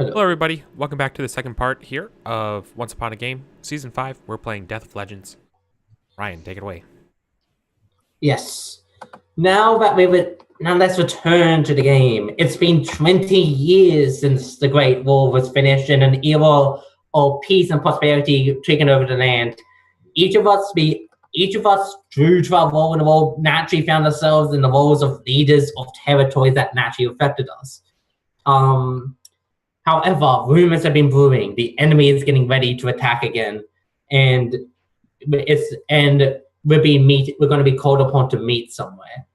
Hello, everybody. Welcome back to the second part here of Once Upon a Game, Season 5. We're playing Death of Legends. Ryan, take it away. Yes. Now let's return to the game. It's been 20 years since the Great War was finished and an era of peace and prosperity taken over the land. Each of us drew to our role in the world, naturally found ourselves in the roles of leaders of territories that naturally affected us. However, rumors have been brewing. The enemy is getting ready to attack again, and we're going to be called upon to meet somewhere.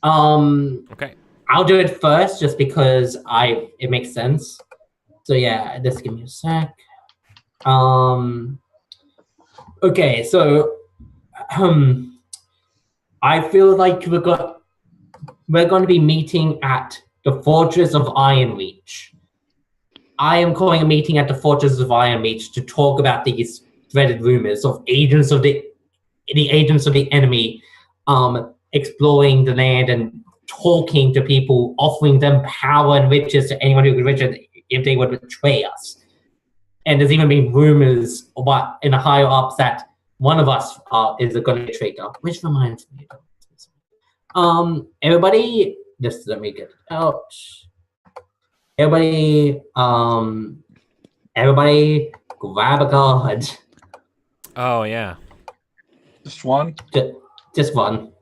Okay. I'll do it first, just because it makes sense. So yeah, just give me a sec. Okay, so I feel like we're going to be meeting at the Fortress of Ironreach. I am calling a meeting at the Fortress of Ironreach to talk about these dreaded rumors of the agents of the enemy exploring the land and talking to people, offering them power and riches to anyone who could reach it if they would betray us. And there's even been rumors about in the higher ups that one of us is going to be a traitor, which reminds me. Everybody, just let me get it out. Everybody grab a card. Oh, yeah. Just one? Just one.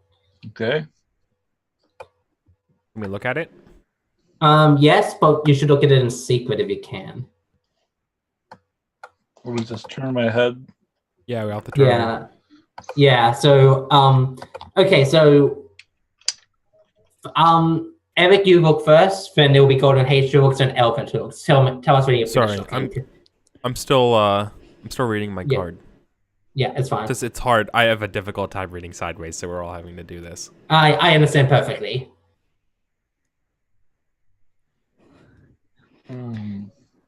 Okay. Can we look at it? Yes, but you should look at it in secret if you can. Will we just turn my head? Yeah, we have to turn it. Yeah, so, okay, so, Eric, you look first, then there will be Golden Haze who looks and Elephant who looks. Tell us when you're finished. Sorry, I'm still reading my card. Yeah, it's fine. It's hard. I have a difficult time reading sideways, so we're all having to do this. I understand perfectly.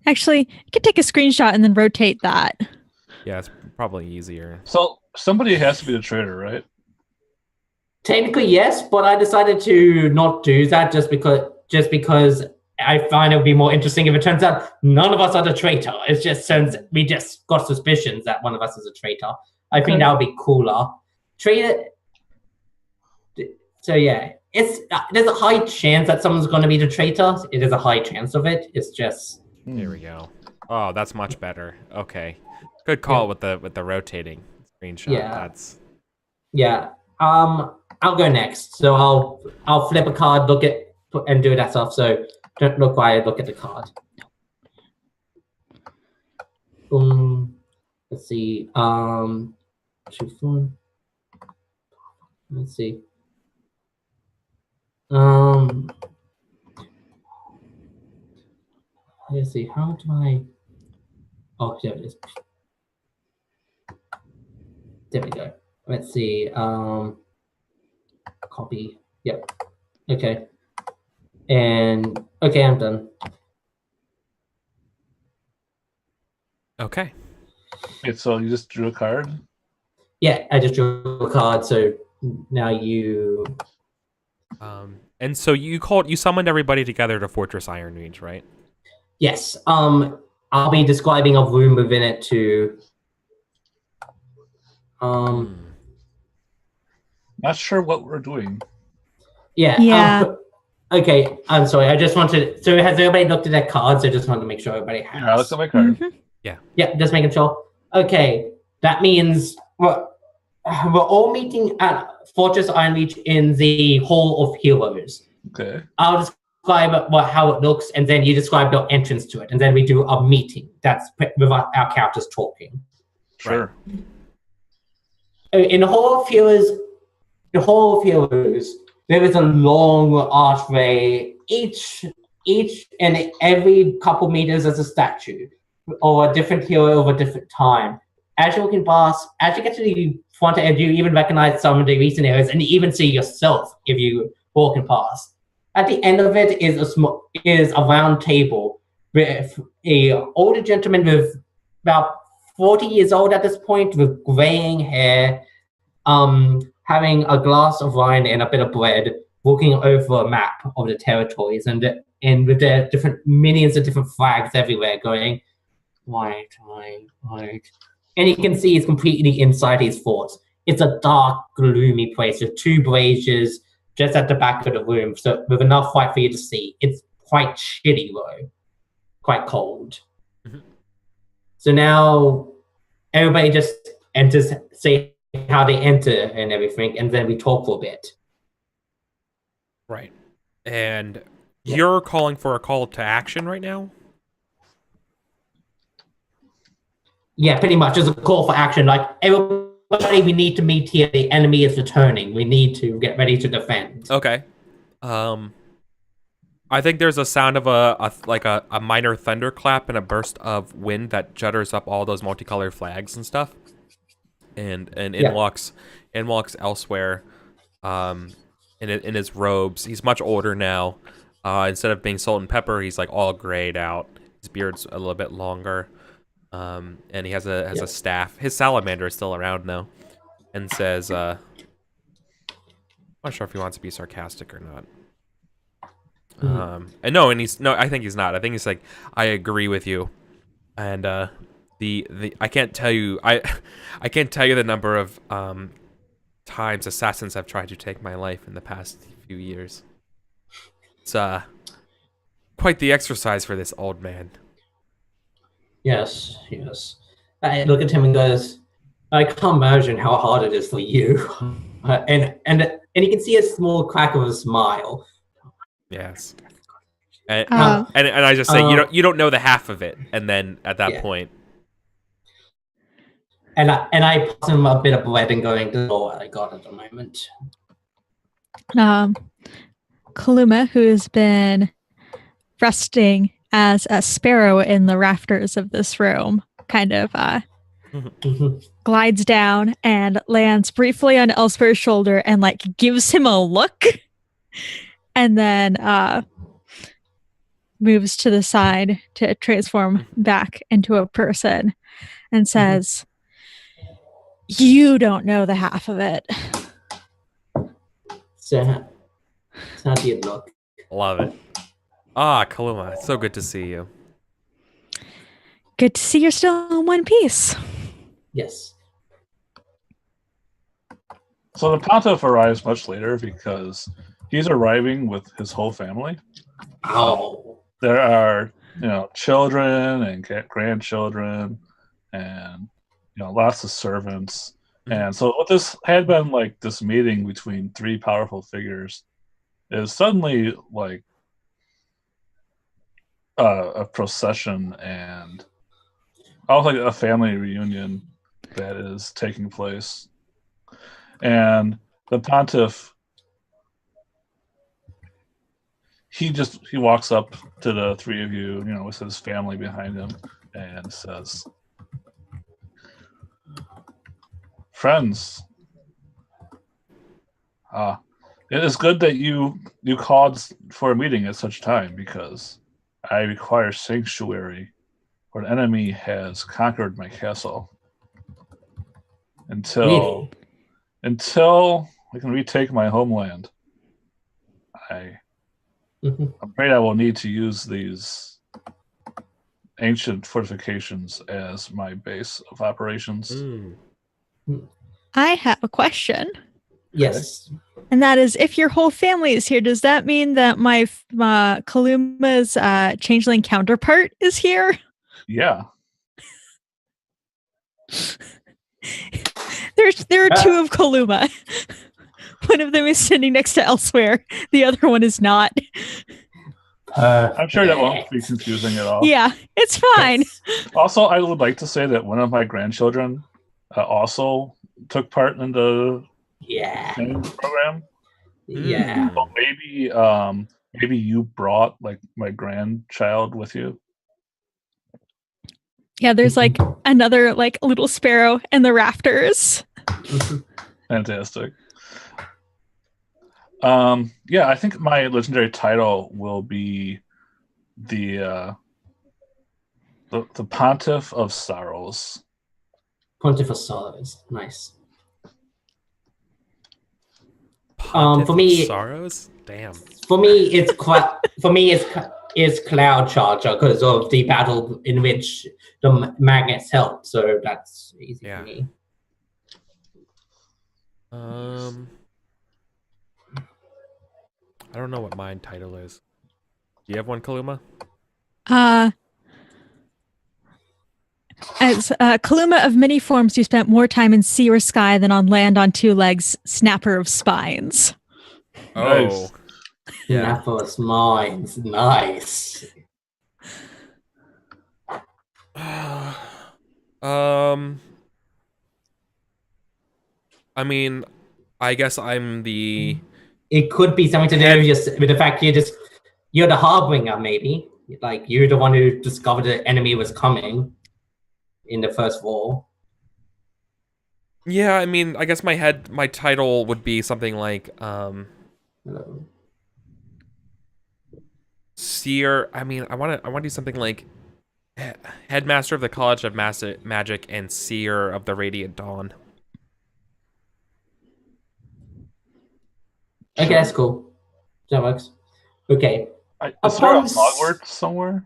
Actually, you could take a screenshot and then rotate that. Yeah, it's probably easier. So somebody has to be the traitor, right? Technically, yes, but I decided to not do that just because I find it would be more interesting if it turns out none of us are the traitor. It just turns we just got suspicions that one of us is a traitor. I think that would be cooler. Traitor. So yeah, there's a high chance that someone's going to be the traitor. It is a high chance of it. It's just. Here we go. Oh, that's much better. Okay, good call with the rotating screenshot. Yeah. Yeah. I'll go next. So I'll flip a card, look at and do that stuff. So don't look while I look at the card. Let's see. Choose one. Let's see. Let's see. How do I? Oh, there it is. There we go. Let's see. Copy. Yep. Okay. And okay, I'm done. Okay. Okay, so you just drew a card? Yeah, I just drew a card, so now you... And so you summoned everybody together to Fortress Ironreach, right? Yes. I'll be describing a room within it to... Not sure what we're doing. Yeah. Okay, I'm sorry. I just wanted... So has everybody looked at their cards? I just wanted to make sure everybody has. Yeah, I looked at my card. Mm-hmm. Yeah, just making sure. Okay, that means we're all meeting at Fortress Ironreach in the Hall of Heroes. Okay. I'll describe how it looks, and then you describe your entrance to it, and then we do a meeting. That's with our characters talking. Sure. In the Hall of Heroes, there is a long archway. Each and every couple meters is a statue or a different hero over a different time. As you get to the front end, you even recognize some of the recent heroes, and you even see yourself if you walking past. At the end of it is a round table with a older gentleman with about 40 years old at this point, with graying hair, having a glass of wine and a bit of bread, looking over a map of the territories and with their different millions of different flags everywhere going, right. And you can see he's completely inside his fort. It's a dark, gloomy place with 2 braziers just at the back of the room, so with enough light for you to see. It's quite chilly though, quite cold. Mhm. So now everybody just enters, say how they enter and everything, and then we talk for a bit. Right. And Yeah. you're calling for a call to action right now? Yeah, pretty much. It's a call for action. Like, everybody, we need to meet here. The enemy is returning. We need to get ready to defend. Okay. I think there's a sound of a minor thunderclap and a burst of wind that judders up all those multicolored flags and stuff. And in walks Elsewhere, in his robes. He's much older now. Instead of being salt and pepper, he's like all grayed out. His beard's a little bit longer. And he has a staff. His salamander is still around now, and says, I'm not sure if he wants to be sarcastic or not. I think he's not. I think he's like, I agree with you, and I can't tell you I can't tell you the number of times assassins have tried to take my life in the past few years. It's quite the exercise for this old man. Yes. I look at him and goes, I can't imagine how hard it is for you. And you can see a small crack of a smile. Yes. And I just say, you don't know the half of it, and then at that point, and I pass him a bit of bread and going, "This is all I got at the moment." Kaluma, who has been resting as a sparrow in the rafters of this room, kind of glides down and lands briefly on Elsewhere's shoulder and like gives him a look, and then moves to the side to transform back into a person and says, you don't know the half of it. So how do you look? Love it. Ah, Kaluma, it's so good to see you. Good to see you're still in one piece. Yes. So the Pontiff arrives much later because he's arriving with his whole family. Oh. There are, children and grandchildren and, lots of servants. And so what this had been like this meeting between 3 powerful figures is suddenly like a procession and almost like a family reunion that is taking place. And the Pontiff, he walks up to the 3 of you, with his family behind him, and says, friends, it is good that you called for a meeting at such time, because I require sanctuary, for an enemy has conquered my castle. Until I can retake my homeland, I'm afraid I will need to use these ancient fortifications as my base of operations. I have a question. Yes. And that is, if your whole family is here, does that mean that my Kaluma's changeling counterpart is here? Yeah. There are 2 of Kaluma. One of them is sitting next to Elsewhere. The other one is not. I'm sure that won't be confusing at all. Yeah, it's fine. Also, I would like to say that one of my grandchildren also took part in the training program. Yeah. So maybe you brought like my grandchild with you. Yeah, there's like another like little sparrow in the rafters. Fantastic. Yeah, I think my legendary title will be the Pontiff of Sorrows. Pontiff of Sorrows. Nice. Pontiff For me, of Sorrows? Damn. for me, it's it's Cloud Charger because of the battle in which the magnets help. So that's easy Yeah. for me. I don't know what my title is. Do you have one, Kaluma? As Kaluma of many forms, you spent more time in sea or sky than on land on two legs, snapper of spines. Nice. Yeah. Naphos Mines, nice. I mean, I guess I'm the It could be something to do with the fact you're the harbinger, maybe. Like you're the one who discovered the enemy was coming in the first war. Yeah, I mean, I guess my title would be something like Hello. Seer. I mean, I want to do something like Headmaster of the College of Magic and Seer of the Radiant Dawn. Okay, that's cool. That works. Okay. Is there a Hogwarts somewhere?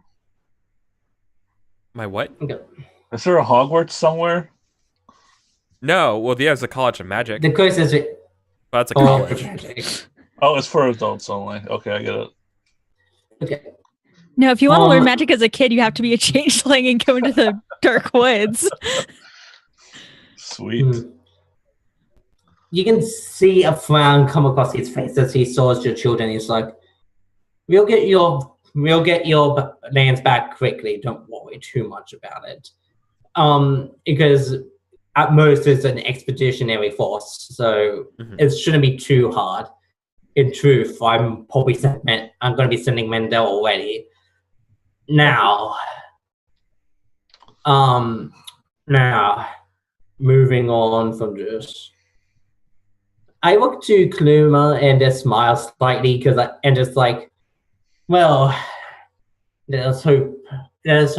My what? Okay. Is there a Hogwarts somewhere? No, well, yeah, it's the College of Magic. The curse is But that's a college. Oh, it's for adults only. Okay, I get it. Okay. No, if you want to learn magic as a kid, you have to be a changeling and go into the dark woods. Sweet. You can see a frown come across his face as he saws your children. He's like, we'll get your lands back quickly. Don't worry too much about it. Because at most it's an expeditionary force, so it shouldn't be too hard. In truth, I'm going to be sending Mendel already. Now, moving on from this, I look to Kaluma and just smile slightly and just like, well, let's hope that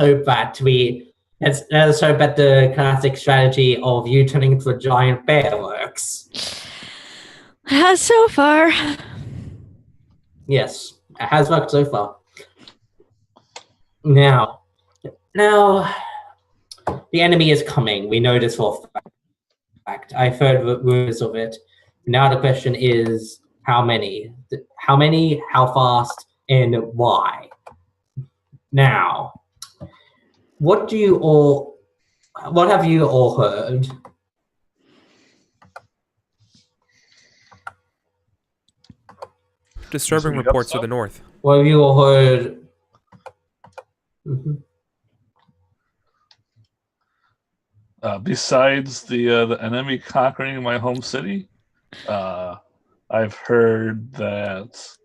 the classic strategy of you turning into a giant bear works. So far. Yes, it has worked so far. Now, the enemy is coming. We know this for a fact. I've heard rumors of it. Now the question is, how many? How fast, and why? Now, what have you all heard? Disturbing reports to the north. What have you all heard? Besides the enemy conquering my home city, I've heard that.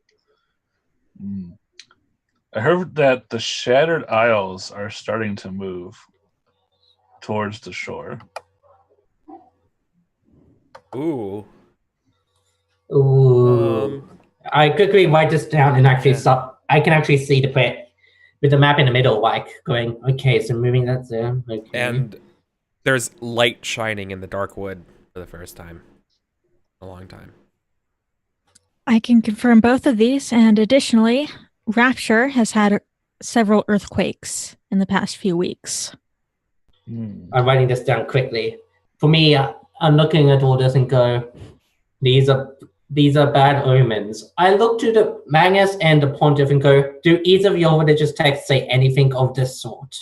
I heard that the Shattered Isles are starting to move towards the shore. Ooh. Ooh. I quickly write this down and actually stop. I can actually see the print with the map in the middle, like going, okay, so moving that there. Okay. And there's light shining in the dark wood for the first time in a long time. I can confirm both of these, and additionally, Rapture has had several earthquakes in the past few weeks. I'm writing this down quickly. For me, I'm looking at all this and go, these are bad omens. I look to the Magnus and the Pontiff and go, do either of your religious texts say anything of this sort?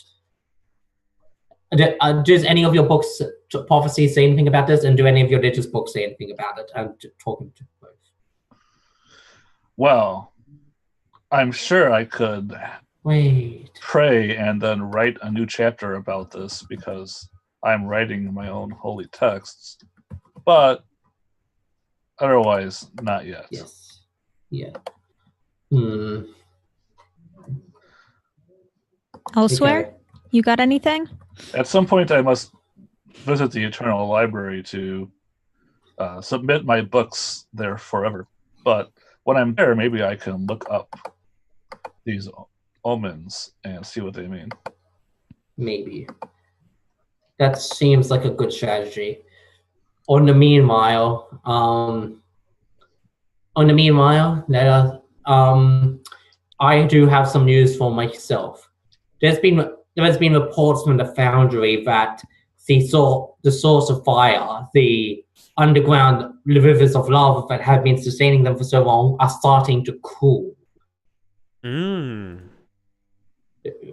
Does any of your books, prophecies, say anything about this? And do any of your religious books say anything about it? I'm talking to both. Well, I'm sure I could pray and then write a new chapter about this because I'm writing my own holy texts. But otherwise, not yet. Yes. Yeah. Elsewhere? Okay. You got anything? At some point, I must visit the Eternal Library to submit my books there forever. But when I'm there, maybe I can look up these omens and see what they mean. Maybe. That seems like a good strategy. In the meanwhile, on the meanwhile, I do have some news for myself. There has been reports from the Foundry that the source of fire, the underground rivers of lava that have been sustaining them for so long, are starting to cool.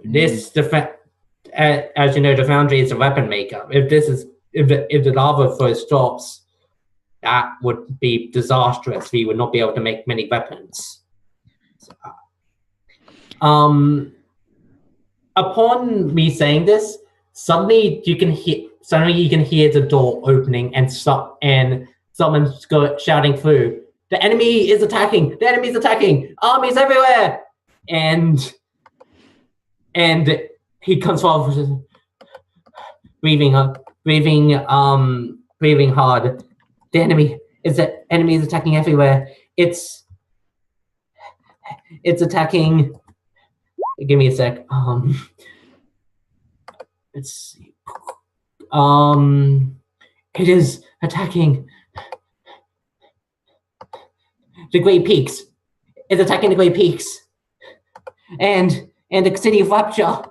This as you know, the Foundry is a weapon maker. If the lava first stops, that would be disastrous. We would not be able to make many weapons. Upon me saying this, suddenly you can hear the door opening and someone shouting through, "The enemy is attacking! The enemy is attacking! Armies everywhere!" And he comes forward, breathing hard. The enemy is attacking everywhere. It's attacking. Give me a sec. Let's see. It is attacking the Great Peaks. It's attacking the Great Peaks, and the city of Rapture.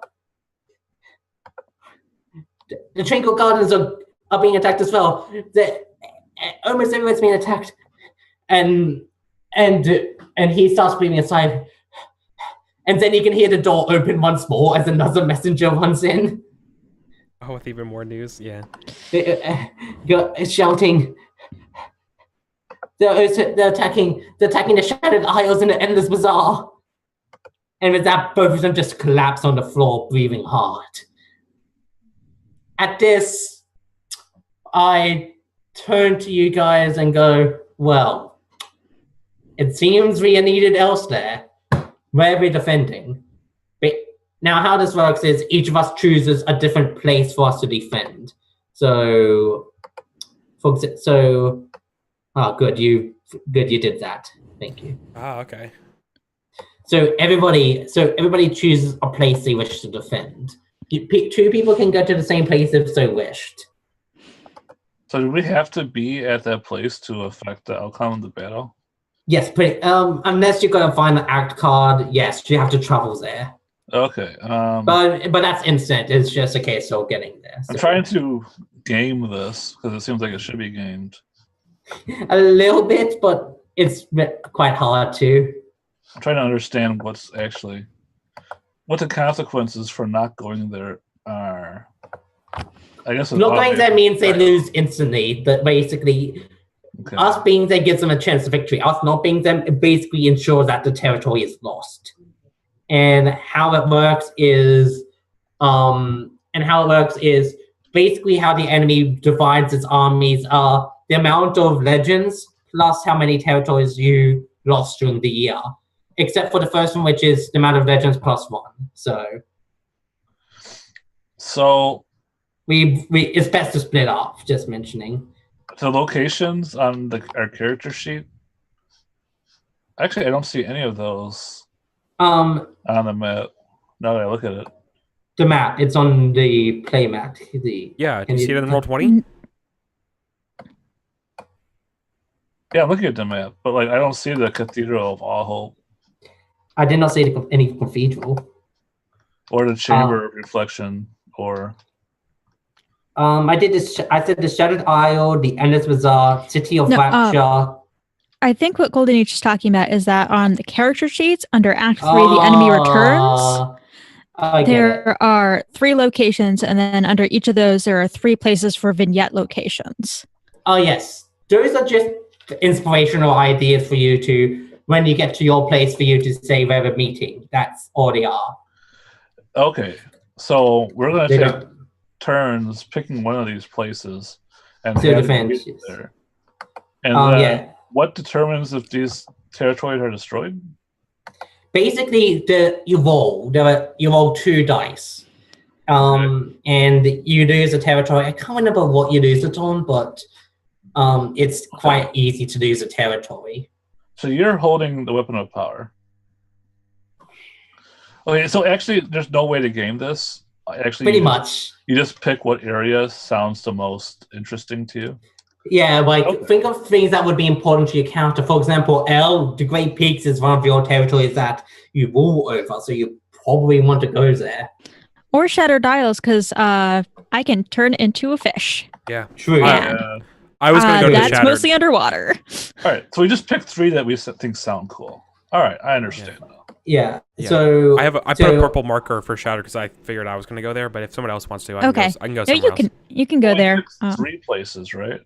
The Tranquil Gardens are being attacked as well. Almost everyone's being attacked, and he starts breathing a sigh, and then you can hear the door open once more as another messenger runs in. Oh, with even more news, yeah. Shouting. They're attacking the Shattered Isles in the Endless Bazaar. And with that, both of them just collapse on the floor, breathing hard. At this, I turn to you guys and go, well, it seems we are needed elsewhere. Where are we defending? But now, how this works is each of us chooses a different place for us to defend. So, good, you did that. Thank you. Ah, okay. So everybody chooses a place they wish to defend. Two people can go to the same place if so wished. So do we have to be at that place to affect the outcome of the battle? Yes, unless you're going to find the act card, yes, you have to travel there. Okay. But that's instant. It's just a case of getting there. So. I'm trying to game this because it seems like it should be gamed. A little bit, but it's quite hard to. I'm trying to understand what the consequences for not going there are. I guess not going there means they lose instantly, but basically, us being there gives them a chance of victory. Us not being there basically ensures that the territory is lost. And how it works is basically how the enemy divides its armies are the amount of legends plus how many territories you lost during the year. Except for the first one, which is the amount of legends plus 1. So it's best to split off, just mentioning. The locations on our character sheet. Actually, I don't see any of those on the map. Now that I look at it. The map, it's on the play map. Do you see it in Roll20? Yeah, I'm looking at the map, but I don't see the Cathedral of All Hope. I did not see any cathedral. Or the Chamber of Reflection, or... I said the Shattered Isle, the Endless Bazaar, City of Rapture. I think what Golden Age is talking about is that on the character sheets, under Act 3, the enemy returns, there are 3 locations, and then under each of those, there are 3 places for vignette locations. Oh, yes. Those are just inspirational ideas for you to, when you get to your place, for you to say where we're meeting. That's all they are. Okay. So we're going to take turns picking one of these places and defend there. And what determines if these territories are destroyed? Basically, you roll 2 dice, and you lose a territory. I can't remember what you lose it on, but it's quite easy to lose a territory. So you're holding the weapon of power. Okay, so actually, there's no way to game this. Actually, pretty much. You just pick what area sounds the most interesting to you. Yeah, like think of things that would be important to your character. For example, the Great Peaks is one of your territories that you rule over, so you probably want to go there. Or Shattered Isles, because I can turn into a fish. Yeah, true. I was going to go to that's Shattered. mostly underwater. All right, so we just picked 3 that we think sound cool. All right, I understand now. Yeah. So I put a purple marker for Shattered because I figured I was going to go there. But if someone else wants to, I can go somewhere else. You can go there. 3 places, right?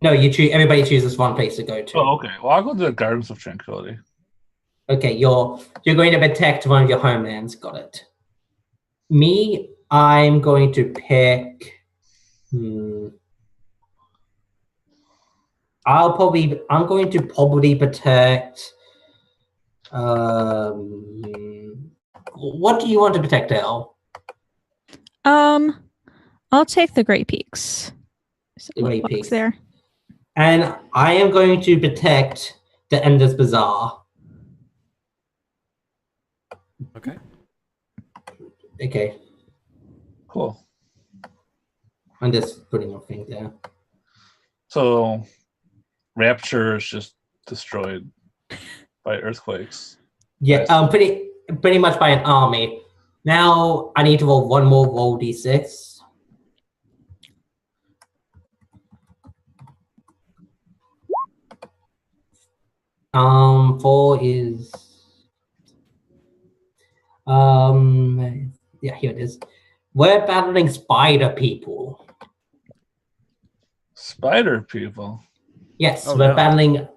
No, everybody chooses one place to go to. Oh, okay. Well, I'll go to the Gardens of Tranquility. Okay, you're going to protect one of your homelands. Got it. Me, I'm going to pick. I'm going to probably protect. What do you want to protect, El? I'll take the Great Peaks. The Great Peaks there. And I am going to protect the Ender's Bazaar. Okay. Okay. Cool. I'm just putting a thing there. So, Rapture is just destroyed by earthquakes. Yeah, pretty much by an army. Now I need to roll one more roll d6. 4 is yeah, here it is. We're battling spider people. Spider people? Yes, we're battling.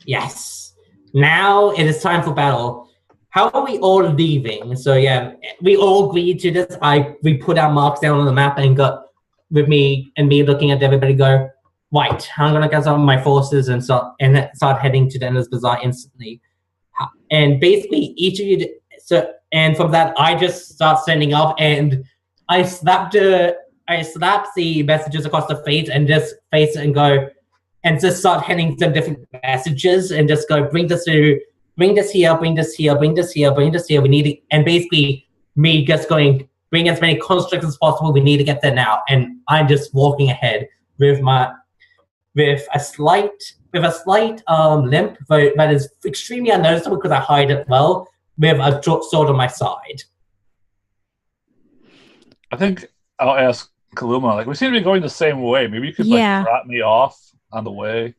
Yes. Now it is time for battle. How are we all leaving? So yeah, we all agreed to this. We put our marks down on the map and got with me looking at everybody go, right, I'm gonna get some of my forces and start heading to the Ender's Bazaar instantly. And basically each of you and from that I just start sending off and I slap the messages across the face and just face it and go and just start heading some different messages and just go bring this here, bring this here. We need to, and basically me just going bring as many constructs as possible. We need to get there now, and I'm just walking ahead with a slight limp, but that is extremely unnoticeable because I hide it well with a sword on my side. I think I'll ask Kaluma. Like we seem to be going the same way. Maybe you could drop me off on the way.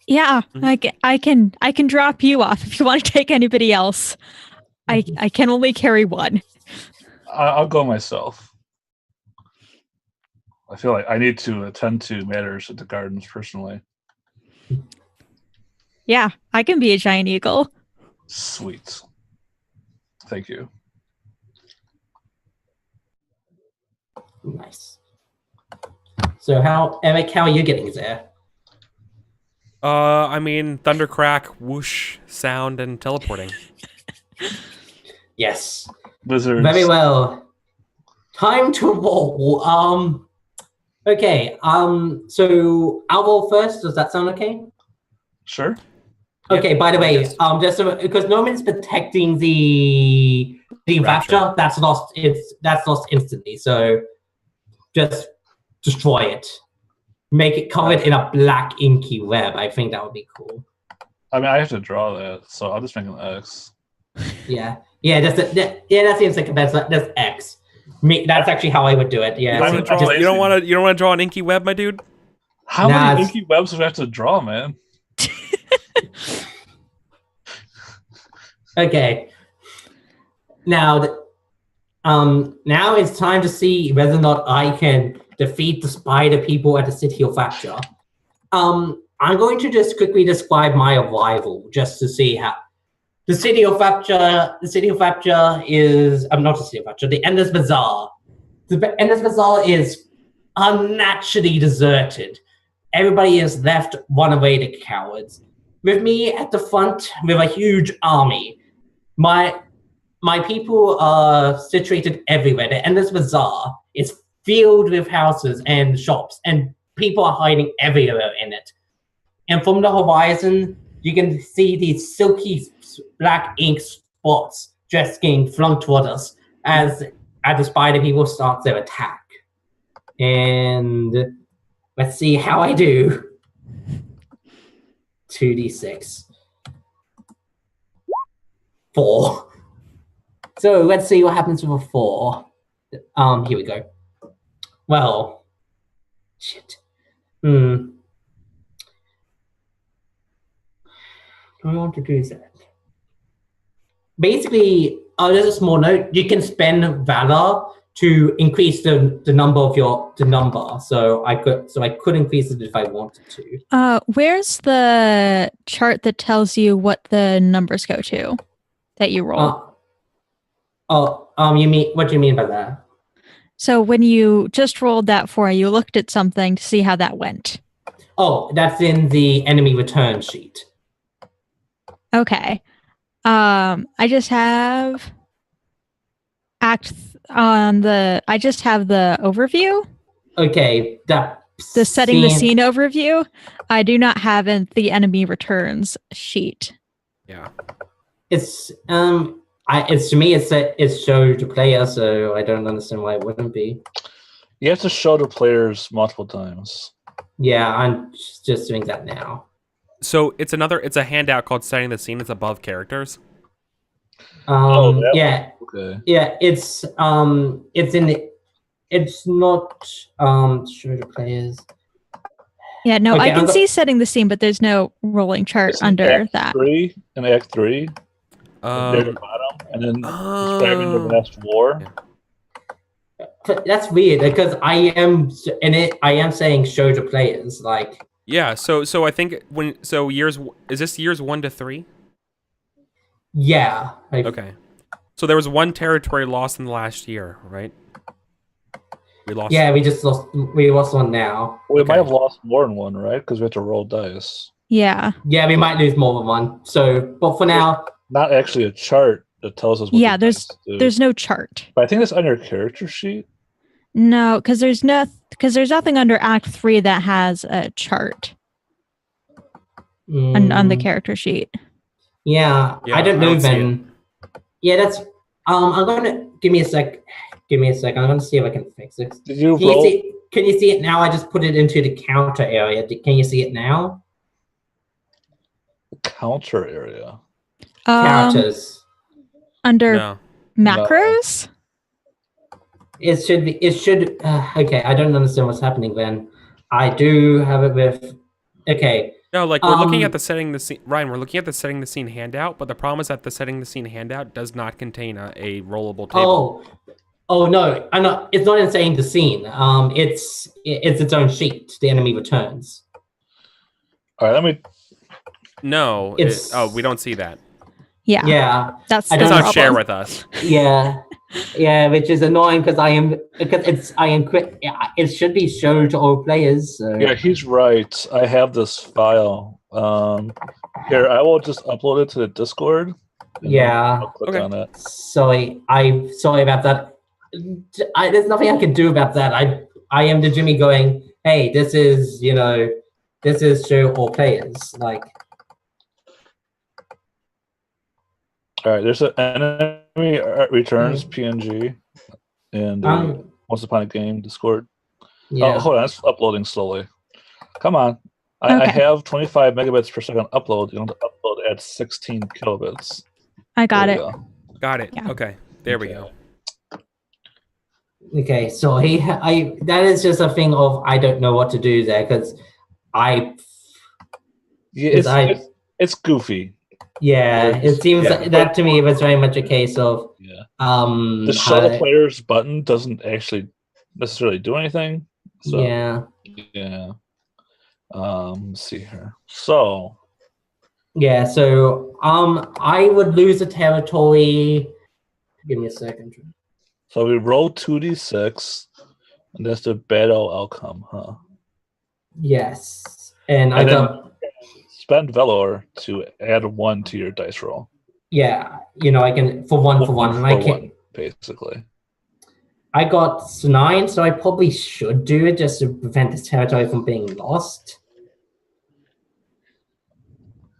Yeah, I can drop you off if you want to take anybody else. I can only carry one. I'll go myself. I feel like I need to attend to matters at the gardens personally. Yeah, I can be a giant eagle. Sweet. Thank you. Nice. So Eric, how are you getting there? I mean, thundercrack, whoosh, sound, and teleporting. Yes. Blizzards. Very well. Time to roll. Okay. So I'll roll first. Does that sound okay? Sure. Okay. By the way, just because Norman's protecting the Rapture, that's lost. That's lost instantly. So just destroy it. Make it covered in a black inky web. I think that would be cool. I mean, I have to draw that, so I'll just make an X. Yeah. That seems like that's X. That's actually how I would do it. Yeah. You don't want to draw an inky web, my dude. How many inky webs do we have to draw, man? Okay. Now it's time to see whether or not I can defeat the spider people at the City of Rapture. I'm going to just quickly describe my arrival just to see how the City of Rapture is not the City of Rapture, the Ender's Bazaar. The Ender's Bazaar is unnaturally deserted. Everybody is left run away to cowards. With me at the front with a huge army. My people are situated everywhere. The Ender's Bazaar is filled with houses and shops, and people are hiding everywhere in it. And from the horizon, you can see these silky black ink spots just getting flung toward us as the spider people start their attack. And Let's see how I do. 2d6. 4. So let's see what happens with a 4. Here we go. Well, shit. Do I want to do that? Basically, there's a small note. You can spend Valor to increase the number of the number. So I could increase it if I wanted to. Where's the chart that tells you what the numbers go to that you roll? You mean, what do you mean by that? So when you just rolled that 4, you looked at something to see how that went. Oh, that's in the enemy return sheet. Okay. I just have I just have the overview. Okay, the setting the scene overview. I do not have the enemy returns sheet. Yeah. It's to me it's show to player, so I don't understand why it wouldn't be. You have to show to players multiple times. Yeah, I'm just doing that now. So it's a handout called Setting the Scene. It's above characters. Yeah. Okay. Yeah, it's not show to players. Yeah, no, okay, I can see setting the scene, but there's no rolling chart under that. In Act 3, near the bottom, and then describing the last war. Yeah. That's weird because I am saying show to players like. Yeah, so I think is this years 1 to 3? Yeah. Okay. So there was 1 territory lost in the last year, right? We lost. Yeah, we lost one now. We might have lost more than one, right? Because we have to roll dice. Yeah. Yeah, we might lose more than one. So, but for now, not actually a chart that tells us. What there's no chart. But I think it's on your character sheet. No, because there's nothing under Act 3 that has a chart on the character sheet. Yeah, I don't know then. Yeah, that's. I'm gonna give me a sec. I'm gonna see if I can fix it. Did you roll? Can you see it now? I just put it into the counter area. Can you see it now? Counter area. Counters. Under macros. No. It should be. Okay, I don't understand what's happening then. I do have it with. Okay. No, like we're looking at the setting the scene. Ryan, we're looking at the setting the scene handout, but the problem is that the setting the scene handout does not contain a rollable table. Oh no! I'm not. It's not in setting the scene. It's its own sheet. The enemy returns. All right, let me. No. We don't see that. Yeah. Yeah. That's it does not share with us. Yeah. Yeah, which is annoying because it should be shown to all players. So. Yeah, he's right. I have this file. Here, I will just upload it to the Discord. Yeah. I'll click on it. Sorry about that. There's nothing I can do about that. I am the Jimmy going, hey, this is show all players. Like. All right, there's an enemy returns PNG and Once Upon a Game Discord. Yeah. Oh, hold on, it's uploading slowly. Come on. I have 25 megabits per second upload. You don't have to upload at 16 kilobits. I got it. Got it. Yeah. Okay. There we go. Okay, so that is just a thing of I don't know what to do there because it's goofy. Yeah, it seems that to me was very much a case of the show the players button doesn't actually necessarily do anything. So, yeah. Let's see here. So I would lose a territory. Give me a second. So we roll 2d6, and that's the battle outcome, huh? Yes, and I got. Spend Valor to add 1 to your dice roll. Yeah, I can for one, and I can basically. I got 9, so I probably should do it just to prevent this territory from being lost.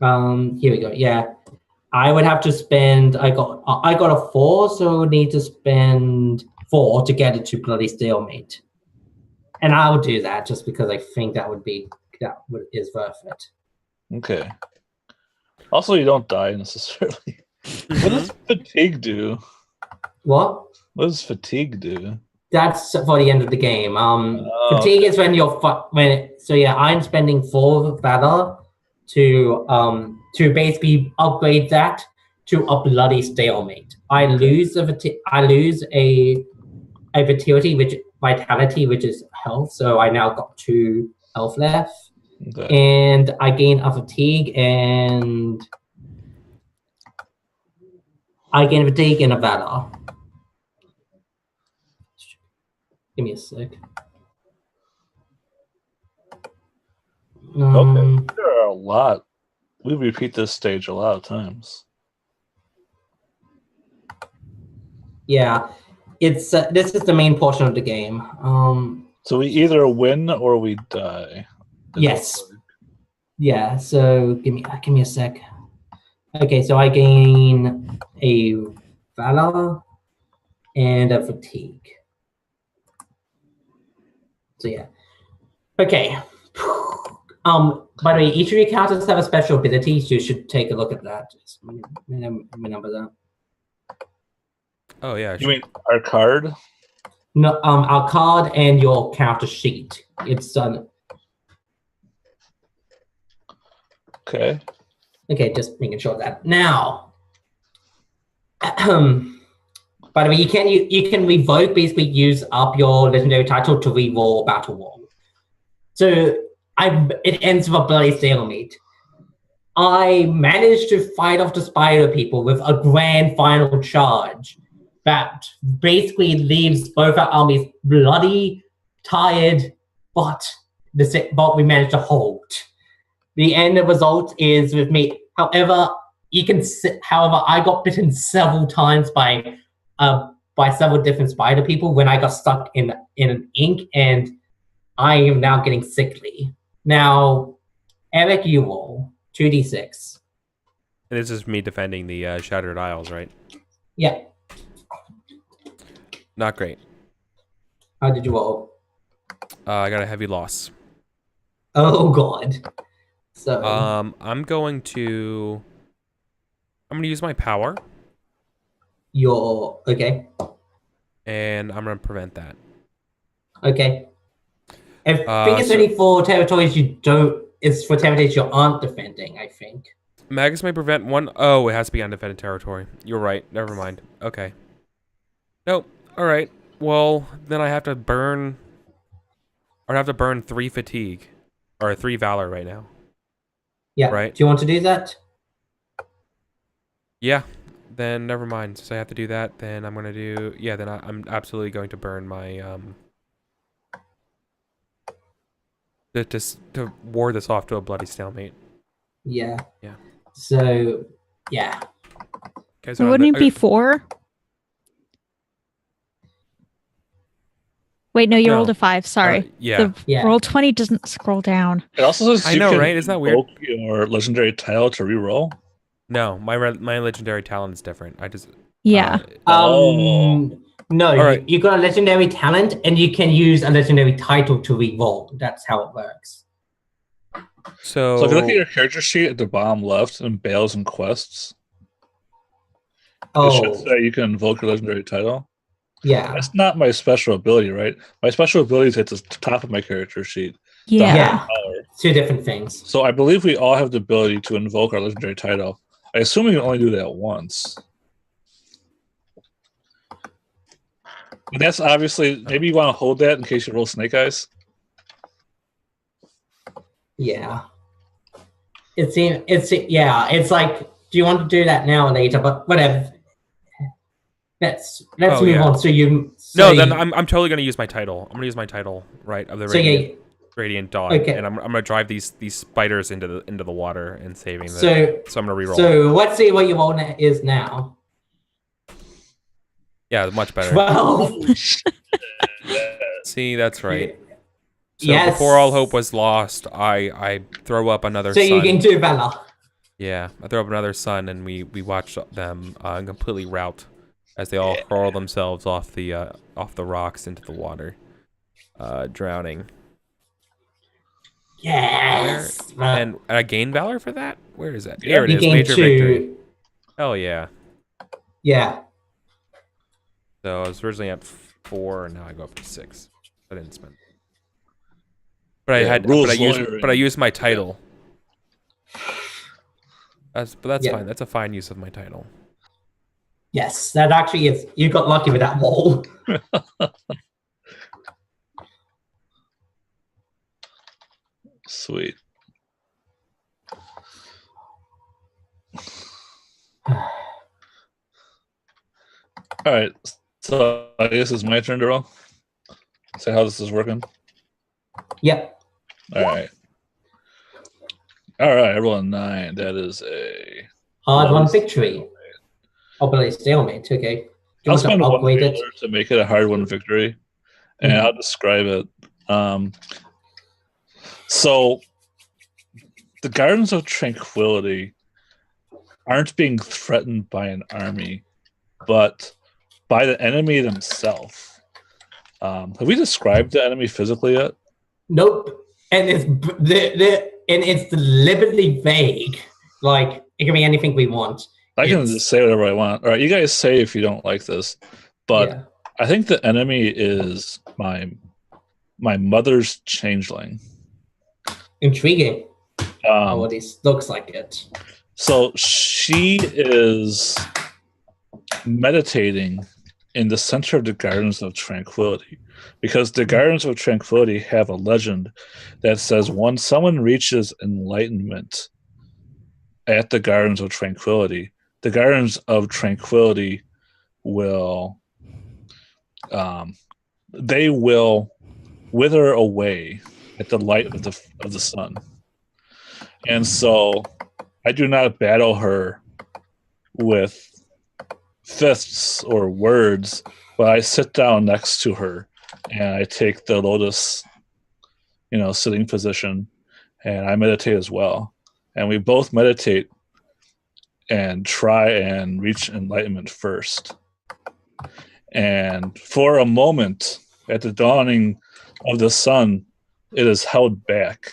Here we go. Yeah, I would have to spend. I got a 4, so I would need to spend 4 to get it to bloody stalemate. and I'll do that just because I think is worth it. Okay. Also, you don't die necessarily. What does fatigue do? What? What does fatigue do? That's for the end of the game. Fatigue is when I'm spending 4 valor to basically upgrade that to a bloody stalemate. I lose a vitality, which is health. So I now got 2 health left, and I gain a fatigue, and I gain fatigue and a valor. Give me a sec. Okay, there are a lot. We repeat this stage a lot of times. Yeah, it's this is the main portion of the game. So we either win or we die. Yes. Yeah. So give me a sec. Okay, so I gain a valor and a fatigue. So yeah. Okay. By the way, each of your characters have a special ability, so you should take a look at that. Just remember that. Oh yeah. You mean our card? No, our card and your character sheet. It's Okay. Okay, just making sure that now. By the way, you can revoke, basically use up your legendary title to re-roll Battle Wall. So it ends with a bloody stalemate. I managed to fight off the spider people with a grand final charge that basically leaves both our armies bloody, tired, but we managed to hold. The end result is with me. However, I got bitten several times by several different spider people when I got stuck in an ink, and I am now getting sickly. Now, Eric, you roll 2d6. And this is me defending the Shattered Isles, right? Yeah. Not great. How did you roll? I got a heavy loss. Oh god. So I'm going to use my power. You're okay. And I'm gonna prevent that. Okay. I think it's only for territories you don't. It's for territories you aren't defending, I think. Magus may prevent one. Oh, it has to be undefended territory. You're right. Never mind. Okay. Nope. All right. Well, then I have to burn. I'd have to burn 3 fatigue, or 3 valor right now. Yeah. Right. Do you want to do that? Yeah. Then never mind. Since I have to do that, then I'm gonna do. Yeah. Then I'm absolutely going to burn my to ward this off to a bloody stalemate. Yeah. Yeah. So, yeah. Okay, so wouldn't it be 4? Wait, no, you rolled a 5. Sorry. Yeah. Roll 20 doesn't scroll down. It also says I know, right? Isn't that weird? Your legendary tile to reroll. No, my legendary talent is different. I just Yeah. No, right. you got a legendary talent, and you can use a legendary title to re-roll. That's how it works. So if you look at your character sheet at the bottom left in Bales and Quests, it should say you can invoke your legendary title. Yeah. That's not my special ability, right? My special ability is at the top of my character sheet. Yeah. 2 different things. So I believe we all have the ability to invoke our legendary title. I assume we can only do that once. But that's obviously, maybe you want to hold that in case you roll Snake Eyes. Yeah. It's like, do you want to do that now or later? But whatever. Let's move on. Then I'm totally gonna use my title. I'm gonna use my title, right, of the Radiant Dawn, and I'm gonna drive these spiders into the water and saving them. So I'm gonna reroll. So let's see what your roll is now. Yeah, much better. 12. See, that's right. So yes. Before all hope was lost, I throw up another sun. So you can do valor. Yeah, I throw up another sun, and we watch them completely rout as they all hurl themselves off the rocks into the water. drowning. Yes. And I gain valor for that? Where is that? Yeah, Here it You is. gain Major 2. victory. Oh yeah. Yeah. So I was originally at 4, and now I go up to 6. I didn't spend. But I used my title. But that's fine. That's a fine use of my title. Yes, that actually is. You got lucky with that wall. Sweet. All right, so I guess it's my turn to roll. See how this is working. Yep. All right. I roll a 9. That is a hard-won victory. Oh, but it's stalemate. Okay. I'll spend one to make it a hard-won victory, and I'll describe it. So, the Gardens of Tranquility aren't being threatened by an army, but by the enemy themselves. Have we described the enemy physically yet? Nope. And it's deliberately vague. Like, it can be anything we want. I can just say whatever I want. All right, you guys say if you don't like this, but I think the enemy is my mother's changeling. Intriguing. Oh, this looks like it. So she is meditating in the center of the Gardens of Tranquility, because the Gardens of Tranquility have a legend that says when someone reaches enlightenment at the Gardens of Tranquility, the Gardens of Tranquility will they will wither away at the light of the sun. And so I do not battle her with fists or words, but I sit down next to her and I take the lotus, sitting position, and I meditate as well. And we both meditate and try and reach enlightenment first. And for a moment, at the dawning of the sun, it is held back.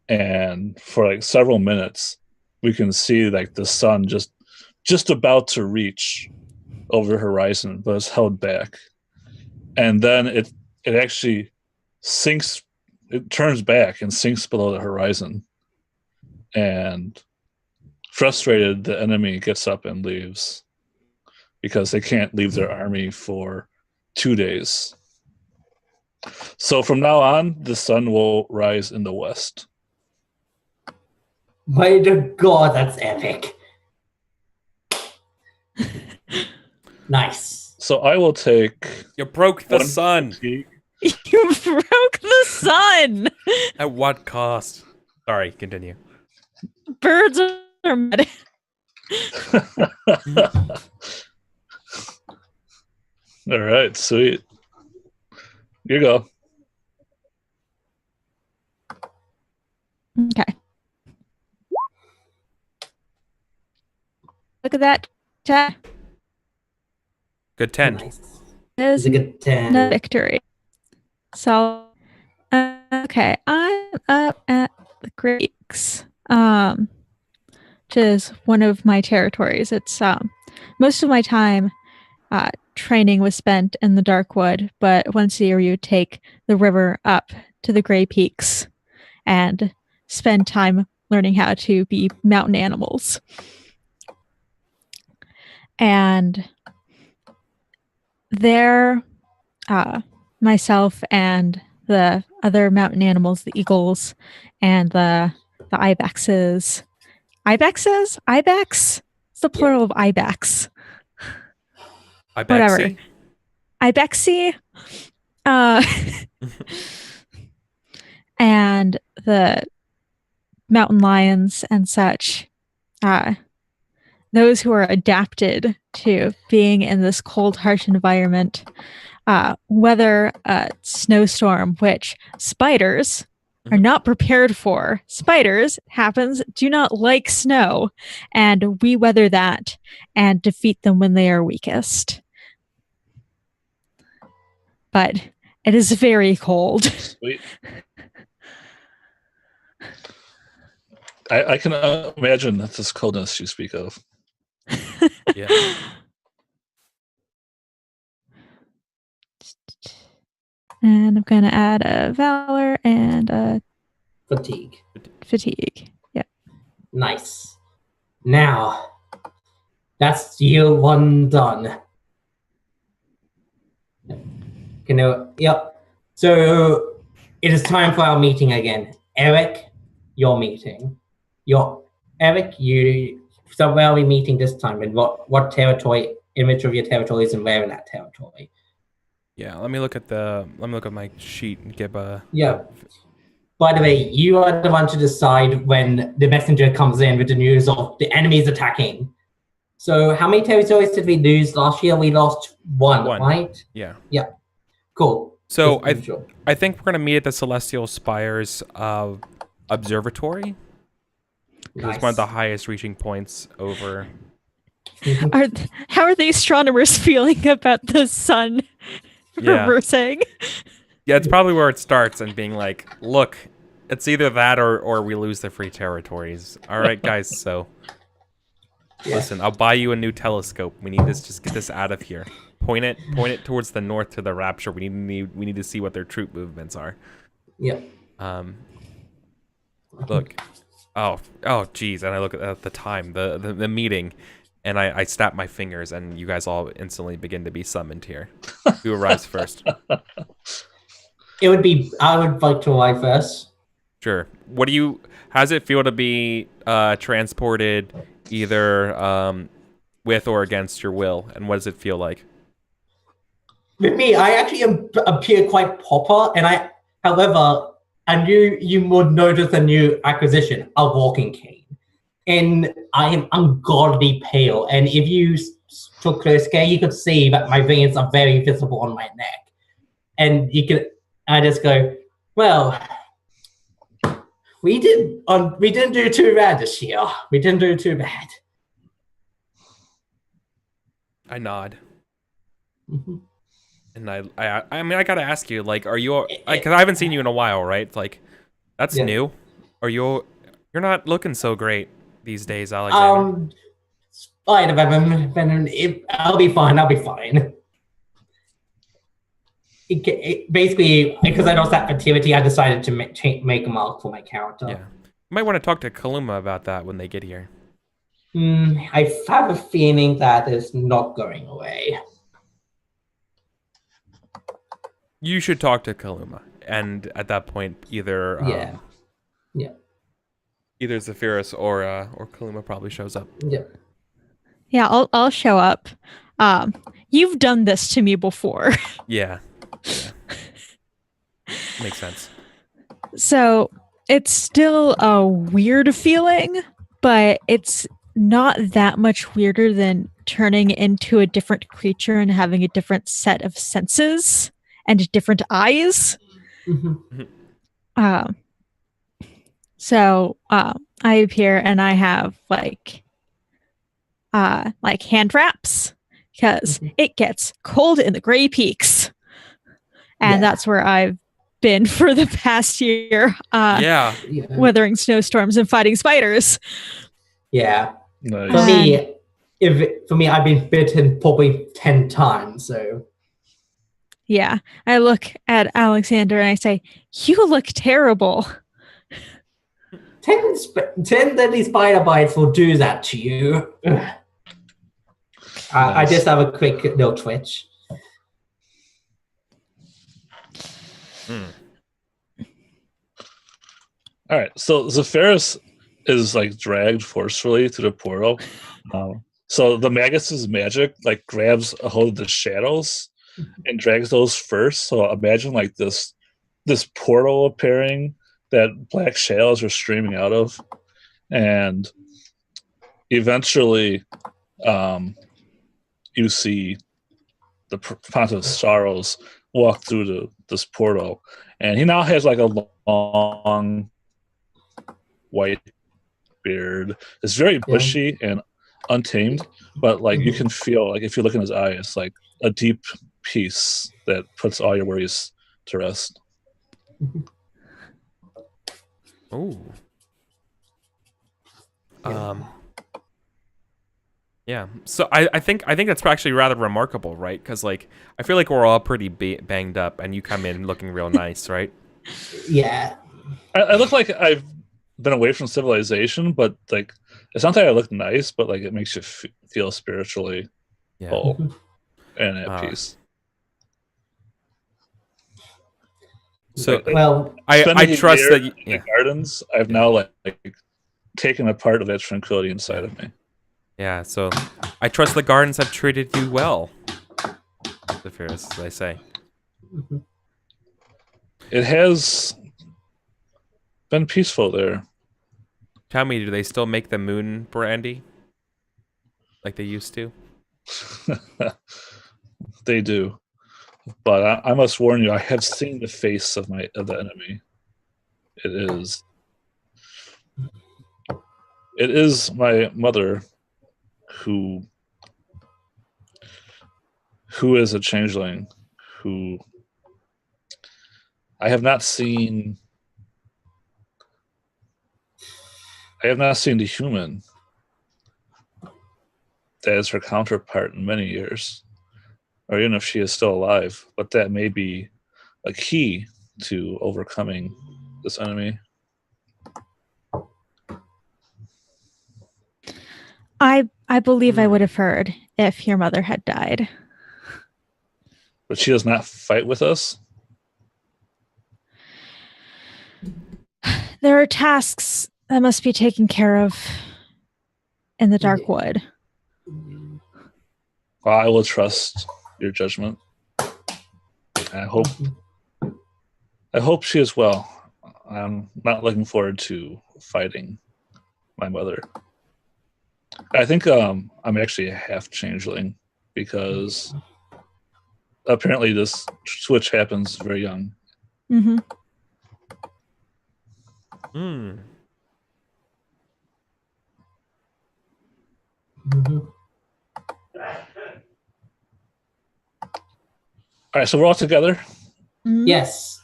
And for like several minutes, we can see like the sun just about to reach over the horizon, but it's held back. And then it actually sinks, it turns back and sinks below the horizon. And frustrated, the enemy gets up and leaves because they can't leave their army for 2 days. So from now on, the sun will rise in the west. My God, that's epic. Nice. So I will take... You broke the sun. You broke the sun. At what cost? Sorry, continue. Birds are mad. All right, sweet. You go. Okay. Look at that. Chat. Good 10. Nice. It's a good 10. No victory. So, okay, I'm up at the Greeks, which is one of my territories. It's most of my time training was spent in the Darkwood, but once a year you take the river up to the Grey Peaks and spend time learning how to be mountain animals. And there, myself and the other mountain animals, the eagles and the ibexes. Ibexes? Ibex? It's the plural of ibex. Ibexi? Whatever. Ibexi. And the mountain lions and such. Those who are adapted to being in this cold, harsh environment, weather a snowstorm, which spiders are not prepared for. Spiders, do not like snow, and we weather that and defeat them when they are weakest. But It is very cold. Sweet. I can imagine that this coldness you speak of. Yeah. And I'm going to add a Valor and a Fatigue. Fatigue. Yeah. Nice. Now, that's year 1 done. Yep. So, it is time for our meeting again. Eric, your meeting. Eric, so where are we meeting this time, and what territory, image of your territory is, and where in that territory? Yeah, let me look at my sheet and give a... Yeah. By the way, you are the one to decide when the messenger comes in with the news of the enemies attacking. So how many territories did we lose last year? We lost one. Right? Yeah. Yeah. Cool. So I think we're going to meet at the Celestial Spires Observatory. Nice. It's one of the highest reaching points over. How are the astronomers feeling about the sun reversing? Yeah, it's probably where it starts and being like, look, it's either that or we lose the free territories. All right, guys, so listen, I'll buy you a new telescope. We need this, just get this out of here. Point it towards the north to the Rapture. We need to see what their troop movements are. Yeah. Look. Oh, geez, and I look at the time, the meeting, and I snap my fingers, and you guys all instantly begin to be summoned here. Who arrives first? I would like to arrive first. Sure. How does it feel to be transported either with or against your will, and what does it feel like? With me, I actually appear quite proper, and however, you would notice a new acquisition, a walking cane. And I am ungodly pale, and if you took close care, you could see that my veins are very visible on my neck. And I just go, well, we didn't do too bad this year. We didn't do too bad. I nod. Mm-hmm. And I mean, I gotta ask you, like, are you? Because I haven't seen you in a while, right? Like, that's new. You're not looking so great these days, Alexander. I'll be fine. I'll be fine. Basically, because I lost that fertility, I decided to make a mark for my character. Yeah, you might want to talk to Kaluma about that when they get here. I have a feeling that is not going away. You should talk to Kaluma, and at that point, either either Zephyrus or Kaluma probably shows up. Yeah, I'll show up. You've done this to me before. Yeah. Makes sense. So it's still a weird feeling, but it's not that much weirder than turning into a different creature and having a different set of senses and different eyes. Mm-hmm. So I appear and I have like hand wraps because it gets cold in the Gray Peaks, and that's where I've been for the past year. Weathering snowstorms and fighting spiders. Yeah. Nice. For me, I've been bitten probably 10 times. So. Yeah, I look at Alexander and I say, "You look terrible." 10 deadly spider bites will do that to you. I just have a quick little twitch. All right, so Zephyrus is like dragged forcefully to the portal. So the Magus's magic like grabs a hold of the shadows and drags those first. So imagine like this portal appearing that black shadows are streaming out of, and eventually you see the Pontiff Sorrows walk through this portal, and he now has like a long white beard. It's very bushy and untamed, but like you can feel, like if you look in his eye, it's like a deep peace that puts all your worries to rest. Ooh. Yeah. So I think that's actually rather remarkable, right? Because like I feel like we're all pretty banged up, and you come in looking real nice, right? Yeah. I look like I've been away from civilization, but like it's not that I look nice, but like it makes you feel spiritually whole and at peace. So well, I trust that the gardens. I've now like taken a part of that tranquility inside of me. Yeah, so I trust the gardens have treated you well, Zephyrus, as I say. It has been peaceful there. Tell me, do they still make the moon brandy like they used to? They do, but I must warn you. I have seen the face of the enemy. It is my mother, who is a changeling, who I have not seen. I have not seen the human that is her counterpart in many years, or even if she is still alive. But that may be a key to overcoming this enemy. I believe I would have heard if your mother had died. But she does not fight with us? There are tasks that must be taken care of in the Dark Wood. Well, I will trust your judgment. I hope she is well. I'm not looking forward to fighting my mother. I think I'm actually a half changeling, because apparently this switch happens very young. Mm-hmm. Mm. Mm-hmm. All right, so we're all together. Mm-hmm. Yes.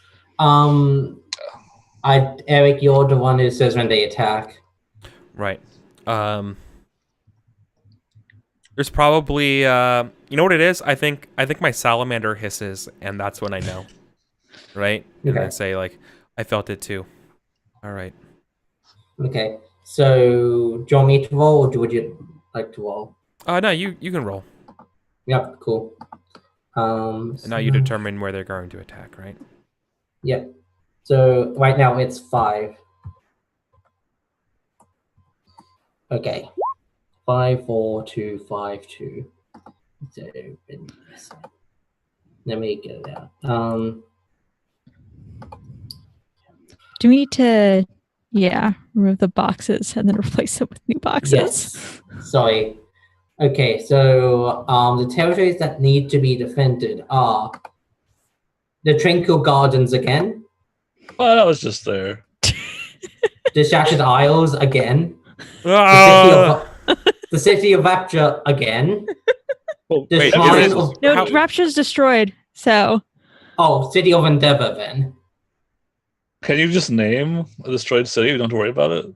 Eric, you're the one who says when they attack. Right. There's probably you know what it is? I think my salamander hisses, and that's when I know. Right? And I say like, I felt it too. All right. Okay. So do you want me to roll, or would you like to roll? No, you can roll. Yep, cool. And now you determine where they're going to attack, right? Yep. So right now it's 5. Okay. 5, 4, 2, 5, 2. So let me get it out. Do we need to remove the boxes and then replace them with new boxes? Yes. Sorry. Okay, so the territories that need to be defended are the Tranquil Gardens again. Oh, that was just there. The Shattered Isles again. Ah! The City of Rapture again. Rapture's destroyed, so... Oh, City of Endeavor then. Can you just name a destroyed city? We don't have to worry about it?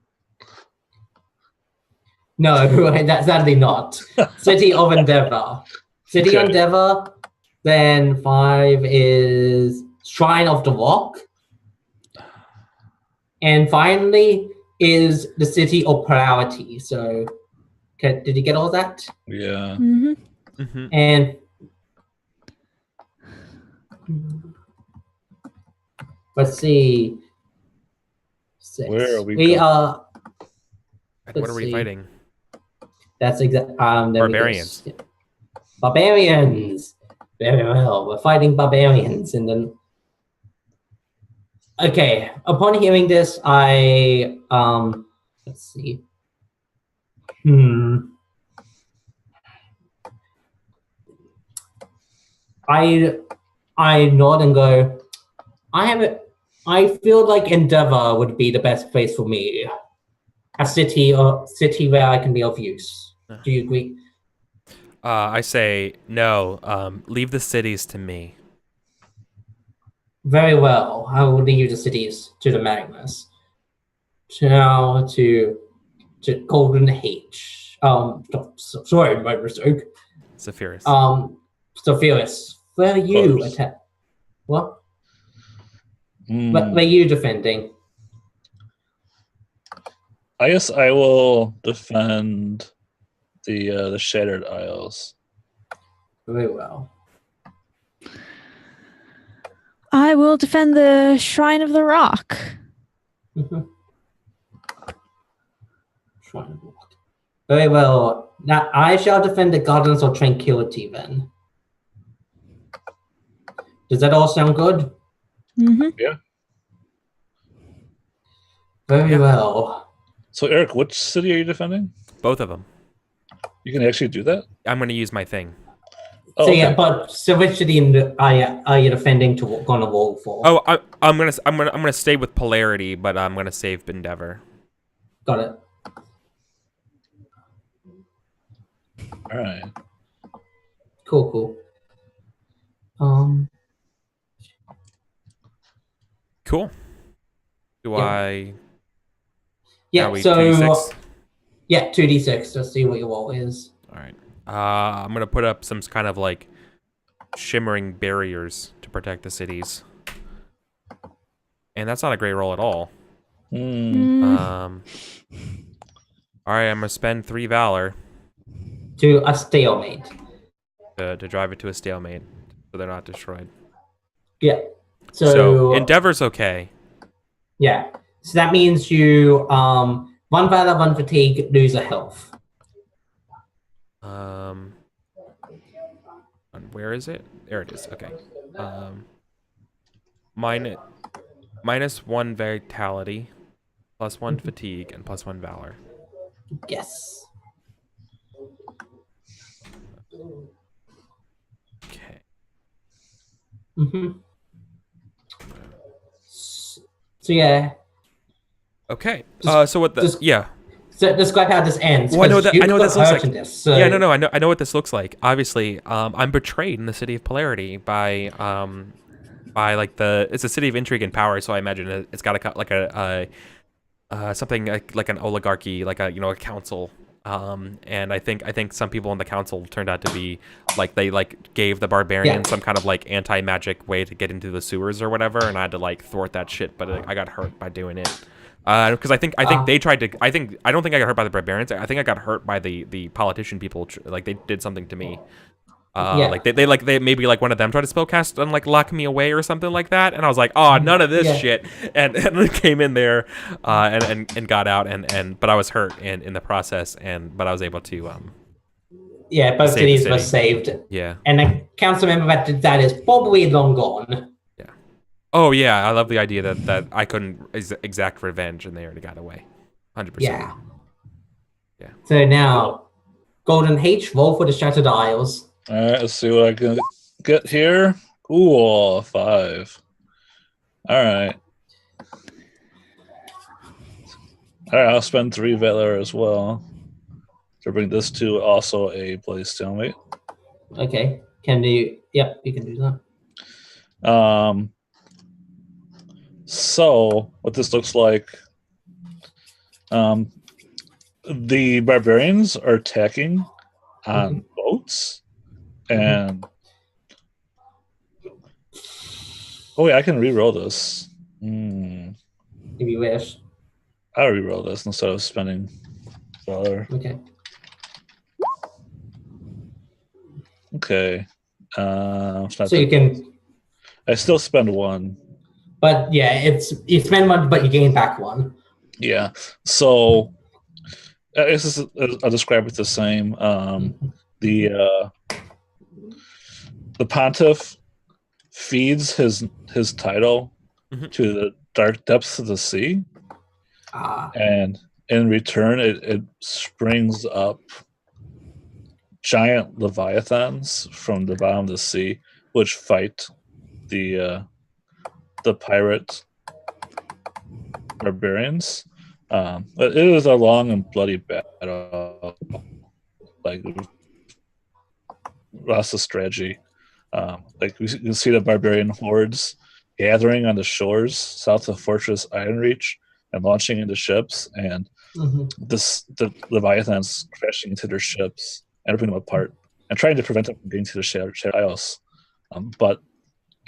No, that's sadly not. City of Endeavor. City of Endeavor. Then 5 is Shrine of the Rock. And finally is the City of Polarity. So, did you get all that? Yeah. Mm-hmm. Mm-hmm. And let's see. 6. Where are we? We are. What are we fighting? That's exact. Barbarians. Barbarians. Very well. We're fighting barbarians, and then. Okay. Upon hearing this, I let's see. I nod and go. I feel like Endeavor would be the best place for me. A city where I can be of use. Do you agree? I say no. Leave the cities to me. Very well. I will lead the cities to the Magnus. Now to Golden H. Sorry, my mistake. Zephyrus. Zephyrus, where are you Close. What? Hmm. Where are you defending? I guess I will defend the Shattered Isles. Very well. I will defend the Shrine of the Rock. Mhm. Very well. Now I shall defend the Gardens of Tranquility then. Does that all sound good? Mm-hmm. Very Yeah. well. So, Eric, which city are you defending? Both of them. You can actually do that? I'm going to use my thing. Oh, So okay. yeah, but so which city are you defending to gonna roll for? Oh, I'm gonna stay with Polarity, but I'm gonna save Endeavor. Got it. All right. Cool. Cool. Do Yeah. I? Yeah. Now we So 2d6? yeah, 2d6. Let's see what your roll is. All right. I'm gonna put up some kind of like shimmering barriers to protect the cities, and that's not a great roll at all. Hmm. All right, I'm gonna spend 3 valor To a stalemate. to drive it to a stalemate, so they're not destroyed. Yeah. So So Endeavor's okay. yeah. So that means you 1 valor, 1 fatigue, lose a health. And where is it? There it is. Okay. Minus 1 vitality, plus 1 fatigue, and plus 1 valor. Yes. Okay. So yeah. Okay. Just- so what the just- yeah. So describe how this ends. Well, I know 'cause that you I know what got this looks hurt like. in this, so- Yeah, no, I know what this looks like. Obviously, I'm betrayed in the city of Polarity by like it's a city of intrigue and power. So I imagine it's got something like an oligarchy, like a council. And I think some people in the council turned out to be like they like gave the barbarian some kind of like anti-magic way to get into the sewers or whatever, and I had to like thwart that shit, but I got hurt by doing it. Because I think they tried to. I don't think I got hurt by the barbarians. I think I got hurt by the politician people. Like they did something to me. Like they maybe like one of them tried to spellcast and like lock me away or something like that. And I was like, oh, none of this shit. And came in there, and got out but I was hurt in the process. But I was able to yeah, both save the cities were city. saved. Yeah. And the council member that did that is probably long gone. Oh yeah, I love the idea that I couldn't exact revenge and they already got away. 100%. Yeah. Yeah. So now, Golden H, roll for the Shattered Isles. All right, let's see what I can get here. Ooh, 5. All right. All right, I'll spend 3 valor as well to bring this to also a bloody stalemate. Okay. Can you? Yep, you can do that. So what this looks like, the barbarians are attacking on boats, and oh yeah, I can re-roll this. If you wish. I'll re-roll this instead of spending valor. Okay. Okay. So you can. I still spend 1. But yeah, you spend 1, but you gain back 1. Yeah. So I'll describe it the same. The pontiff feeds his title to the dark depths of the sea, and in return, it springs up giant leviathans from the bottom of the sea, which fight the pirate barbarians. It is a long and bloody battle, like lots of strategy. Like we can see the barbarian hordes gathering on the shores south of Fortress Ironreach and launching into ships, and the Leviathans crashing into their ships and ripping them apart and trying to prevent them from getting to the Shattered Isles. But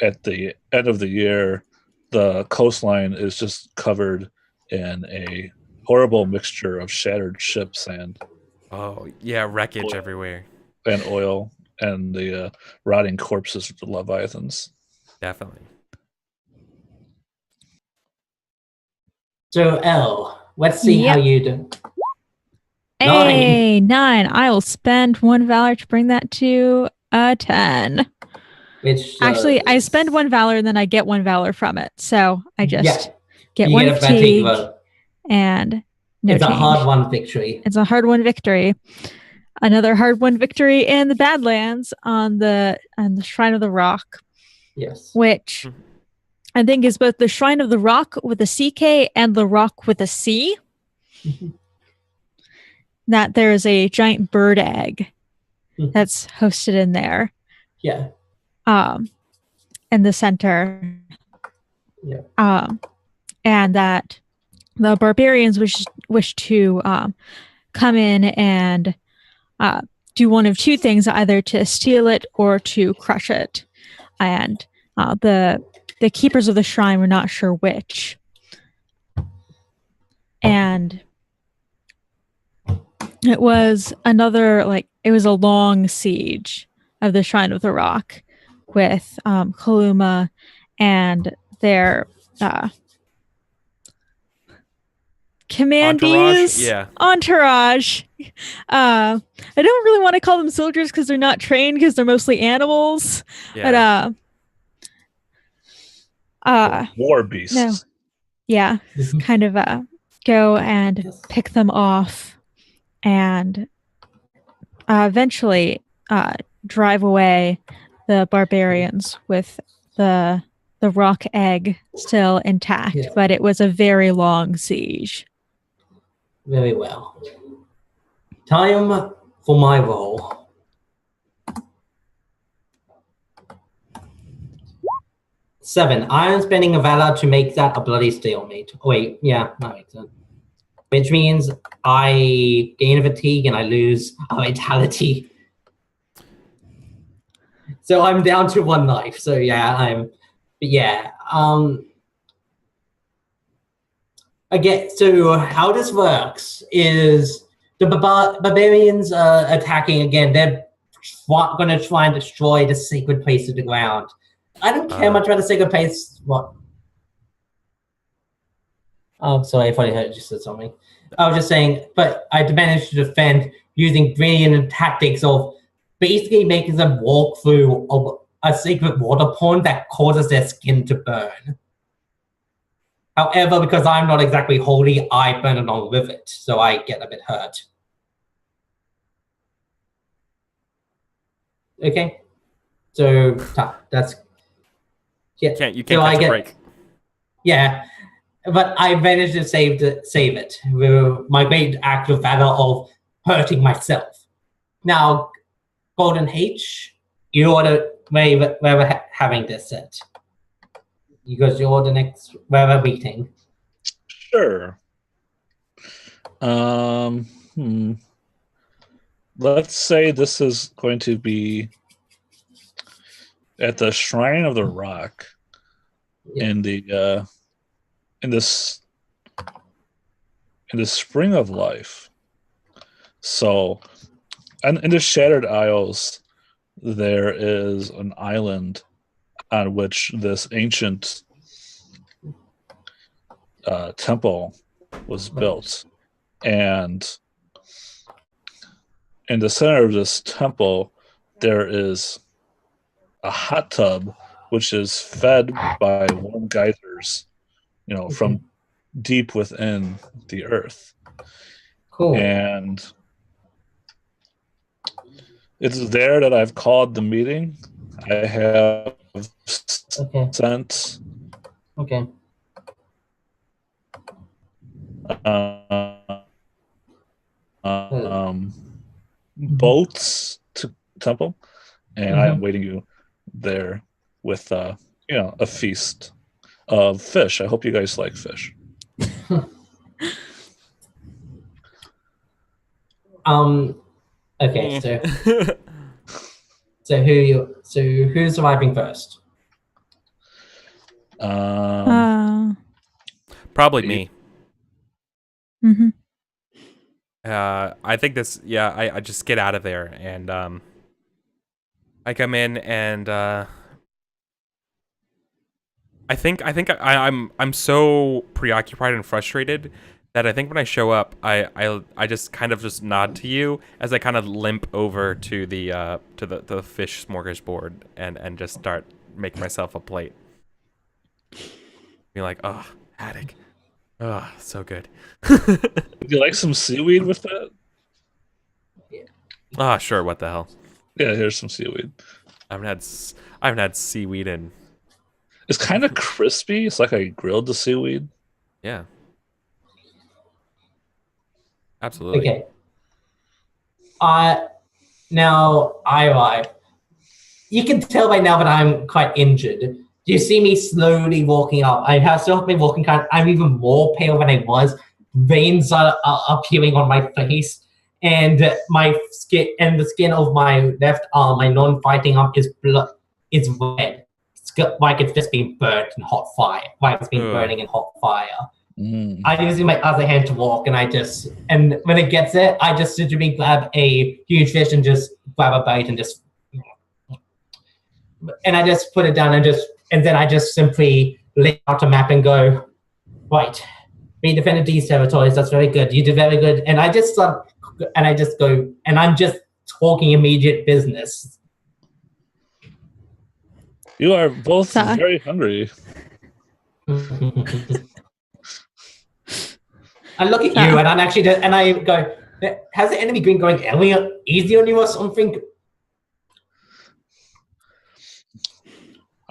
at the end of the year, the coastline is just covered in a horrible mixture of shattered ships and wreckage everywhere, and oil, and the rotting corpses of the Leviathans. Definitely. So, Elle, let's see how you do. Hey, 9. I will spend 1 valor to bring that to a 10. Which actually, I spend 1 valor and then I get 1 valor from it. So I just get 1 fatigue and no it's change. A hard-won victory. It's a hard-won victory. Another hard-won victory in the Badlands on the Shrine of the Rock. Yes. Which I think is both the Shrine of the Rock with a CK and the Rock with a C. That there is a giant bird egg that's hosted in there. Yeah. In the center. Yeah. And that the barbarians wish to come in and do one of 2 things, either to steal it or to crush it. And the keepers of the shrine were not sure which. And it was it was a long siege of the Shrine of the Rock with Kaluma and their commandees. Entourage. I don't really want to call them soldiers because they're not trained, because they're mostly animals. Yeah. But war beasts. No. Yeah. Kind of go and pick them off and eventually drive away the barbarians with the rock egg still intact. Yeah. But it was a very long siege. Very well. Time for my roll. Seven. I am spending a valor to make that a bloody stalemate. Oh, wait, yeah, that makes sense. Which means I gain a fatigue and I lose a vitality. So I'm down to 1 life. So yeah, again, so how this works is the barbarians attacking again. They're going to try and destroy the sacred place to the ground. I don't care much about the sacred place. What? Oh, sorry, I thought I heard you said something. I was just saying, but I managed to defend using brilliant tactics of basically making them walk through a sacred water pond that causes their skin to burn. However, because I'm not exactly holy, I burn along with it, so I get a bit hurt. Okay, so that's you can't catch a break. Yeah, but I managed to save it with my great act of valor of hurting myself. Now, Golden H, you're we're having this set. Because you're the next we're meeting. Sure. Let's say this is going to be at the Shrine of the Rock in the in this Spring of Life. So, in the Shattered Isles, there is an island on which this ancient temple was built. And in the center of this temple, there is a hot tub which is fed by warm geysers, from deep within the earth. Cool. And it's there that I've called the meeting. I have sent boats to temple, and I am waiting you there with a feast Fish. I hope you guys like fish. Okay, so who's arriving first? Probably me. Mm-hmm. I think this. Yeah, I just get out of there, and I come in, and I think I'm so preoccupied and frustrated that I think when I show up, I just kind of just nod to you as I kind of limp over to the fish smorgasbord and just start making myself a plate. Be like, oh, haddock. Oh, so good. Would you like some seaweed with that? Ah, sure. What the hell? Yeah, here's some seaweed. I haven't had seaweed in. It's kind of crispy. It's like I grilled the seaweed. Yeah. Absolutely. Okay. Now I arrive. You can tell by now that I'm quite injured. You see me slowly walking up. I have still been walking I'm even more pale than I was. Veins are appearing on my face, and my skin and the skin of my left arm, my non-fighting arm, is red. It's like it's just being burnt in hot fire. Like it's been burning in hot fire. I'm using my other hand to walk, and when it gets there, I just literally grab a huge fish and just grab a bite and I just put it down and then I just simply lay out a map and go, right, we defended these territories. That's very good. You did very good. And I just go, and I'm just talking immediate business. You are both very hungry. I look at you, and I'm actually, and I go, has the enemy been going easy on you or something?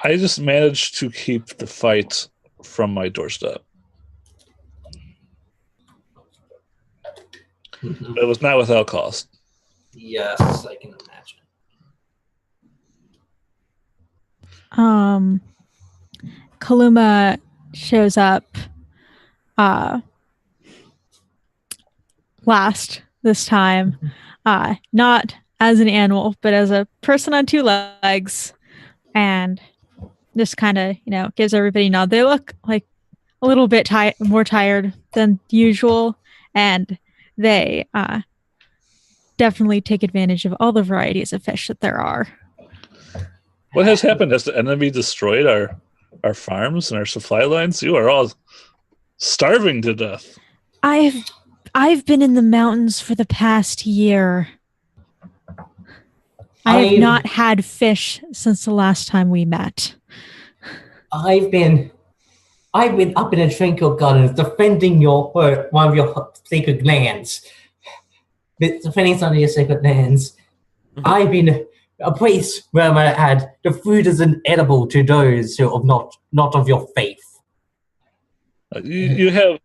I just managed to keep the fight from my doorstep. But it was not without cost. Yes, I can imagine. Kaluma shows up last this time, not as an animal, but as a person on two legs, and just kind of, gives everybody a nod. They look like a little bit more tired than usual, and they definitely take advantage of all the varieties of fish that there are. What has happened? Has the enemy destroyed our farms and our supply lines? You are all starving to death. I've been in the mountains for the past year. I have not had fish since the last time we met. I've been up in the Tranquil Gardens defending one of your sacred lands. Defending some of your sacred lands. I've been a place where I had the food is inedible to those who are not of your faith. You have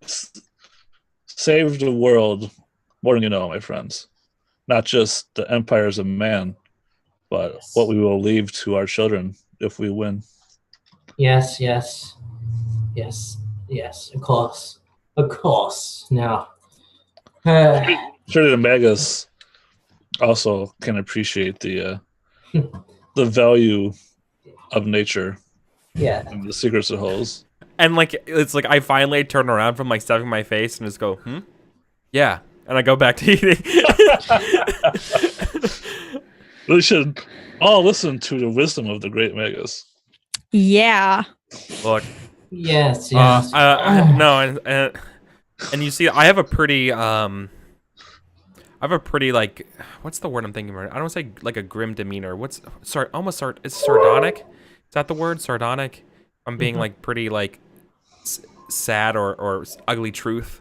saved the world more than you know, my friends. Not just the empires of man, but what we will leave to our children if we win. Yes, of course. Now, surely the Magus also can appreciate the value of nature. Yeah, and the secrets it holds. And it's like I finally turn around from stuffing my face and just go, yeah, and I go back to eating. We should all listen to the wisdom of the great Magus. Yeah. Look. Yes. No, and you see, I have a pretty what's the word I'm thinking about? I don't want to say like a grim demeanor. Is sardonic? Is that the word? Sardonic? I'm being pretty sad or ugly truth.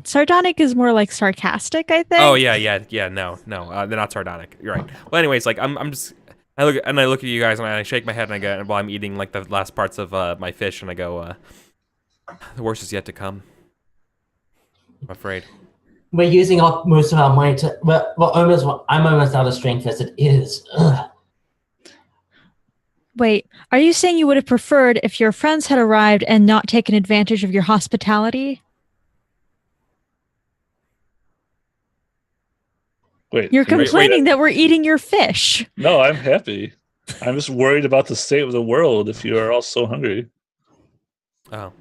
Sardonic is more like sarcastic, I think. Oh yeah. No, they're not sardonic. You're right. Well, anyways, I look at you guys and I shake my head and I go, while I'm eating the last parts of my fish, and I go, the worst is yet to come. I'm afraid. We're using up most of our might. I'm almost out of strength as it is. Ugh. Wait, are you saying you would have preferred if your friends had arrived and not taken advantage of your hospitality? Wait, You're complaining that we're eating your fish. No, I'm happy. I'm just worried about the state of the world if you are all so hungry. Oh.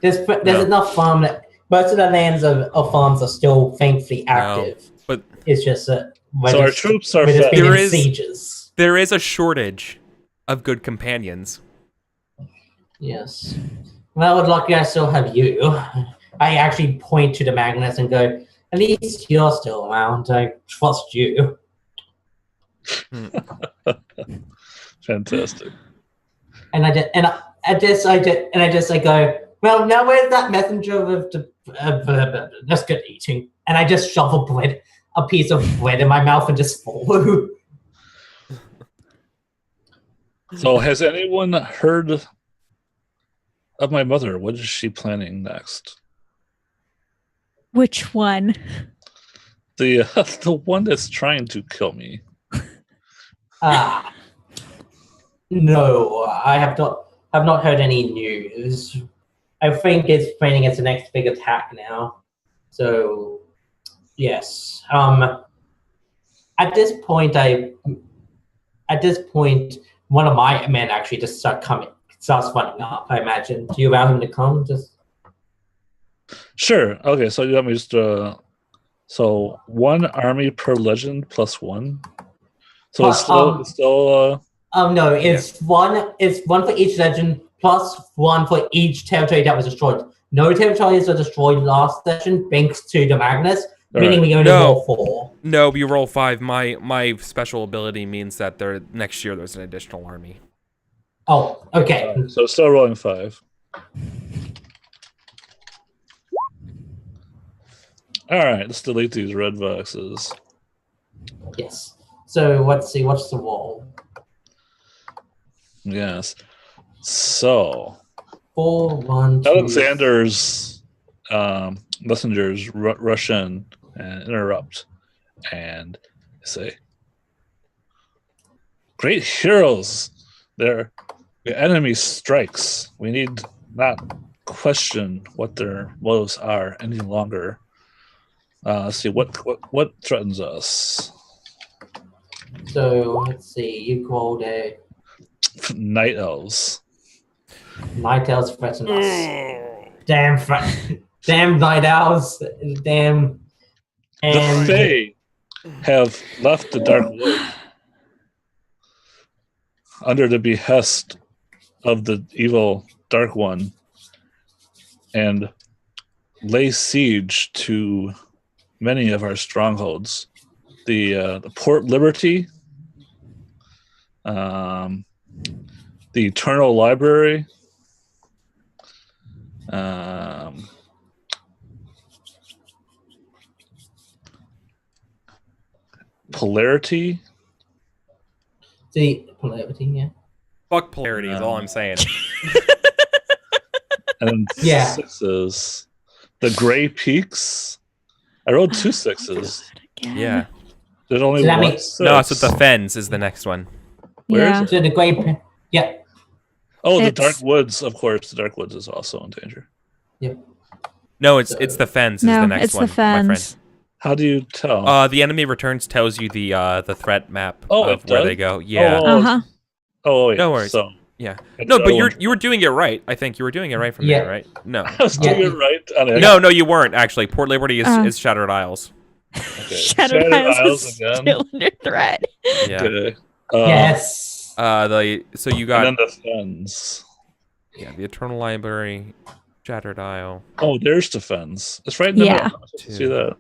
There's enough farm that most of the lands of farms are still thankfully active. No, but it's just that so our troops are fed. There is a shortage of good companions. Yes. Well, lucky I still have you. I actually point to the Magnus and go, at least you're still around. I trust you. Fantastic. And I just go, well, now where's that messenger of the let's get eating. And I just shove a piece of bread in my mouth and just follow. So has anyone heard of my mother? What is she planning next? Which one? The one that's trying to kill me. No, I have not heard any news. I think it's planning its next big attack now. So, yes. At this point, one of my men actually just starts running up. I imagine. Do you allow him to come? Sure. Okay. So you want me just so 1 army per legend plus 1. So it's still. No, it's one. It's 1 for each legend plus 1 for each territory that was destroyed. No territories were destroyed last session, thanks to the Magnus. Meaning we only roll 4. No, we roll 5. My special ability means that next year there's an additional army. Oh, okay. So still rolling 5. All right, let's delete these red boxes. Yes. So let's see. What's the roll? Yes. So 4, 1, 2. Alexander's messengers rush in and interrupt and say, "Great heroes! The enemy strikes. We need not question what their motives are any longer. Let's see what threatens us." So let's see. You called a night elves. Night elves threaten us. Damn night owls. Damn. And the Fae have left the Dark Wood under the behest of the evil Dark One and lay siege to many of our strongholds. The Port Liberty, the Eternal Library, Polarity. The Polarity, yeah. Fuck Polarity is all I'm saying. And yeah. 6s. The Gray Peaks. I rolled 2 6s. Yeah. There's only one 6. No, so the Fens is the next one. Where is it? So the Gray, yeah. Oh, the Dark Woods, of course. The Dark Woods is also in danger. Yep. No, it's the Fens is the next one, the Fens. my friend. How do you tell? The enemy returns tells you the threat map of where they go. Yeah. Oh, yeah. No worries. So, yeah. No, but you were doing it right. I think you were doing it right from there, right? No. I was doing it right. No, you weren't actually. Port Liberty is Shattered Isles. Okay. Shattered Isles is again. Still under threat. Yeah. Okay. Yes. So you got. And then the Fens. Yeah, the Eternal Library, Shattered Isle. Oh, there's the Fens. It's right in the middle. See that?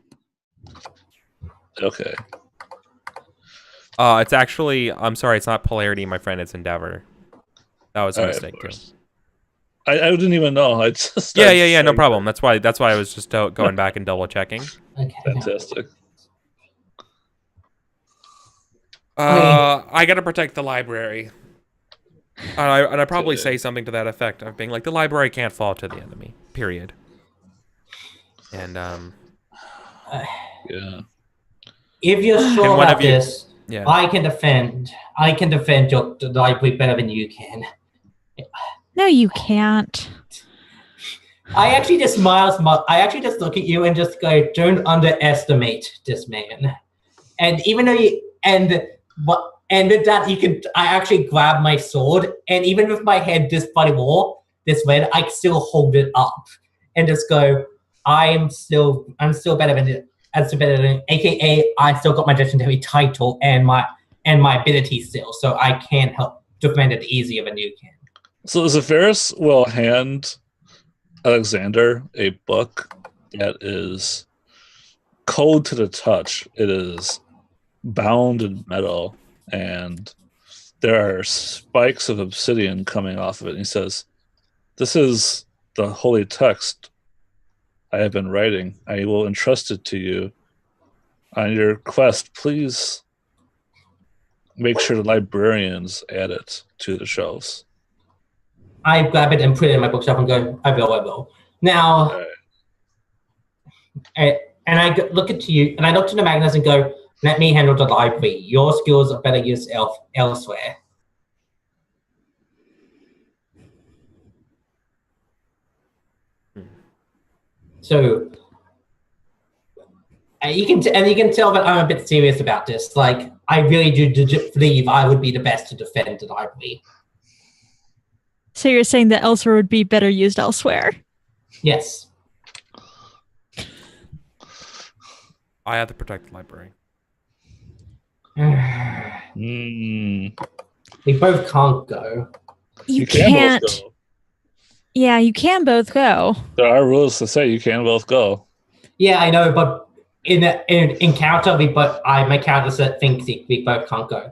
Okay. It's actually. I'm sorry. It's not Polarity, my friend. It's Endeavor. That was a mistake too. I didn't even know. I just yeah. No problem. That's why I was just going back and double checking. Okay. Fantastic. I gotta protect the library. And I probably say something to that effect of being like, the library can't fall to the enemy. Period. And yeah. If you're sure about this, Yeah. I can defend your the library better than you can. No, you can't. I actually just smile. I actually just look at you and just go, "Don't underestimate this man." And even though and with that, I actually grab my sword, and even with my head this red, I still hold it up and just go, I'm still better than it. I'm still better than, AKA, I still got my legendary title and my ability still, so I can help defend it easier than you can. So Zephyrus will hand Alexander a book that is cold to the touch. It is bound in metal, and there are spikes of obsidian coming off of it. And he says, "This is the holy text I have been writing. I will entrust it to you. On your quest, please make sure the librarians add it to the shelves." I grab it and put it in my bookshelf and go, I will. Now, and I look at you, and I look to the Magnus and go, let me handle the library. Your skills are better used elsewhere. So, you can tell that I'm a bit serious about this. Like, I really do believe I would be the best to defend the library. So you're saying that elsewhere would be better used elsewhere? Yes. I have to protect the library. We both can't go. You can't. Both go. Yeah, you can both go. There are rules to say you can both go. Yeah, I know, but in an encounter, my character thinks we both can't go.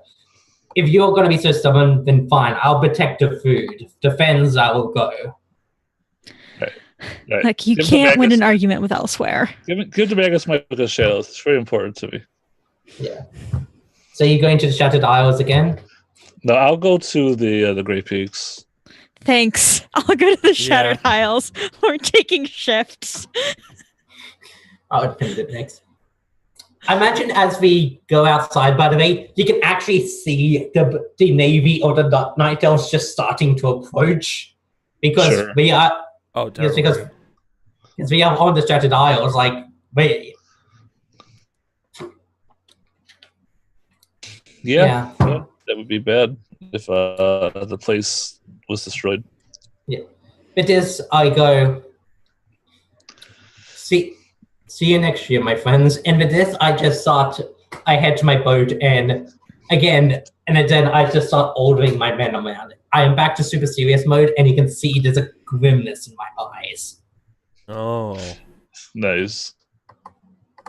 If you're going to be so stubborn, then fine. I'll protect the food. Defends, I will go. Right. Like, you can't win an argument with elsewhere. Give the Magus my book of shadows. It's very important to me. Yeah. So you're going to the Shattered Isles again? No, I'll go to the Great Peaks. Thanks. I'll go to the Shattered Isles. We're taking shifts. I'll pin it next. I imagine as we go outside, by the way, you can actually see the Navy or the Night Elves just starting to approach. Because we are... Oh, definitely. Because we are on the Shattered Isles, like, wait. Yeah, that would be bad if the place was destroyed. Yeah. With this, I go, see you next year, my friends. And with this, I head to my boat, and then I just start ordering my men around. I am back to super serious mode, and you can see there's a grimness in my eyes. Oh, nice.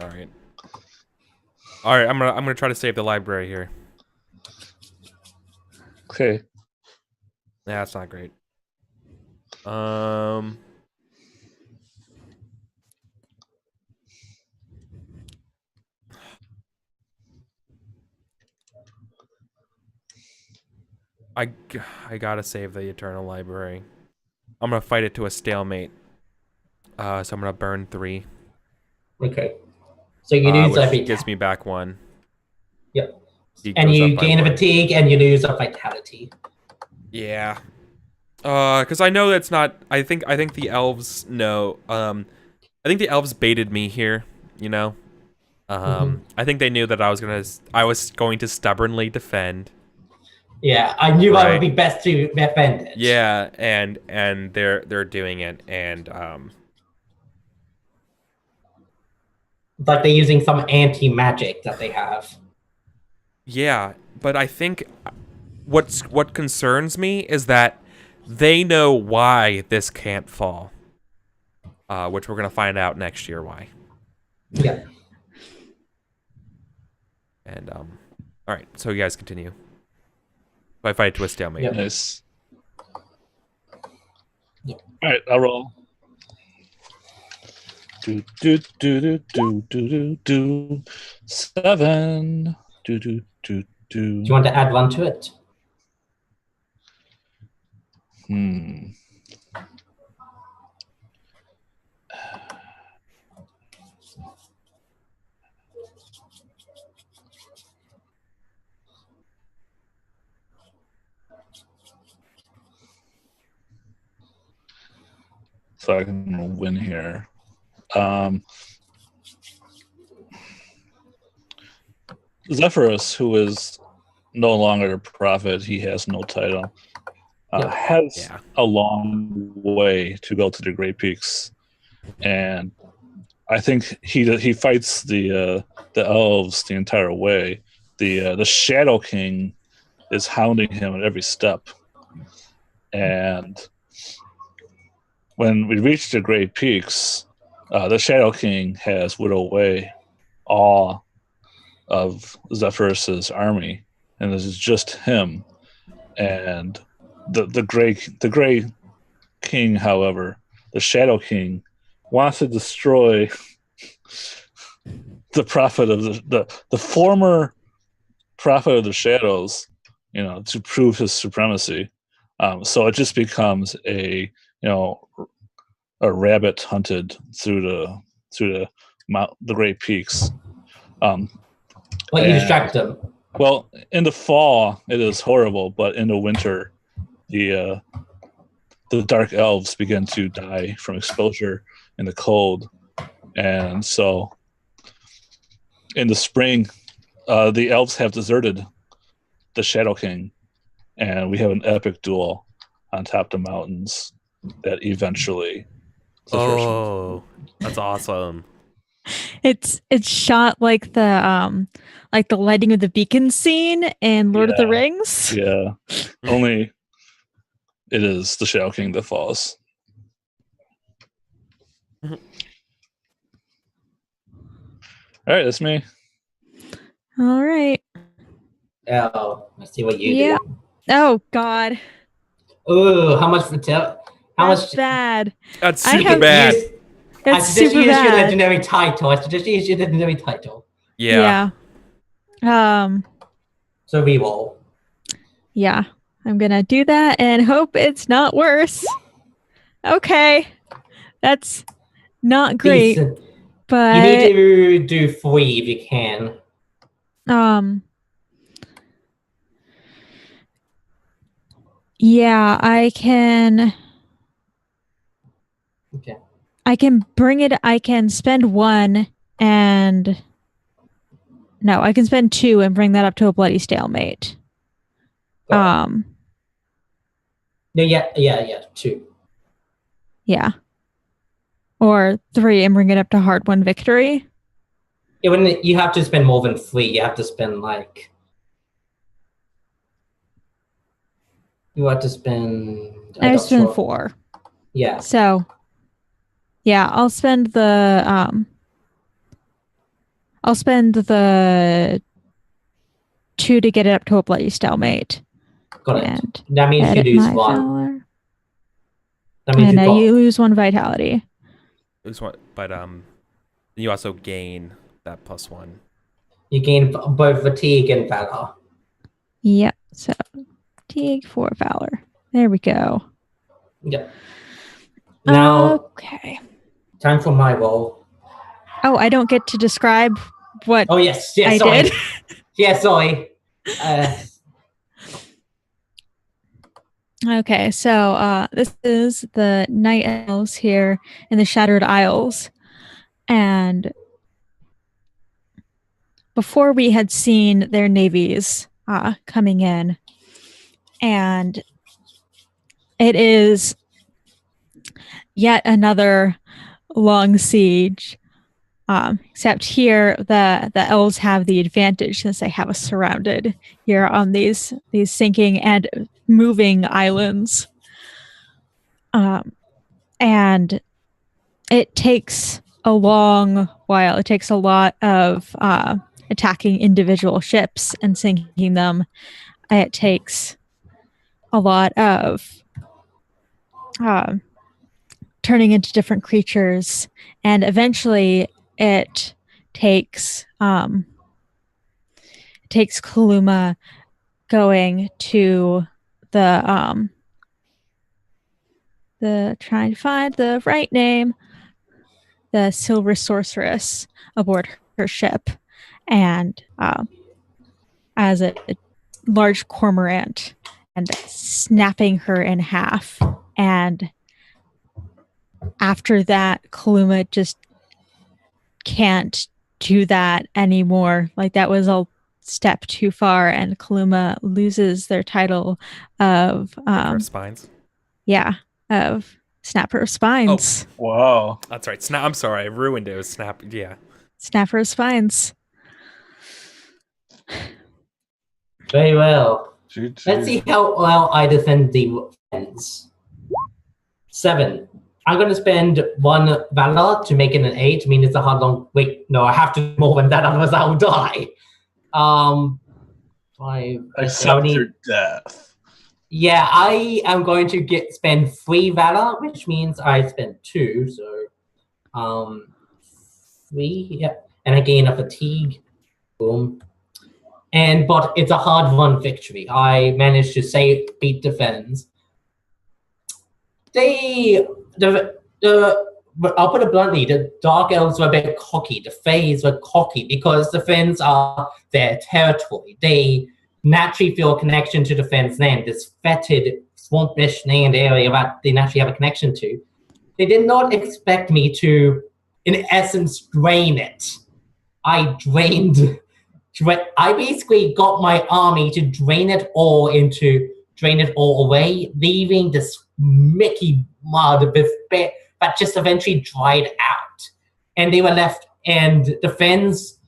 All right. I'm gonna try to save the library here. Okay. Yeah, that's not great. I gotta save the Eternal Library. I'm gonna fight it to a stalemate. So I'm gonna burn 3. Okay. So you lose which gives me back 1. Yep. And you gain a fatigue, and you lose a vitality. Yeah. Because I know that's not. I think the elves know. I think the elves baited me here. You know. I think they knew that I was going to stubbornly defend. Yeah, I knew I would be best to defend it. Yeah, and they're doing it, and like they're using some anti-magic that they have. Yeah, but I think what concerns me is that they know why this can't fall, which we're gonna find out next year why. Yeah. And all right, so you guys continue. If I fight to a stalemate. Yep. Nice. Yep. All right, I'll roll. Do do do do do do do do 7. Do do do do. Do you want to add 1 to it? so I can win here. Zephyrus, who is no longer a prophet, he has no title, has a long way to go to the Great Peaks, and I think he fights the elves the entire way. The Shadow King is hounding him at every step, and when we reach the Great Peaks, the Shadow King has whittled away all of Zephyrus's army, and this is just him. And the Gray King, however, the Shadow King, wants to destroy the prophet of the former prophet of the shadows, to prove his supremacy. So it just becomes a rabbit hunted through the Great Peaks. But you distract them. Well, in the fall it is horrible, but in the winter, the dark elves begin to die from exposure in the cold, and so in the spring, the elves have deserted the Shadow King, and we have an epic duel on top of the mountains that eventually. Oh, that's awesome! It's shot like the lighting of the beacon scene in Lord of the Rings. Yeah, only it is the Shadow King that falls. All right, that's me. All right. Oh, let's see what you do. Oh God. Ooh, how much for How That's much? Bad. That's super bad. I suggest you use your legendary title. Yeah. So reroll. Yeah, I'm gonna do that and hope it's not worse. Okay, that's not great. Decent. But you need to do 3 if you can. Yeah, I can. Okay. I can bring it. I can spend 1 and. No, I can spend 2 and bring that up to a bloody stalemate. No, yeah, 2. Yeah. Or 3 and bring it up to hard-won victory. Yeah, when you have to spend more than 3, you have to spend like. You have to spend. I spend 4. Yeah. So. Yeah, I'll spend the 2 to get it up to a bloody stalemate. Got it. That means you lose 1. That means you lose 1 vitality. Lose 1, but you also gain that +1. You gain both fatigue and valor. Yep. So fatigue for valor. There we go. Yep. Now. Okay. Time for my roll. Oh, I don't get to describe what. Oh yes, I sorry. did. Yeah, sorry. Okay, so this is the Night Elves here in the Shattered Isles. And before we had seen their navies coming in, and it is yet another long siege. Except here, the elves have the advantage since they have us surrounded here on these sinking and moving islands. And it takes a long while. It takes a lot of attacking individual ships and sinking them. It takes a lot of turning into different creatures, and eventually it takes Kaluma going to the trying to find the right name, the Silver Sorceress aboard her ship, and as a large cormorant, and snapping her in half and after that, Kaluma just can't do that anymore. Like that was a step too far, and Kaluma loses their title of Spines. Yeah, of Snapper of Spines. Oh, wow. That's right. I'm sorry, I ruined it. It was Snap. Yeah. Snapper of Spines. Very well. GG. Let's see how well I defend the fence. 7. I'm going to spend 1 valor to make it an 8. I mean, it's a hard long... Wait, no, I have to do more than that, otherwise I'll die. 5... Accept your death. Yeah, I am going to spend 3 valor, which means I spend 2, so... 3, yeah. And I gain a fatigue. Boom. But it's a hard-won victory. I managed to beat the Fens. I'll put it bluntly, the Dark Elves were a bit cocky. The Fays were cocky because the Fens are their territory. They naturally feel a connection to the Fens land, this fetid, swampish land area that they naturally have a connection to. They did not expect me to, in essence, drain it. I basically got my army to drain it all away, leaving this Mickey mud that just eventually dried out. And they were left, and the Fens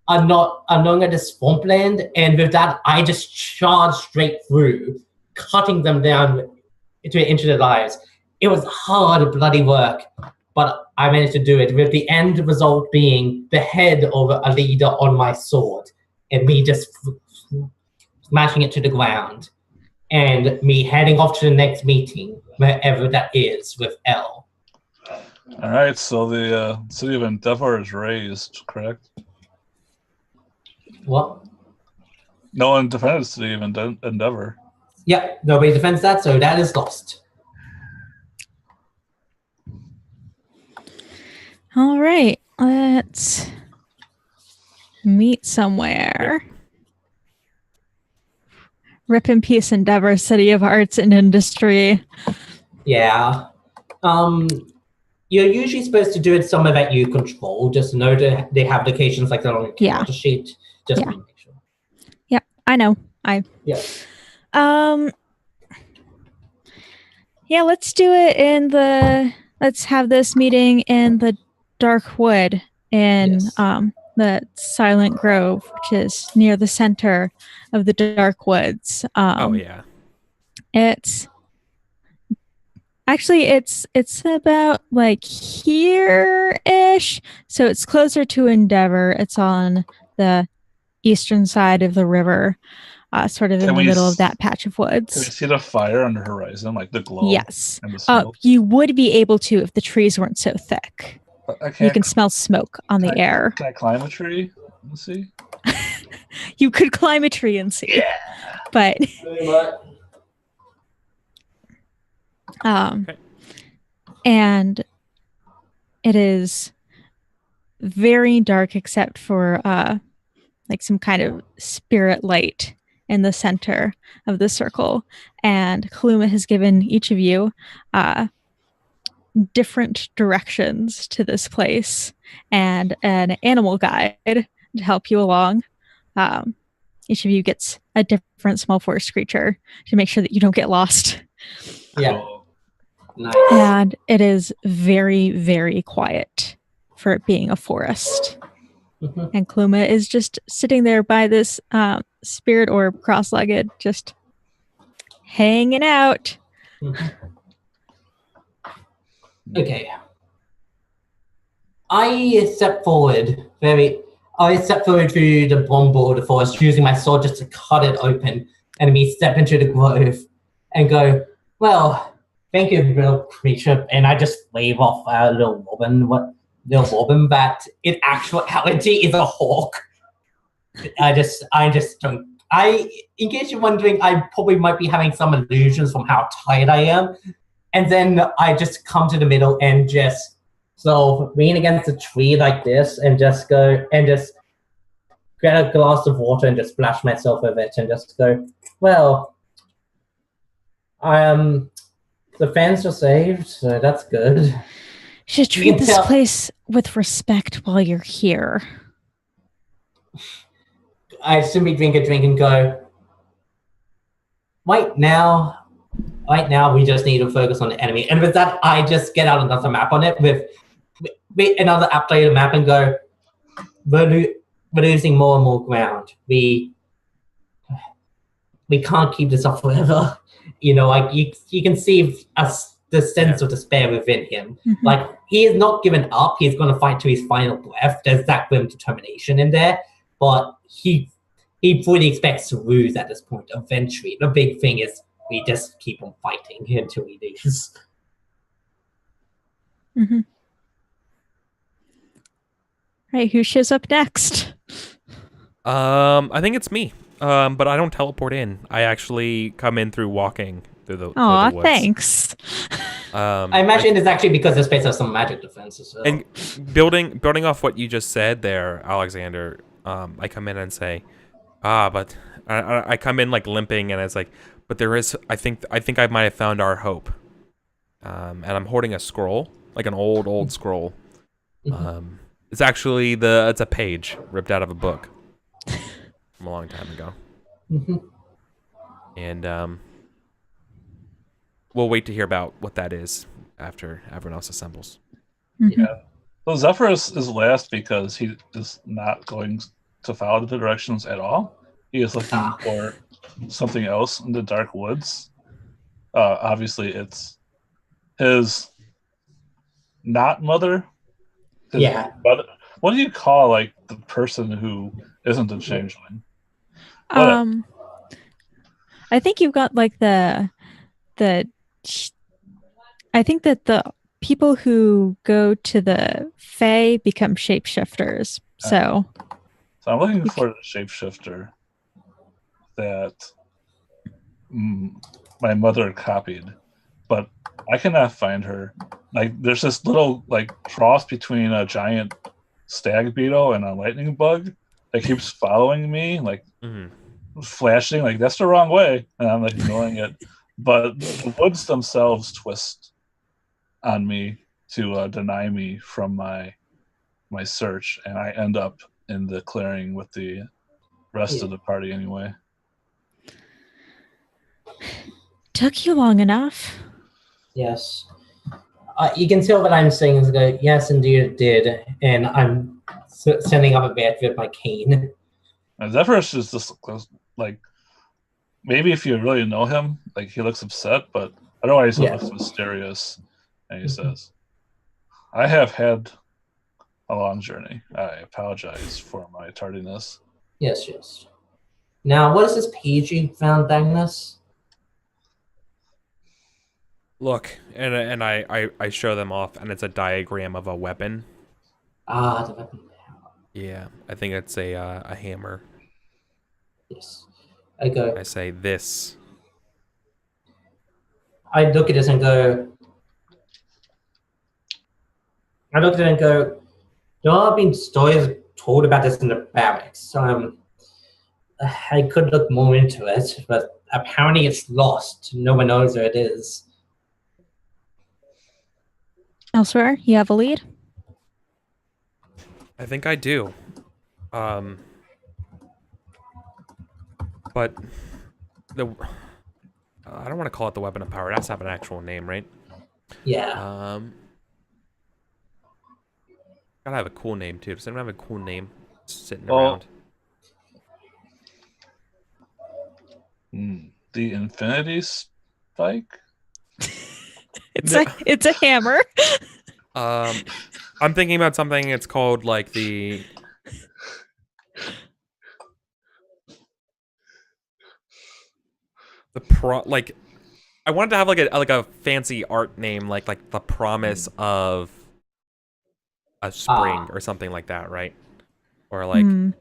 are no longer the swampland, and with that, I just charged straight through, cutting them down into their lives. It was hard, bloody work, but I managed to do it, with the end result being the head of a leader on my sword, and me just smashing it to the ground, and me heading off to the next meeting, wherever that is, with L. All right, so the city of Endeavor is razed, correct? What? No one defended the city of Endeavor. Yep, nobody defends that, so that is lost. All right, let's meet somewhere. Rip in peace, Endeavor, City of Arts and Industry. Yeah. You're usually supposed to do it somewhere that you control. Just know that they have locations like that on your character sheet. Just to make sure. Yeah, I know. Yeah. Yeah, let's do it let's have this meeting in the Dark Wood in the Silent Grove, which is near the center of the Dark Woods. It's about like here-ish, so it's closer to Endeavor. It's on the eastern side of the river, sort of in the middle of that patch of woods. Can we see the fire on the horizon, like the glow? Yes. And the smoke? You would be able to if the trees weren't so thick. You can smell smoke on the air. Can I climb a tree and see? You could climb a tree and see. Yeah. But and it is very dark except for like some kind of spirit light in the center of the circle. And Kaluma has given each of you different directions to this place and an animal guide to help you along. Each of you gets a different small forest creature to make sure that you don't get lost. Yeah. Nice. And it is very, very quiet for it being a forest. Mm-hmm. And Kaluma is just sitting there by this spirit orb, cross-legged, just hanging out. Mm-hmm. Okay. I step forward through the bramble of the forest, using my sword just to cut it open, and me step into the grove and go, well, thank you, little creature. And I just wave off a little robin that in actuality is a hawk. I just don't. In case you're wondering, I probably might be having some illusions from how tired I am. And then I just come to the middle and just lean against a tree like this and just go and just get a glass of water and just splash myself with it and just go, well, the fans are saved, so that's good. You should treat this place with respect while you're here. I simply drink a drink and go, right now, we just need to focus on the enemy. And with that, I just get out another map on it with another updated map and go, we're losing more and more ground. We can't keep this up forever. You know, like you can see the sense of despair within him. Mm-hmm. Like, he has not given up. He's going to fight to his final breath. There's that grim determination in there. But he fully expects to lose at this point eventually. The big thing is we just keep on fighting until he loses. Mm-hmm. Right, who shows up next? I think it's me. But I don't teleport in. I actually come in through walking through the Aw, woods. thanks. I imagine it's actually because this place has some magic defenses. So. And building off what you just said there, Alexander, I come in and say, but I come in like limping, and it's like, but there is, I think I might have found our hope. And I'm holding a scroll, like an old scroll. It's actually it's a page ripped out of a book from a long time ago. And we'll wait to hear about what that is after everyone else assembles. Yeah. So Zephyrus is last because he is not going to follow the directions at all. He is looking for something else in the dark woods. Obviously, it's his not mother. His mother. What do you call like the person who isn't a changeling? I think you've got like the. I think that the people who go to the Fae become shapeshifters. So I'm looking for the shapeshifter that my mother copied, but I cannot find her. Like, there's this little like cross between a giant stag beetle and a lightning bug that keeps following me, like flashing, like that's the wrong way, and I'm like ignoring it. But the woods themselves twist on me to deny me from my search, and I end up in the clearing with the rest of the party anyway. Took you long enough. Yes. You can tell that I'm saying is go, yes, indeed it did, and I'm sending up a bat with my cane. And Zephyrus is just like, maybe if you really know him, like he looks upset, but otherwise he looks mysterious. And he says, I have had a long journey. I apologize for my tardiness. Yes. Now, what is this page you found, Agnes? Look, and I show them off, and it's a diagram of a weapon. The weapon. Yeah, I think it's a hammer. Yes. I say this. I look at this and go. There have been stories told about this in the barracks. I could look more into it, but apparently it's lost. No one knows where it is. Elsewhere, you have a lead? I think I do. But I don't want to call it the weapon of power. It has to have an actual name, right? Yeah. Gotta have a cool name too. Does anyone have a cool name sitting around? The Infinity Spike? It's a hammer. I'm thinking about something. It's called like the. Like, I wanted to have like a fancy art name, like the promise of a spring or something like that, right? Or like the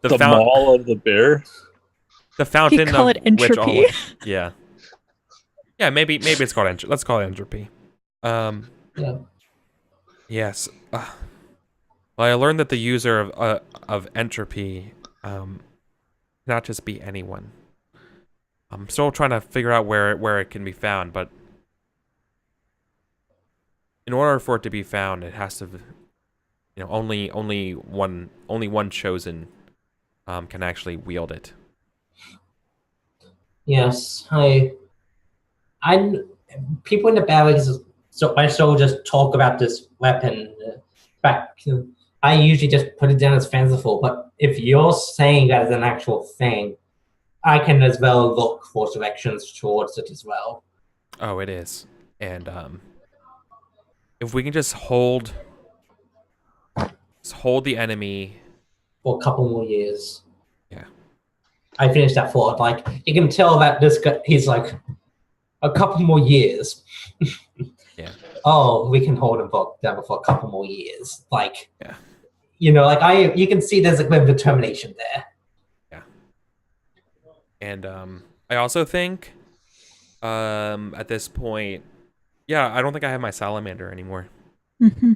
Mall of the Bear. The fountain. You call it entropy. Yeah, maybe it's called entropy. Let's call it entropy. Yes. Well, I learned that the user of entropy, not just be anyone. I'm still trying to figure out where it can be found, but in order for it to be found, it has to, only one chosen can actually wield it. Yes, people in the barracks, so my soldiers talk about this weapon. Back, I usually just put it down as fanciful, but if you're saying that as an actual thing, I can as well look for directions towards it as well. Oh, it is. And if we can just hold the enemy for a couple more years. Yeah. I finished that thought. Like, you can tell that this guy, he's like, a couple more years. Yeah. Oh, we can hold him down for a couple more years. Like, yeah. You can see there's a bit of determination there. Yeah. And I also think at this point, I don't think I have my salamander anymore. Mm-hmm.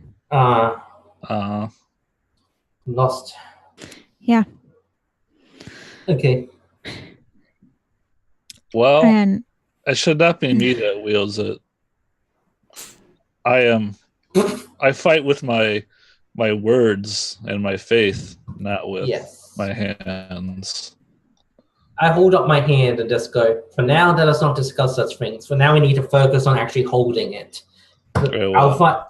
Lost. Yeah. Okay. Well, it should not be me that wields it. I fight with my words and my faith, not with my hands. I hold up my hand and just go, for now, let us not discuss such things. For now, we need to focus on actually holding it. Very well. I'll fight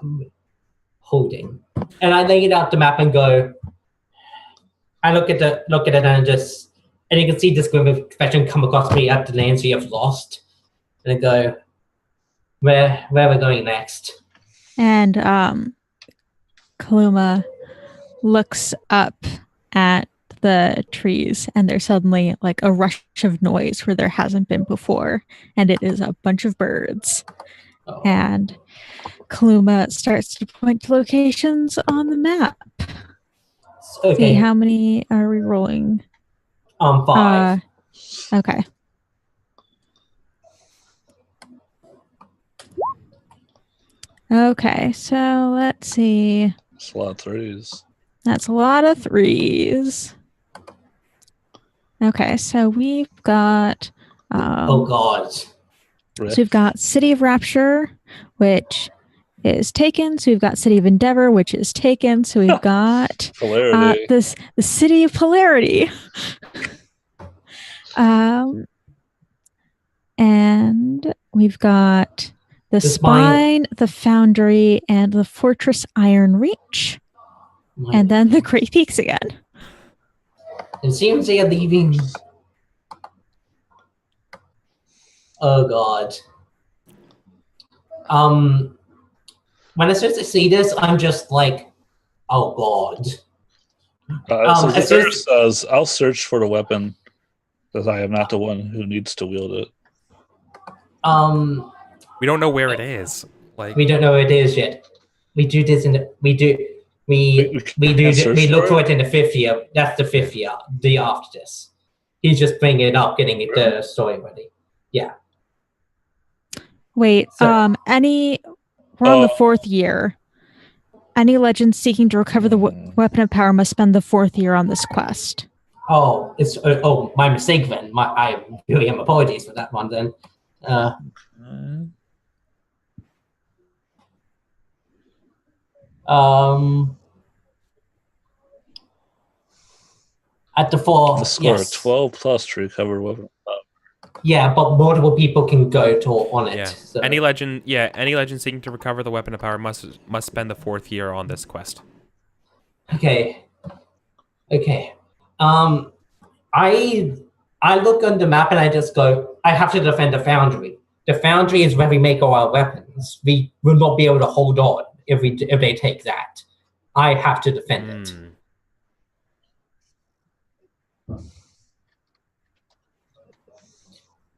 holding. And I lay it out the map and go, I look at it and you can see this grim expression come across me at the lands we have lost. And I go, where are we going next? And Kaluma looks up at the trees, and there's suddenly like a rush of noise where there hasn't been before, and it is a bunch of birds. Oh. And Kaluma starts to point to locations on the map. Okay. See, how many are we rolling? 5. Okay. Okay, so let's see. That's a lot of 3s. That's a lot of 3s. Okay, so we've got... oh, God. So we've got City of Rapture, which is taken. So we've got City of Endeavor, which is taken. So we've got the City of Polarity. And we've got the Spine, the Foundry, and the Fortress Iron Reach. And then the Great Peaks again. It seems they are leaving. Oh, God. When I start to see this, I'm just like, oh, God. So the bear says, I'll search for the weapon, because I am not the one who needs to wield it. We don't know where it is. We don't know where it is yet. We do this we look for it in the 5th year. That's the 5th year. The after this. He's just bringing it up, getting it the story ready. Yeah. Wait, we're on the 4th year. Any legend seeking to recover the weapon of power must spend the 4th year on this quest. Oh, it's my mistake then. I really am apologies for that one then. At the 4th, the score 12 plus to recover weapon. Yeah, but multiple people can go on it. Yeah. So. Any legend seeking to recover the weapon of power must spend the 4th year on this quest. Okay. I look on the map and I just go, I have to defend the Foundry. The Foundry is where we make all our weapons. We will not be able to hold on if they take that. I have to defend it.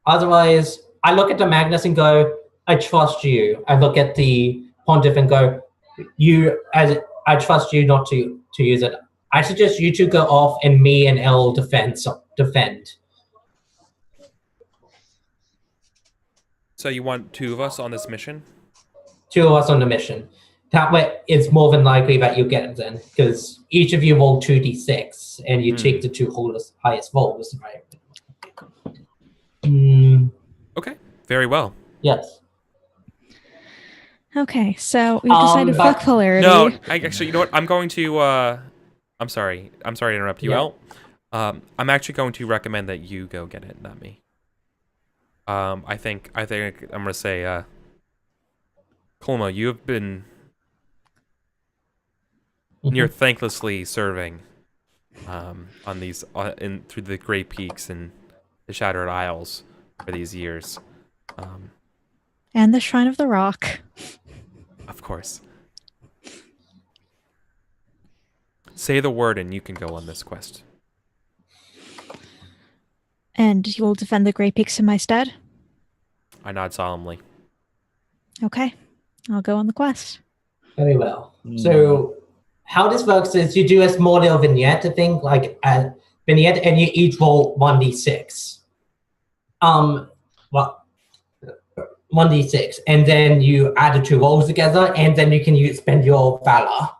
Otherwise, I look at the Magnus and go, I trust you. I look at the Pontiff and go, I trust you not to use it. I suggest you two go off and me and Elle defend. So you want 2 of us on this mission? 2 of us on the mission. That way, it's more than likely that you get it then, because each of you roll 2d6, and you take the 2 highest rolls, right? Okay, very well. Yes. Okay, so we decided but- fuck polarity. No, actually, you know what? I'm going to. I'm sorry. I'm sorry to interrupt you, Yeah. El. I'm actually going to recommend that you go get it, not me. I think I'm gonna say, Colma, you have been near thanklessly serving, on these through the Great Peaks and the Shattered Isles for these years. And the Shrine of the Rock. Of course. Say the word and you can go on this quest. And you will defend the Great Peaks in my stead? I nod solemnly. Okay, I'll go on the quest. Very well. So how this works is you do a small little vignette thing, like a vignette, and you each roll 1d6. Well, 1d6, and then you add the two rolls together, and then you can spend your valor.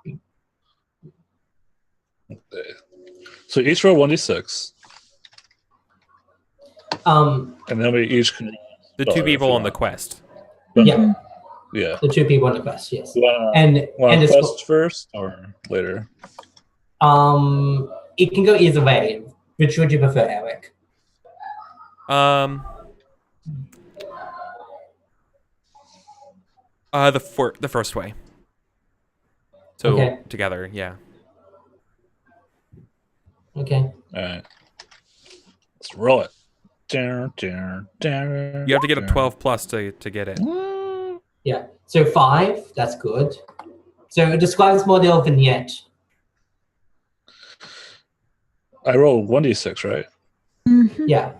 So each roll 1d6. Um, And then we each can. The two people on the quest. yeah, Yeah. the two people on the quest, yes. You wanna, And wanna the quest first or later? it can go either way. Which would you prefer, Eric? The first way. So Okay. together, yeah. Okay. All right. Let's roll it. You You have to get a 12 plus to get it. Yeah. So 5, that's good. So it describes more the vignette. I rolled 1d6, right? Mm-hmm. Yeah.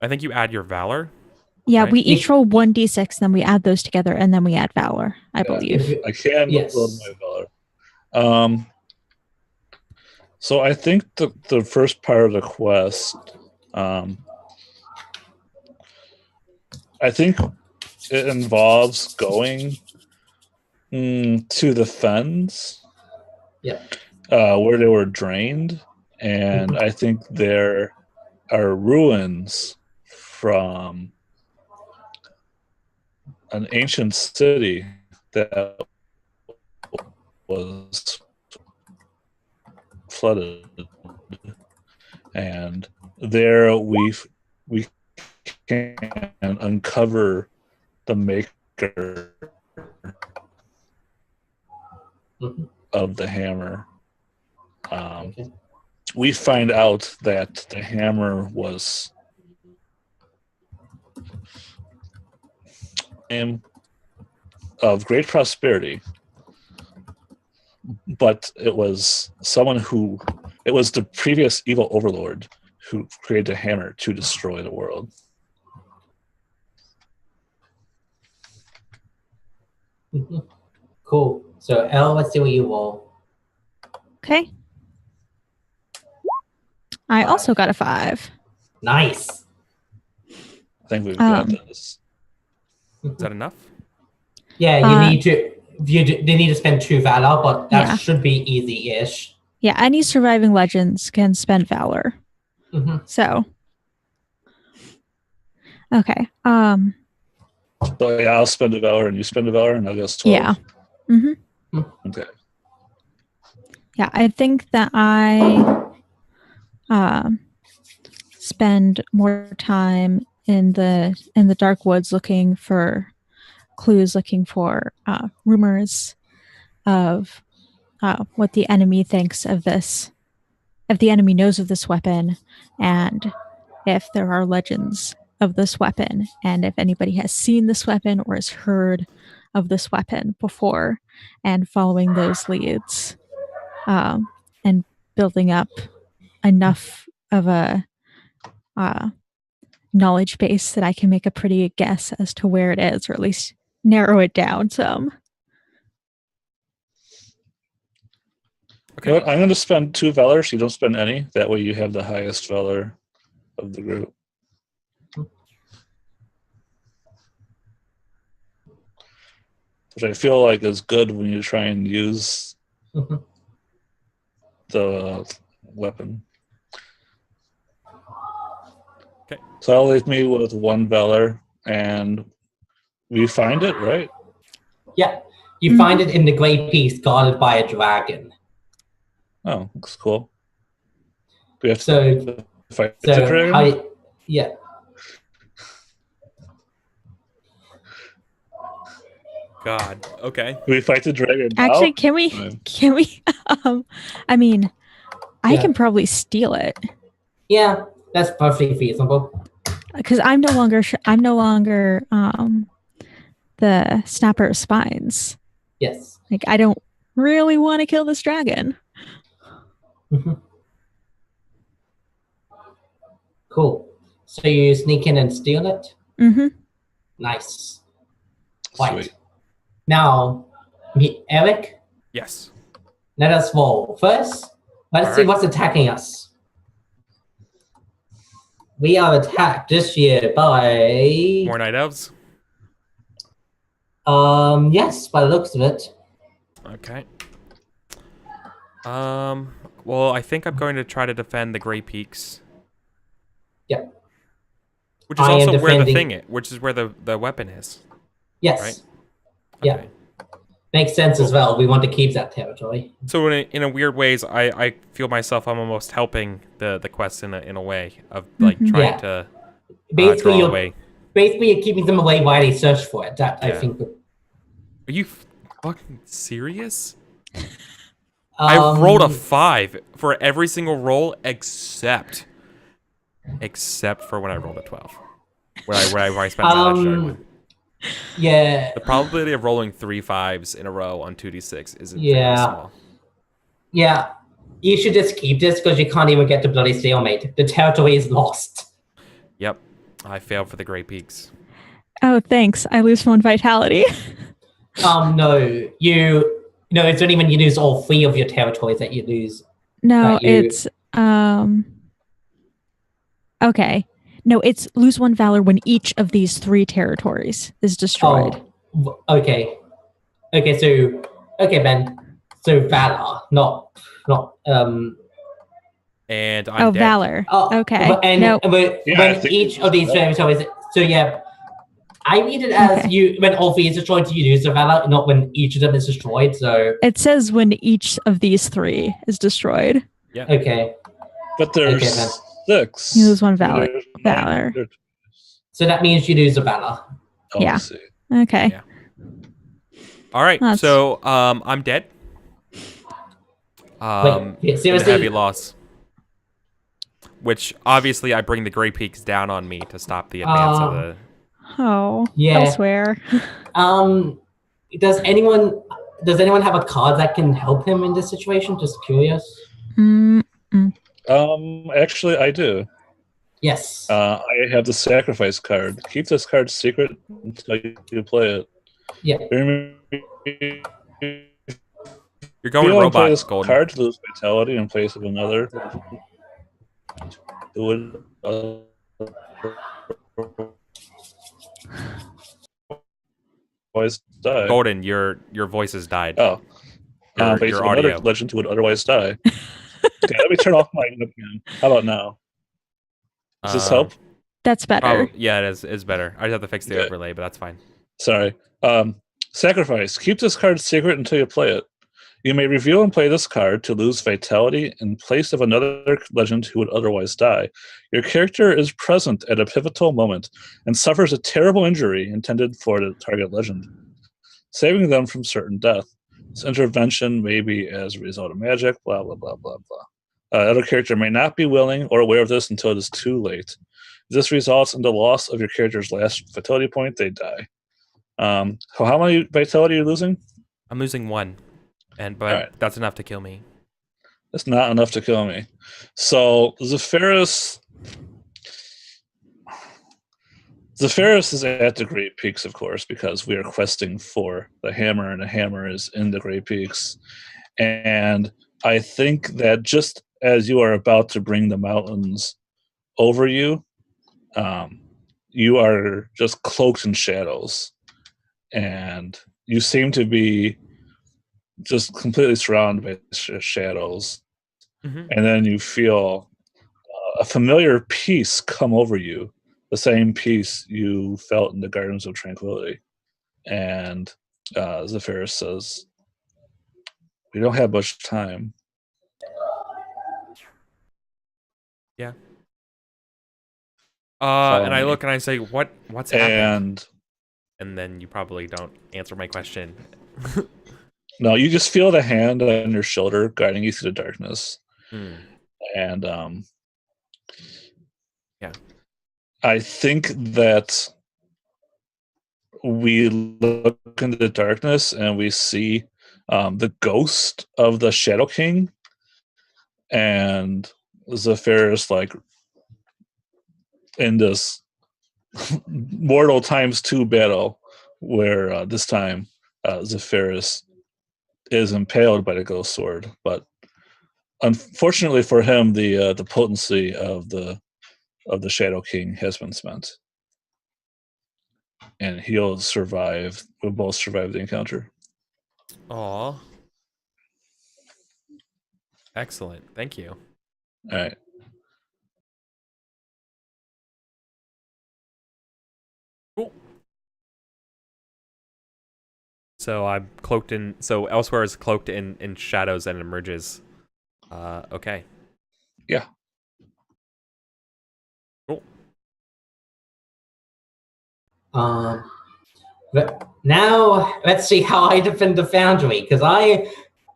I think you add your valor. Yeah, Right. we each roll 1d6, then we add those together, and then we add valor, I believe. I can Yes. roll my valor. So I think the first part of the quest, I think it involves going to the fens, where they were drained, and I think there are ruins from an ancient city that was flooded, and there we can uncover the maker of the hammer. We find out that the hammer was of great prosperity, but it was the previous evil overlord who created a hammer to destroy the world. Cool. So Elle, let's see what you roll. Okay. I also got a 5. Nice. I think we've got this. Is that enough? Yeah, you need to. They need to spend 2 valor, but that should be easy-ish. Yeah, any surviving legends can spend valor. So, okay. So yeah, I'll spend a valor and you spend a valor, and I'll guess 12. Yeah. Okay. Yeah, I think that I spend more time in the dark woods looking for clues, looking for rumors of what the enemy thinks of this, if the enemy knows of this weapon, and if there are legends of this weapon, and if anybody has seen this weapon or has heard of this weapon before, and following those leads, and building up enough of a knowledge base that I can make a pretty guess as to where it is, or at least narrow it down some. Okay. You know what? I'm going to spend 2 valor, so you don't spend any. That way you have the highest valor of the group. Which I feel like is good when you try and use the weapon. Okay. So that'll leave me with 1 valor, and we find it, right? Yeah. You find it in the Great Peaks guarded by a dragon. Oh, looks cool. Do we have So, to fight the dragon? Yeah. God. Okay. Do we fight the dragon now? Actually, can we? I mean, I Yeah. can probably steal it Yeah, that's perfectly feasible. because I'm no longer the snapper of spines. Yes. Like, I don't really want to kill this dragon. Cool. So you sneak in and steal it? Mm-hmm. Nice. Right. Sweet. Now, Eric, Yes. let us roll. First, let's see Alright. what's attacking us. We are attacked this year by... More night elves. Yes, by the looks of it. Okay. Well, I think I'm going to try to defend the Grey Peaks. Yep. Which is I am also where the defending- thing which is where the weapon is. Yes. Right. Yeah. Okay. Makes sense as well. We want to keep that territory. So in a weird ways, I feel myself I'm almost helping the quest in a way of like trying Yeah. to Basically, draw you're away. keeping them away while they search for it. That I Yeah. think. Are you fucking serious? I rolled a 5 for every single roll except for when I rolled a 12. Where I spent my legendary one. Yeah. The probability of rolling 3 5s in a row on 2d6 is very Yeah. small. Yeah. You should just keep this because you can't even get to bloody stalemate. The territory is lost. Yep. I failed for the Grey Peaks. Oh, thanks. I lose 1 vitality. No. It's only when you lose all 3 of your territories that you lose. No, That you- it's okay. No, it's lose 1 valor when each of these 3 territories is destroyed. Okay. Okay, Ben. So valor, not And I'm dead. valor. Okay. And No. Yeah, I when think each it's of these valor. territories, so yeah, I read it as Okay. when all 3 is destroyed, you lose the valor, not when each of them is destroyed. So It says when each of these 3 is destroyed. Yeah. okay, But there's Okay, then. 6. You lose 1 valor. There's Valor. 9. so that means you lose the valor. Oh, Yeah. I see. Okay. Yeah. All right. That's- So I'm dead. Wait, In a seriously? heavy loss. Which obviously I bring the Grey Peaks down on me to stop the advance of the. Oh, Yeah. elsewhere. Does anyone have a card that can help him in this situation? Just curious. Actually, I do. Yes. I have the sacrifice card. Keep this card secret until you play it. Yeah. You're going You don't play robot, this Golden. card to lose vitality in place of another. It would otherwise die. Golden, your voice has died. Oh. Your- Face your of another audio. legend who would otherwise die. Okay, let me turn off my webcam. How about now? Does this help? That's better. Yeah, it is. It's better. I just have to fix the Okay. overlay, but that's fine. Sorry. Sacrifice. Keep this card secret until you play it. You may reveal and play this card to lose vitality in place of another legend who would otherwise die. Your character is present at a pivotal moment and suffers a terrible injury intended for the target legend, saving them from certain death. This intervention may be as a result of magic, blah, blah, blah, blah, blah. Other character may not be willing or aware of this until it is too late. If this results in the loss of your character's last vitality point, they die. How many vitality are you losing? I'm losing 1, but Alright. that's enough to kill me. That's not enough to kill me. So Zephyros is at the Great Peaks, of course, because we are questing for the hammer, and the hammer is in the Great Peaks. And I think that just as you are about to bring the mountains over you, you are just cloaked in shadows. And you seem to be just completely surrounded by shadows. Mhm. And then you feel a familiar peace come over you, the same peace you felt in the Gardens of Tranquility. And Zephyrus says, "We don't have much time." Yeah. And I look and I say, what's happened? And then you probably don't answer my question. No, you just feel the hand on your shoulder guiding you through the darkness. And yeah. I think that we look into the darkness and we see the ghost of the Shadow King, and Zephyrus, like, in this mortal ×2 battle, where this time Zephyrus is impaled by the ghost sword, but unfortunately for him, the potency of the Shadow King has been spent, and he'll survive. We'll both survive the encounter. Aw. Excellent. Thank you. All right. Cool. So I'm cloaked in. So Elsewhere is cloaked in shadows and emerges. Okay. Yeah. Cool. But now let's see how I defend the Foundry, because I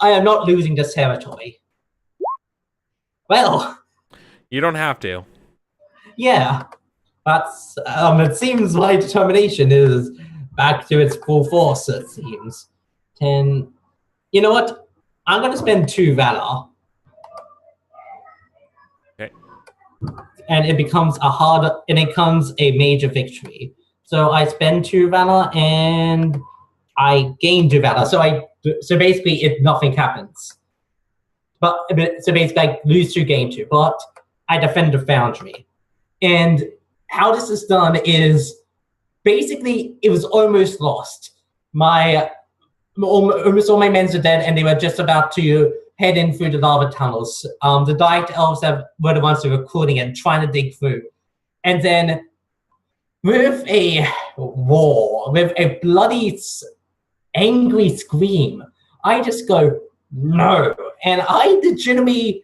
am not losing this territory. Well, you don't have to. Yeah, that's it seems my determination is back to its full force. It seems. 10. You know what? I'm going to spend 2 valor. Okay. And it becomes a major victory. So I spend 2 valor and I gain 2 valor. So basically, nothing happens. So basically, I lose 2, gain 2. But I defend the Foundry. And how this is done is basically it was almost lost. Almost all my men are dead, and they were just about to head in through the lava tunnels. The Diet Elves were the ones who were recruiting and trying to dig through. And then with a roar, with a bloody, angry scream, I just go, no. And I legitimately,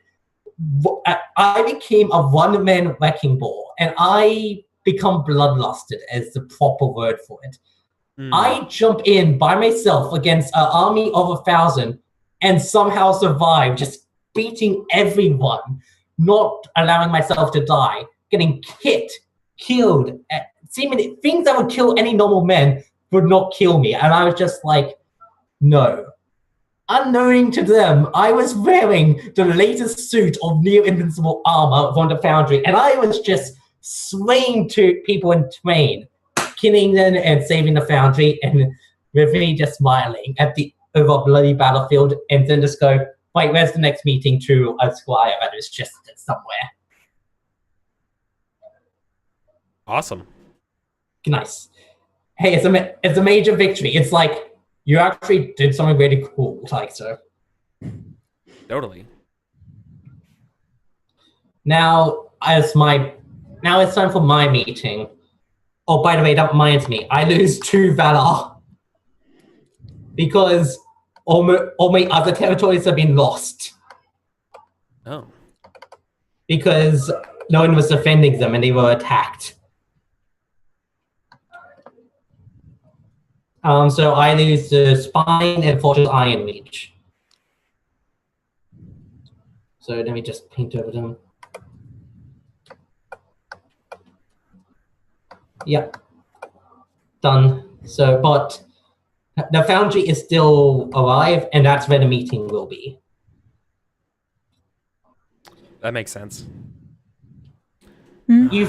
I became a one-man wrecking ball, and I become bloodlusted, as the proper word for it. I jump in by myself against an army of 1,000 and somehow survive, just beating everyone, not allowing myself to die, getting hit, killed. Seemingly, things that would kill any normal man would not kill me. And I was just like, no. Unknowing to them, I was wearing the latest suit of near-invincible armor from the Foundry, and I was just slaying people in twain, killing them and saving the Foundry, and with me just smiling at the over bloody battlefield, and then just go, wait, where's the next meeting to a squire that is just somewhere? Awesome. Nice. Hey, it's a major victory. It's like, you actually did something really cool, like so. Totally. Now it's time for my meeting. Oh, by the way, that reminds me. I lose 2 valor because all my other territories have been lost. Oh. Because no one was defending them and they were attacked. So I lose the Spine and Fortress Ironreach. So let me just paint over them. Yep. Done. So, but the Foundry is still alive, and that's where the meeting will be. That makes sense. You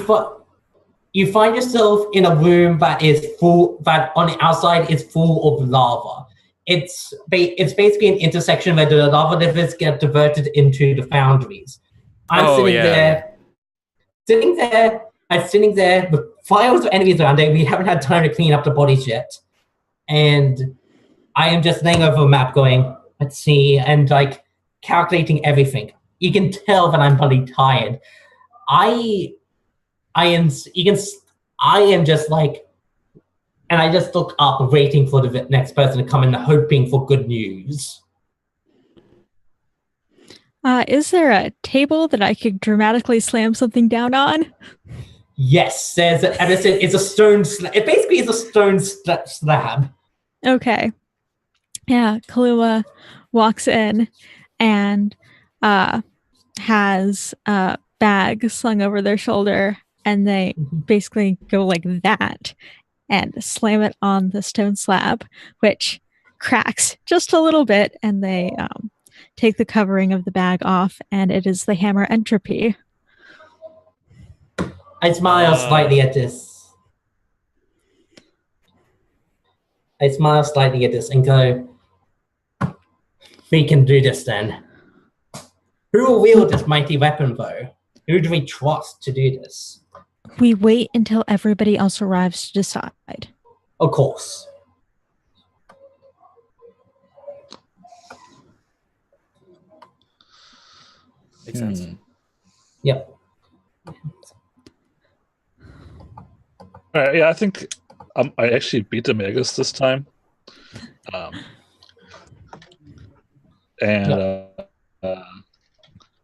find yourself in a room that is full, that on the outside is full of lava. It's basically an intersection where the lava rivers get diverted into the foundries. I'm sitting there with files of enemies around there. We haven't had time to clean up the bodies yet. And I am just laying over a map going, let's see, and like calculating everything. You can tell that I'm bloody tired. I am. I am just like, and I just look up, waiting for the next person to come in, hoping for good news. Is there a table that I could dramatically slam something down on? Yes, it's a stone slab. It basically is a stone slab. Okay. Yeah, Kaluma walks in and has a bag slung over their shoulder, and they basically go like that and slam it on the stone slab, which cracks just a little bit, and they take the covering of the bag off, and it is the hammer Entropy. I smile slightly at this. And go, we can do this then. Who will wield this mighty weapon, though? Who do we trust to do this? We wait until everybody else arrives to decide. Of course. Makes sense. Yep. Yeah, I think I actually beat the Magus this time.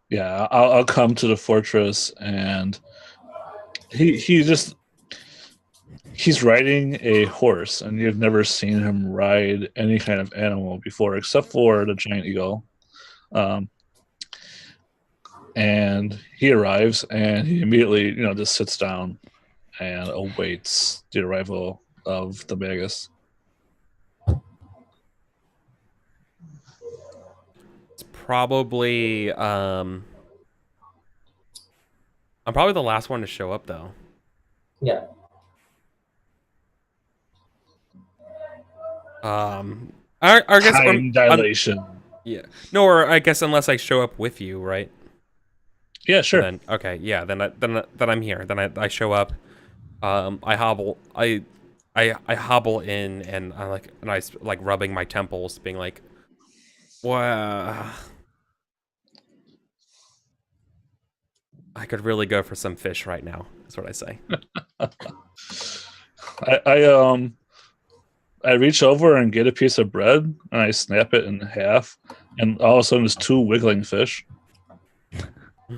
Yeah, I'll come to the fortress, and he's riding a horse, and you've never seen him ride any kind of animal before, except for the giant eagle. And he arrives, and he immediately, just sits down and awaits the arrival of the Magus. It's probably I'm probably the last one to show up, though. Yeah. I guess Time dilation. Yeah. No, or I guess unless I show up with you, right? Yeah, sure. Then, okay, yeah. Then I'm here. Then I show up. I hobble in, and I like rubbing my temples, being like, "Wow, I could really go for some fish right now." That's what I say. I reach over and get a piece of bread, and I snap it in half, and all of a sudden there's 2 wiggling fish.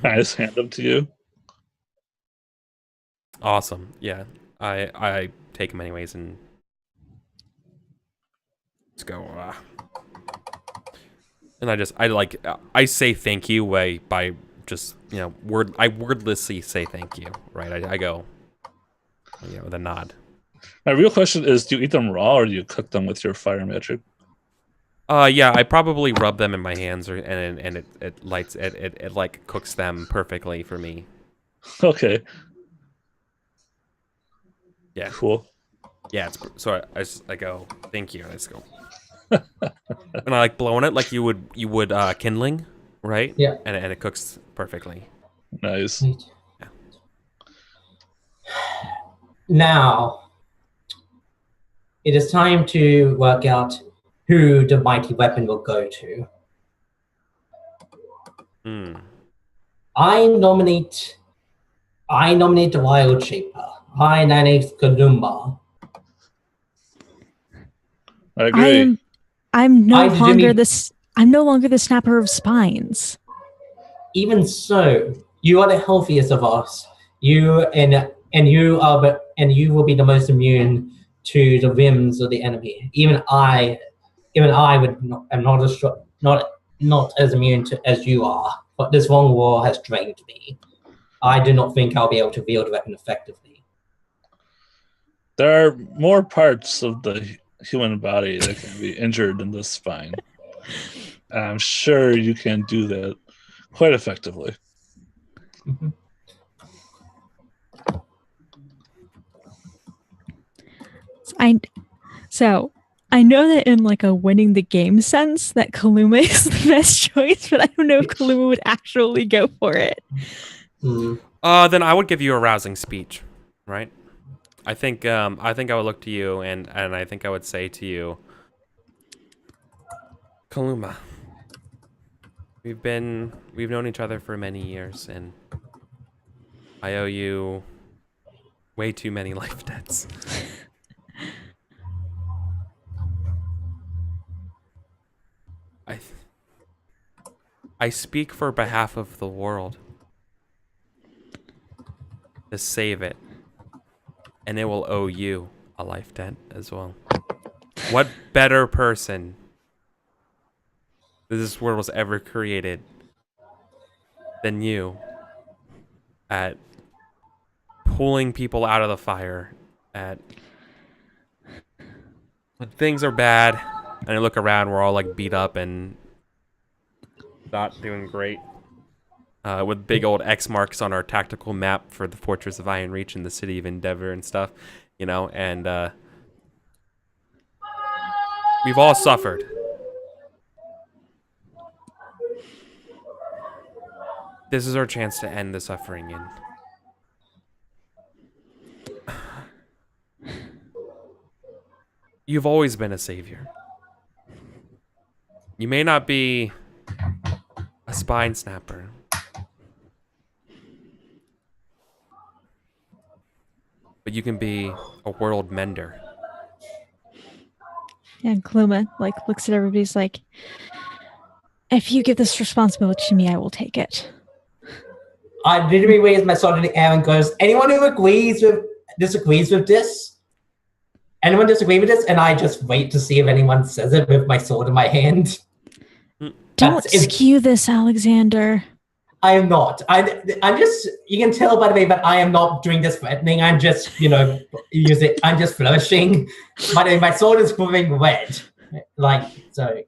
I just hand them to you. Awesome. Yeah, I take them anyways, and let's go. And I say thank you by just wordlessly say thank you, right? I go, with a nod. My real question is, do you eat them raw, or do you cook them with your fire magic? Yeah, I probably rub them in my hands, and it like cooks them perfectly for me. Okay. Yeah. Cool. Yeah. I go, thank you. Let's go. And I like blowing it like you would kindling, right? Yeah. And it cooks perfectly. Nice. Yeah. Now, it is time to work out who the mighty weapon will go to. I nominate the Wild Shaper. I nominate Kaluma. I agree. I'm no longer the Snapper of Spines. Even so, you are the healthiest of us. You will be the most immune to the whims of the enemy. Even I am not as immune as you are. But this long war has drained me. I do not think I'll be able to wield the weapon effectively. There are more parts of the human body that can be injured than the spine. I'm sure you can do that quite effectively. Mm-hmm. I know that in like a winning the game sense that Kaluma is the best choice, but I don't know if Kaluma would actually go for it. Then I would give you a rousing speech, right? I think I would look to you and I think I would say to you, Kaluma, we've known each other for many years, and I owe you way too many life debts. I speak for behalf of the world to save it, and it will owe you a life debt as well. What better person this world was ever created than you at pulling people out of the fire, at when things are bad and I look around, we're all like beat up and not doing great, with big old X marks on our tactical map for the Fortress of Iron Reach and the City of Endeavor and stuff, you know, and we've all suffered. This is our chance to end the suffering in. You've always been a savior. You may not be a spine snapper, but you can be a world mender. And Kaluma like looks at everybody's like, if you give this responsibility to me, I will take it. I literally raise my sword in the air and goes, anyone who disagrees with this? Anyone disagree with this? And I just wait to see if anyone says it with my sword in my hand. Don't skew this, Alexander. I am not. I'm just, you can tell by the way, but I am not doing this threatening. I'm just, I'm just flourishing. By the way, my sword is glowing red. Red. So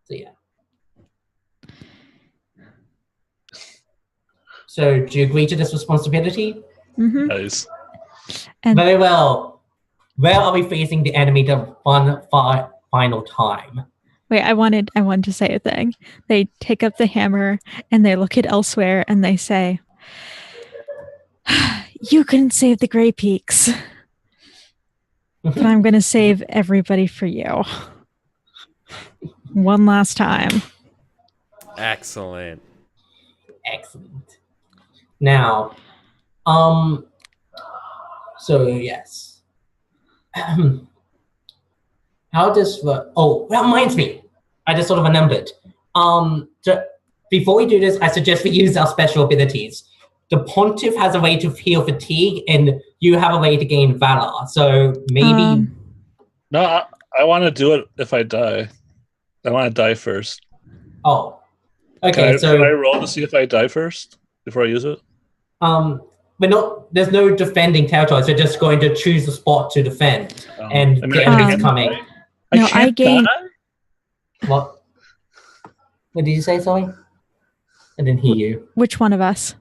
yeah. So, do you agree to this responsibility? Mm-hmm. Nice. Very well. Where are we facing the enemy the one final time? Wait, I wanted to say a thing. They take up the hammer and they look at elsewhere and they say, you couldn't save the Grey Peaks, but I'm going to save everybody for you. One last time. Excellent. Now, so yes. How does work? Oh, that reminds me. I just sort of remembered. Before we do this, I suggest we use our special abilities. The Pontiff has a way to heal fatigue, and you have a way to gain valor. So maybe. No, I want to do it if I die. I want to die first. Oh, okay. Can I roll to see if I die first before I use it? There's no defending territory, so just going to choose a spot to defend, and the enemy's coming. I gain. What did you say, sorry? I didn't hear you. Which one of us?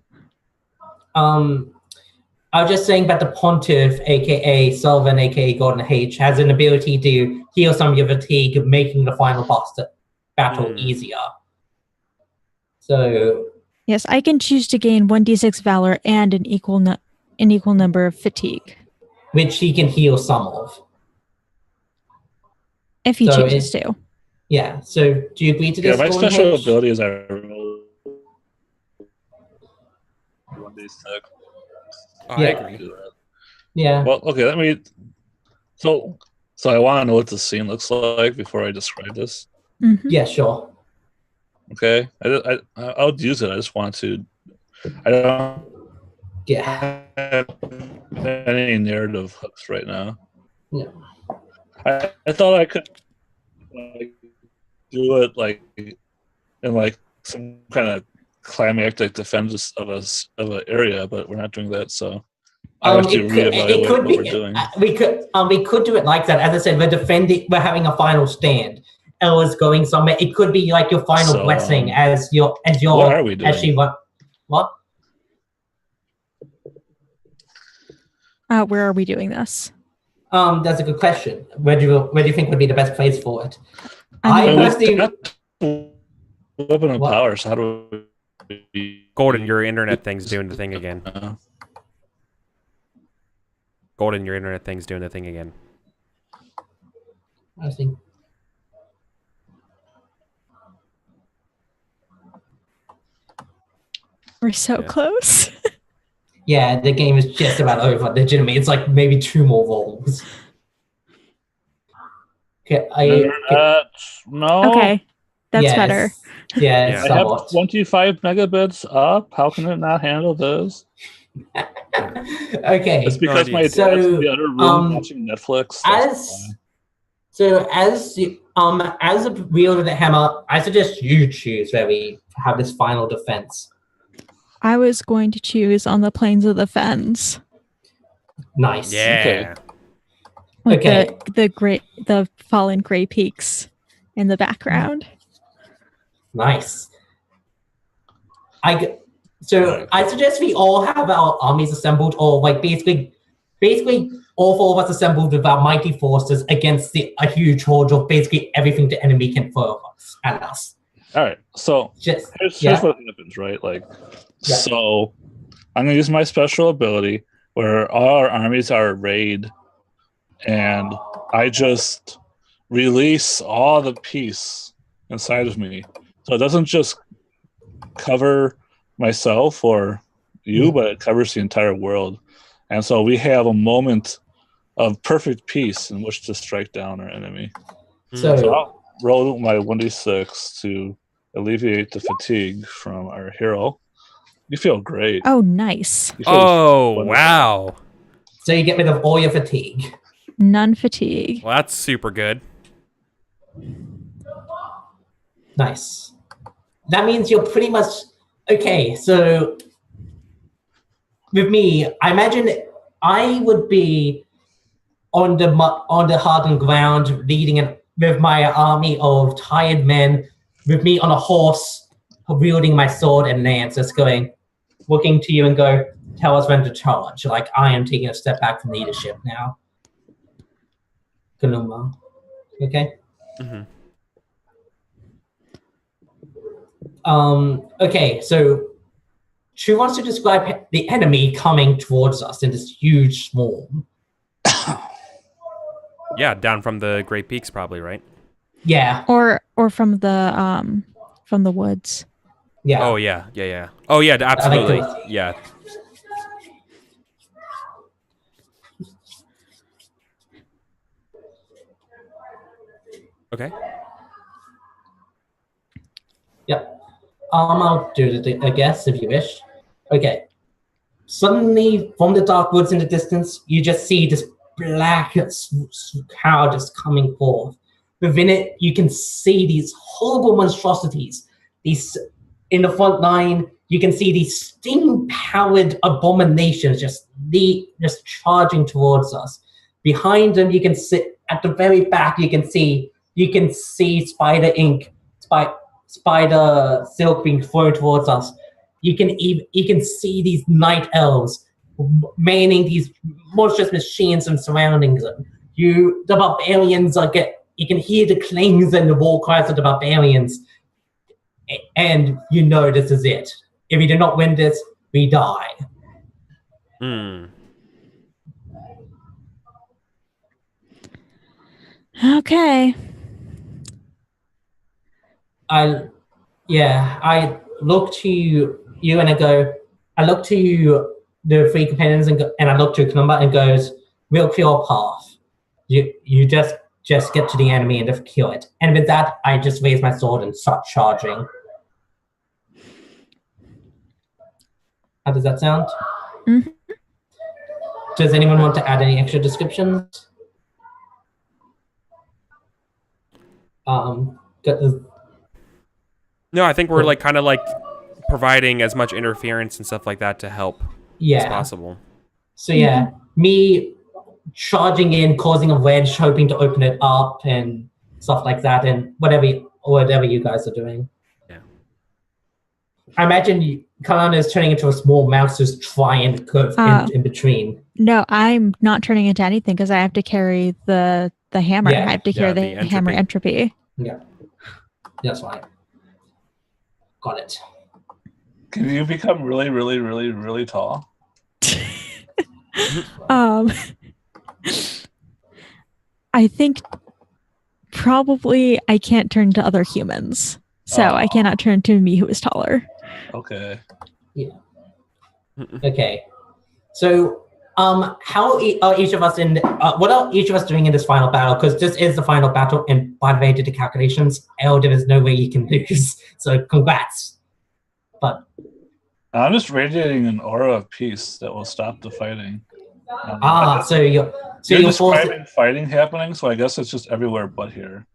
I was just saying that the Pontiff, aka Sylvan, aka Golden H, has an ability to heal some of your fatigue, making the final boss battle easier. So yes, I can choose to gain 1d6 valor and an equal number of fatigue, which he can heal some of, if he chooses to. Yeah. So, do you agree to this? Yeah, my special ability is I roll 1d6. I agree. Yeah. Well, okay. So I want to know what the scene looks like before I describe this. Mm-hmm. Yeah, sure. Okay, I'll use it. I just want to. I don't have any narrative hooks right now. Yeah. I thought I could do it in some kind of climactic defense of an area, but we're not doing that. So I have to reevaluate what we're doing. We could do it like that. As I said, we're defending. We're having a final stand. Ella's going somewhere. It could be like your final blessing as your. What are we doing? What? Where are we doing this? That's a good question. Where do you think would be the best place for it? Weapon of power. So how do we? Golden, your internet thing's doing the thing again. Golden, your internet thing's doing the thing again. I think. We're so close. Yeah, the game is just about over. Legitimately, it's like maybe 2 more rolls. Okay, No. Okay, that's yes. better. Yeah, Yeah. I have somewhat. 25 megabits up. How can it not handle this? Okay. It's because No my idea. dad's in So, the other room watching Netflix. as a wielder of the hammer, I suggest you choose where we have this final defense. I was going to choose on the plains of the fens. Nice. Yeah. With Okay. the fallen gray peaks in the background. Nice. I suggest we all have our armies assembled, or like basically all 4 of us assembled with our mighty forces against a huge horde of basically everything the enemy can throw at us. All right, so here's what happens, right? Like, so I'm gonna use my special ability where all our armies are arrayed, and I just release all the peace inside of me, so it doesn't just cover myself or you, but it covers the entire world, and so we have a moment of perfect peace in which to strike down our enemy. So I'll roll my 1d6 to alleviate the fatigue from our hero. You feel great. Oh, nice. Oh, wow. So you get rid of all your fatigue. None fatigue. Well, that's super good. Nice. That means you're pretty much okay. So with me, I imagine I would be on the hardened ground, leading with my army of tired men, with me on a horse, wielding my sword and lance, just looking to you and go, tell us when to charge. Like, I am taking a step back from leadership now. Kanuma. Okay? Mm-hmm. Okay, so she wants to describe the enemy coming towards us in this huge swarm. Yeah, down from the Great Peaks, probably, right? Yeah. Or from the woods. Yeah. Oh yeah. Oh yeah, absolutely. Yeah. Okay. Yep. I'll do it, I guess, if you wish. Okay. Suddenly, from the dark woods in the distance, you just see this black cloud just coming forth. Within it, you can see these horrible monstrosities. These in the front line, you can see these steam-powered abominations just charging towards us. Behind them, you can see at the very back. You can see Spider Ink, Spider Silk being thrown towards us. You can see these night elves manning these monstrous machines and surrounding them. The barbarians you can hear the clings and the war cries of the barbarians, and you know this is it. If we do not win this, we die. Okay. I look to you and I look to you, the 3 companions, and I look to Kanuma and goes, we'll clear a path. You just get to the enemy and just kill it. And with that, I just raise my sword and start charging. How does that sound? Mm-hmm. Does anyone want to add any extra descriptions? No, I think we're kind of providing as much interference and stuff like that to help as possible. So me charging in, causing a wedge, hoping to open it up and stuff like that, and whatever you guys are doing. Yeah. I imagine Kalana is turning into a small mouse who's trying to curve in between. No, I'm not turning into anything because I have to carry the hammer. I have to carry the hammer entropy. Yeah. That's right. Got it. Can you become really, really, really, really tall? I think probably I can't turn to other humans. So I cannot turn to me who is taller. Okay. Yeah. Okay. So, how are each of us in? What are each of us doing in this final battle? Because this is the final battle, and by the way, I did the calculations. There is no way you can lose. So, congrats. But I'm just radiating an aura of peace that will stop the fighting. so you're describing fighting happening, so I guess it's just everywhere but here.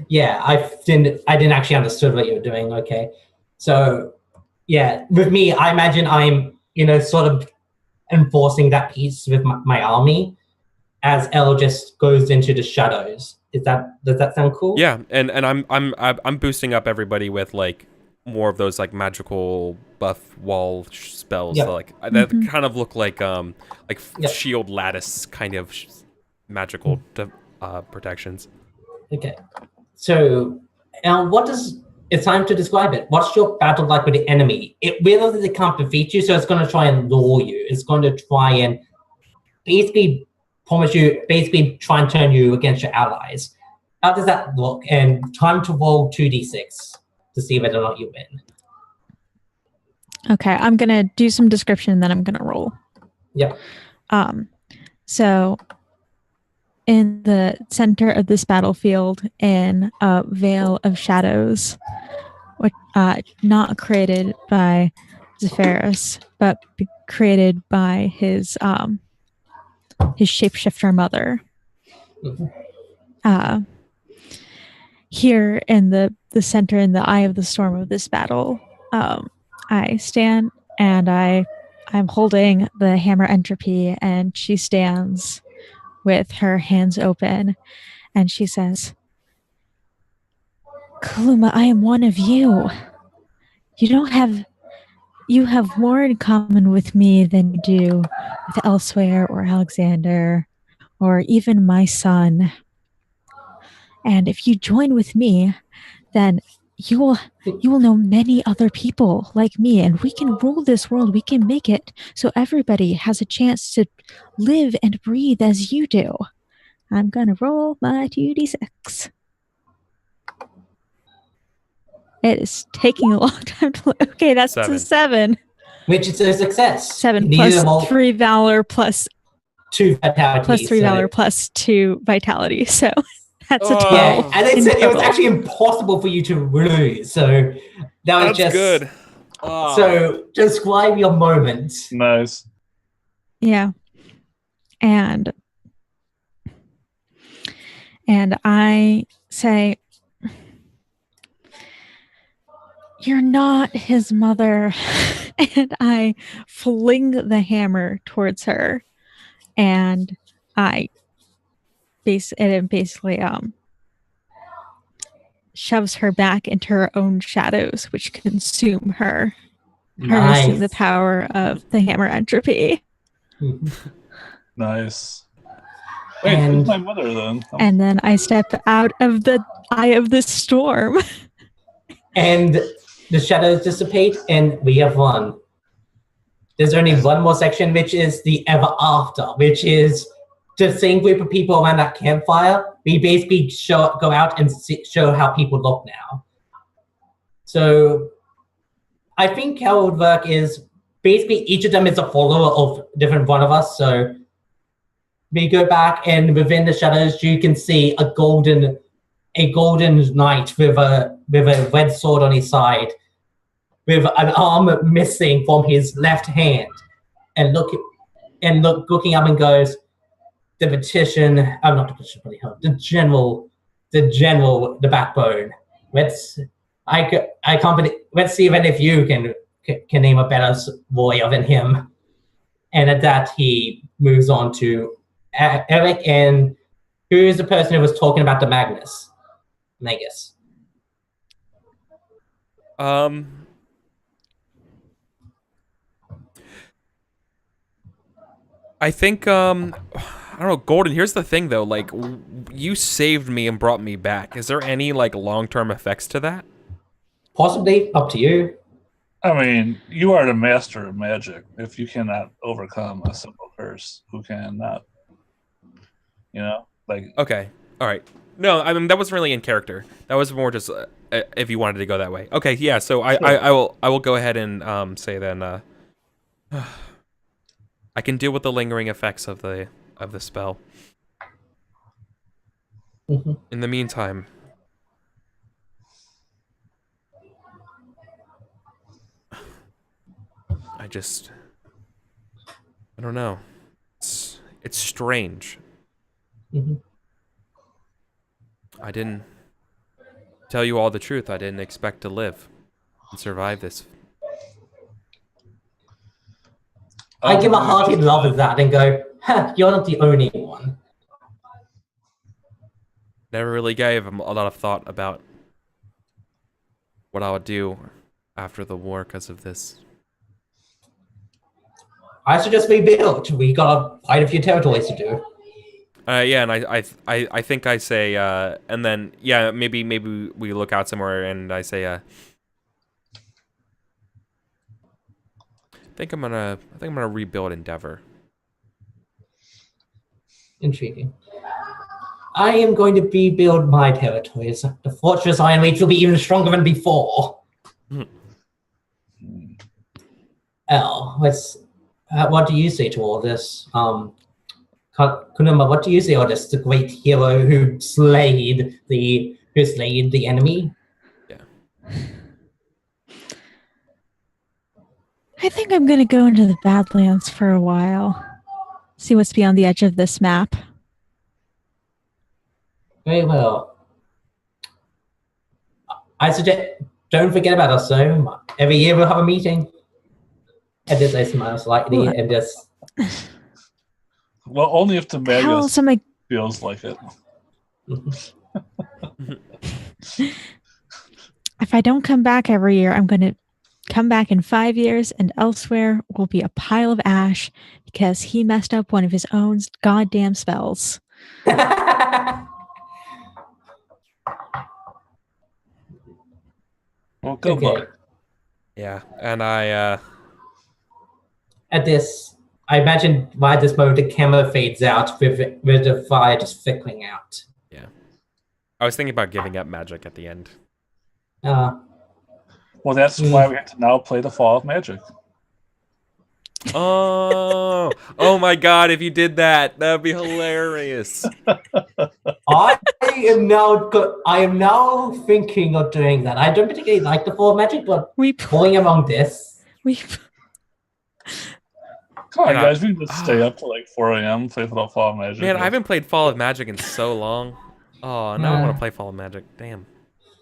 Yeah, I didn't actually understood what you were doing. Okay, so yeah, with me, I imagine I'm sort of enforcing that peace with my army as Elle just goes into the shadows. Does that sound cool? Yeah, and I'm boosting up everybody with like more of those like magical buff wall spells. Yep. So, like that kind of look like shield lattice kind of magical protections. Okay, so it's time to describe it. What's your battle like with the enemy? It realizes it can't defeat you, so it's going to try and lure you. It's going to try and basically try and turn you against your allies. How does that look? And time to roll 2d6 to see whether or not you win. Okay, I'm going to do some description and then I'm going to roll. Yep. So in the center of this battlefield, in a veil of shadows, which not created by Zephyrus, but created by his shapeshifter mother. Mm-hmm. Here in the center, in the eye of the storm of this battle, I stand and I'm holding the hammer entropy, and she stands with her hands open, and she says, Kaluma, I am one of you. You have more in common with me than you do with Elsewhere or Alexander or even my son. And if you join with me, then you will know many other people like me, and we can rule this world. We can make it so everybody has a chance to live and breathe as you do. I'm gonna roll my 2d6. It is taking a long time to look. Okay, that's 7. a 7. Which is a success. 7 plus 3 valor plus 2 vitality. Plus 3 valor plus 2 vitality. So that's a 12. Yeah, and it was actually impossible for you to lose. So that's just good. So describe your moment. Nice. Yeah. And I say, you're not his mother. And I fling the hammer towards her, and I basically shoves her back into her own shadows, which consume her, harnessing the power of the hammer entropy. Nice. Wait, who's my mother then? And then I step out of the eye of the storm. And the shadows dissipate, and we have won. There's only one more section, which is the Ever After, which is the same group of people around that campfire. We basically go out and show how people look now. So I think how it would work is basically each of them is a follower of different one of us. So we go back, and within the shadows, you can see a golden knight with a red sword on his side, with an arm missing from his left hand, and looking up and goes, the backbone. Let's see if any of you can name a better warrior than him. And at that, he moves on to Eric, and who is the person who was talking about the Magus? I think I don't know, Golden. Here's the thing, though. Like, you saved me and brought me back. Is there any like long-term effects to that? Possibly, up to you. I mean, you are the master of magic. If you cannot overcome a simple curse, who can not? Okay, all right. No, I mean that wasn't really in character. That was more just if you wanted to go that way. Okay, yeah. So I will go ahead and say then. I can deal with the lingering effects of the spell. Mm-hmm. In the meantime, I don't know. It's strange. Mm-hmm. I didn't tell you all the truth. I didn't expect to live and survive this. I give a hearty love at that and go, you're not the only one. Never really gave him a lot of thought about what I would do after the war because of this. I suggest we build. We got quite a few territories to do. Yeah, and I think I say, and then yeah, maybe we look out somewhere, and I say, I think I'm gonna rebuild Endeavor. Intriguing. I am going to rebuild my territories. The Fortress Ironreach will be even stronger than before. What do you say to all this? Kunuma, what do you say to all this? The great hero who slayed the enemy? Yeah. I think I'm going to go into the Badlands for a while. See what's beyond the edge of this map. Very well. I suggest, don't forget about us, though. Every year we'll have a meeting. And just I smile slightly and just... Well, only if the Magus feels like it. If I don't come back every year, I'm going to come back in 5 years, and elsewhere will be a pile of ash because he messed up one of his own goddamn spells. Well, good luck. Yeah, and I... At this, I imagine by this moment the camera fades out with the fire just flickering out. Yeah. I was thinking about giving up magic at the end. Well, that's why we have to now play the Fall of Magic. Oh my god, if you did that, that'd be hilarious. I am now thinking of doing that. I don't particularly like the Fall of Magic, but going among this. Come on, guys, we can just stay up till like 4 a.m. play for the Fall of Magic. Man, I haven't played Fall of Magic in so long. Oh, now I want to play Fall of Magic. Damn.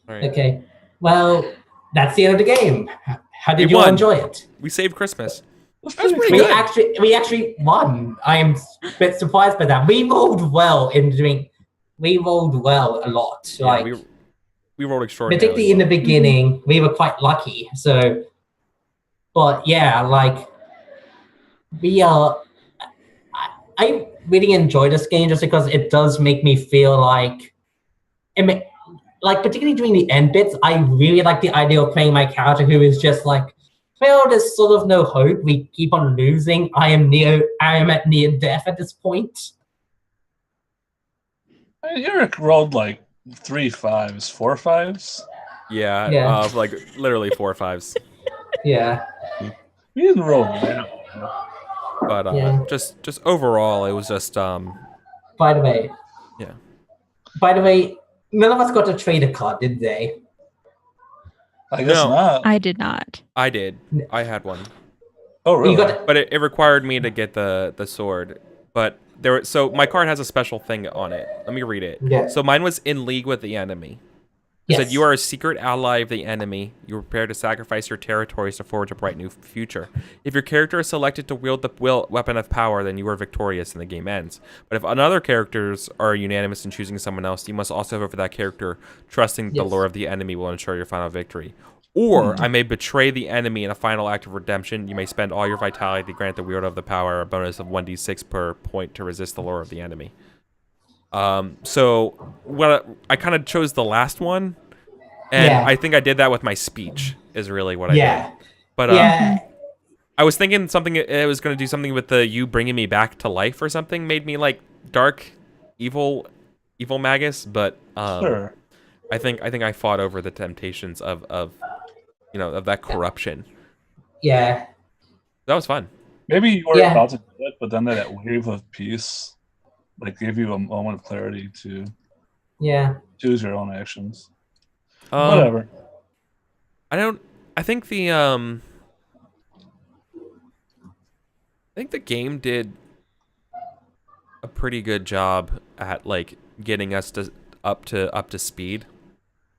All right. Okay. Well, that's the end of the game. How did you all enjoy it? We saved Christmas. That was pretty good. We actually won. I am a bit surprised by that. We rolled well a lot. Yeah, like we rolled extraordinarily. Particularly in the beginning, we were quite lucky. So, but yeah, like I really enjoy this game just because it does make me feel like, particularly during the end bits, I really like the idea of playing my character who is just like, well, there's sort of no hope. We keep on losing. I am at near death at this point. Eric rolled like 3 5s, 4 5s. Yeah. Like literally 4 5s. Yeah. We didn't roll that. But just overall, it was just By the way. Yeah. By the way, none of us got a trader card, did they? I guess not. I did not. I did. I had one. Oh, really? But it required me to get the sword. But so my card has a special thing on it. Let me read it. Yeah. So mine was in league with the enemy. It said, you are a secret ally of the enemy. You are prepared to sacrifice your territories to forge a bright new future. If your character is selected to wield the weapon of power, then you are victorious and the game ends. But if other characters are unanimous in choosing someone else, you must also vote for that character, trusting the lore of the enemy will ensure your final victory. Or I may betray the enemy in a final act of redemption. You may spend all your vitality to grant the wielder of the power a bonus of 1d6 per point to resist the lore of the enemy. So I kind of chose the last one, and I think I did that with my speech is really what I did. But I was thinking something. It was going to do something with the you bringing me back to life or something. Made me like dark, evil Magus. But sure. I think I fought over the temptations of that corruption. Yeah. That was fun. Maybe you were Yeah. about to do it, but then that wave of peace like gave you a moment of clarity to choose your own actions. Whatever. I think the game did a pretty good job at like getting us up to speed.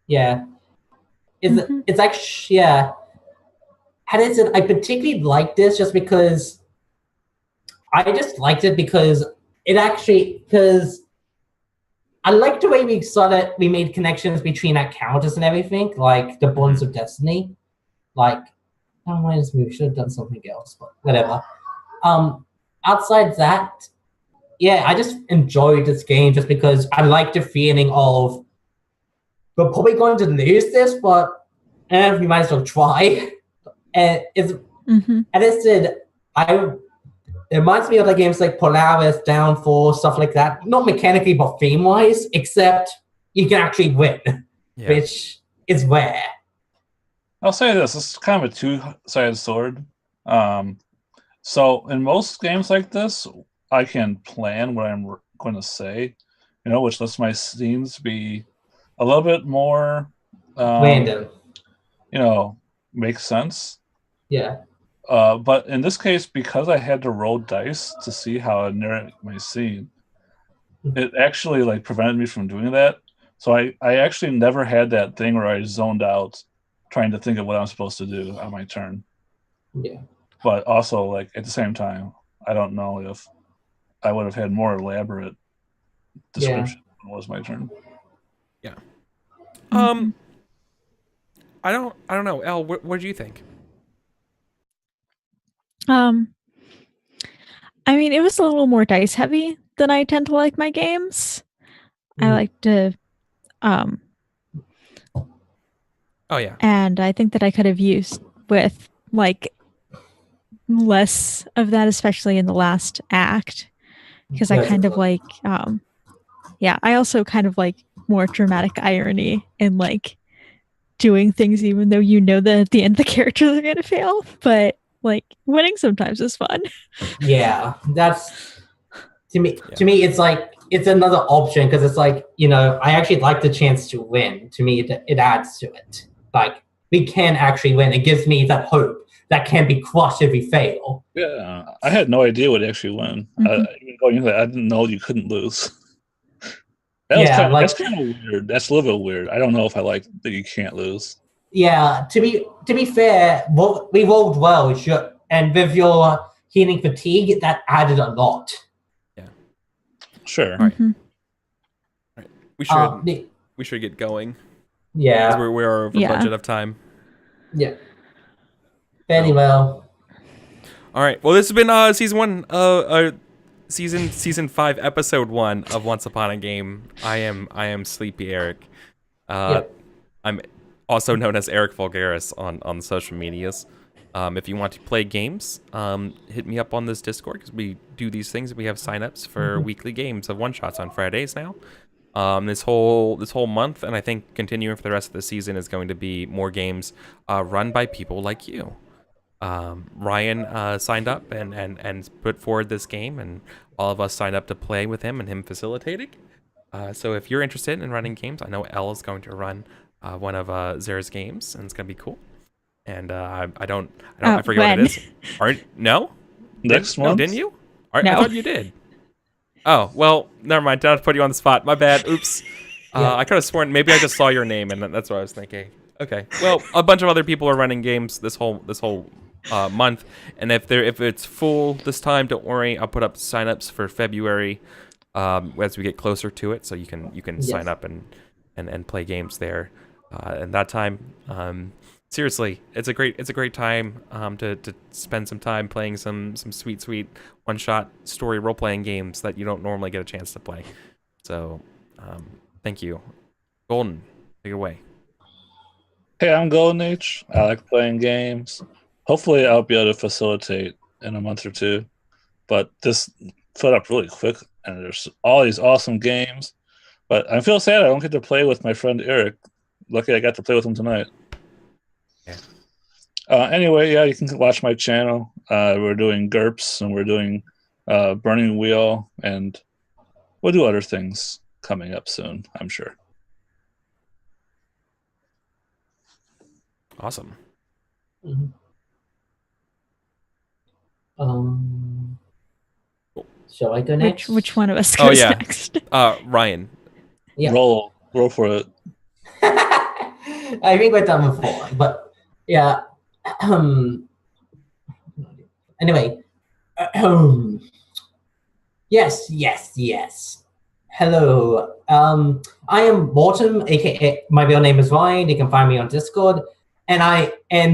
Yeah. It's actually And I particularly like this just because I just liked it because I liked the way we made connections between our characters and everything, like the bonds of destiny. Like, oh, why this movie should have done something else, but whatever. Outside that, I just enjoyed this game just because I like the feeling of we're probably going to lose this, but we might as well try. And it reminds me of like games like Polaris, Downfall, stuff like that. Not mechanically, but theme-wise, except you can actually win, which is rare. I'll say this is kind of a two-sided sword. So in most games like this, I can plan what I'm going to say, which lets my scenes be a little bit more random. Make sense. Yeah. But in this case, because I had to roll dice to see how I narrate my scene, it actually like prevented me from doing that. So I actually never had that thing where I zoned out trying to think of what I'm supposed to do on my turn. Yeah. But also, like at the same time, I don't know if I would have had more elaborate description when it was my turn. Yeah. I don't know. Elle, what do you think? I mean, it was a little more dice heavy than I tend to like my games. I like to, oh yeah. And I think that I could have used with like less of that, especially in the last act, because I kind of like, I also kind of like more dramatic irony in like doing things even though that at the end the characters are going to fail, but like winning sometimes is fun. Yeah, that's to me it's like it's another option because it's like I actually like the chance to win. To me it adds to it, like we can actually win. It gives me that hope that can be crushed if we fail. Yeah, I had no idea what actually won. Even going into that, I didn't know you couldn't lose. That's kind of weird. That's a little bit weird. I don't know if I like that you can't lose. Yeah, to be fair, we rolled well, and with your healing fatigue, that added a lot. Yeah. Sure. All right. All right. We should get going. Yeah. We're over budget of time. Yeah. Very well. All right. Well, this has been season 1 season 5 episode 1 of Once Upon a Game. I am Sleepy Eric. I'm also known as Eric Vulgaris on social medias. If you want to play games, hit me up on this Discord because we do these things. We have signups for weekly games of one-shots on Fridays now. This whole month, and I think continuing for the rest of the season, is going to be more games run by people like you. Ryan signed up and put forward this game, and all of us signed up to play with him and him facilitating. So if you're interested in running games, I know Elle is going to run one of Zara's games, and it's gonna be cool. And I forget what it is. No? Next month? No, didn't you? No. I thought you did. Oh, well, never mind. I'll put you on the spot. My bad. Oops. I could have sworn maybe I just saw your name, and that's what I was thinking. Okay. Well, a bunch of other people are running games this whole month, and if it's full this time, don't worry. I'll put up signups for February as we get closer to it, so you can sign up and play games there. And that time, seriously, it's a great time to spend some time playing some sweet one-shot story role-playing games that you don't normally get a chance to play. So, thank you. Golden, take it away. Hey, I'm Golden H. I like playing games. Hopefully, I'll be able to facilitate in a month or two. But this filled up really quick, and there's all these awesome games. But I feel sad I don't get to play with my friend Eric. Lucky I got to play with him tonight. Yeah. Anyway, yeah, you can watch my channel. We're doing GURPS and we're doing Burning Wheel, and we'll do other things coming up soon, I'm sure. Awesome. Mhm. Shall I go next? Which one of us goes next? Ryan. Yeah. Roll for it. I think we're done before, but yeah. Anyway. Yes. Hello. I am Mortem, aka my real name is Ryan. You can find me on Discord. And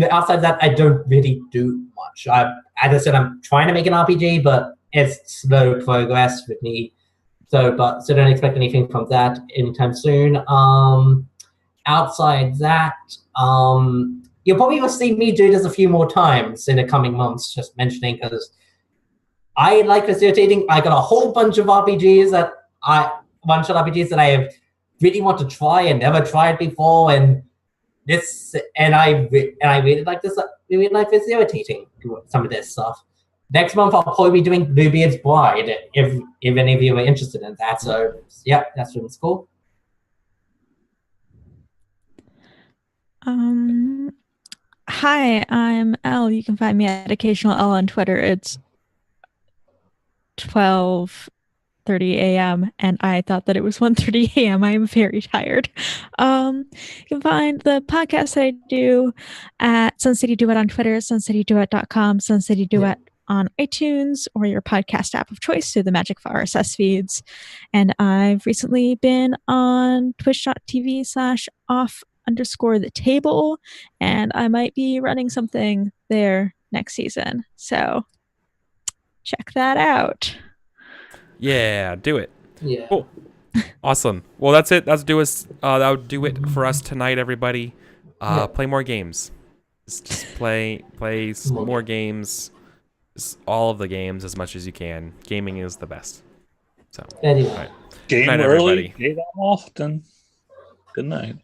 outside that, I don't really do much. As I said, I'm trying to make an RPG, but it's slow progress with me. So don't expect anything from that anytime soon. Outside that, you'll probably will see me do this a few more times in the coming months, just mentioning, because I like facilitating. I got a whole bunch of RPGs that I really want to try and never tried before, and I really like this. Really like facilitating some of this stuff. Next month I'll probably be doing Bluebeard's Bride if any of you are interested in that. So yeah, that's from school. Hi, I'm Elle. You can find me at Occasional Elle on Twitter. It's 12:30 a.m. and I thought that it was 1:30 a.m. I am very tired. You can find the podcast that I do at Sun City Duet on Twitter, suncityduet.com, Sun City Duet on iTunes or your podcast app of choice through the magic of RSS feeds. And I've recently been on twitch.tv/off_the table, and I might be running something there next season. So check that out. Yeah, do it. Yeah. Cool. Awesome. Well, that's it. That would do it for us tonight, everybody. Play more games. Just play more games. All of the games as much as you can. Gaming is the best. So, Anyway. all right. Game Good night, early, everybody. game often. Good night.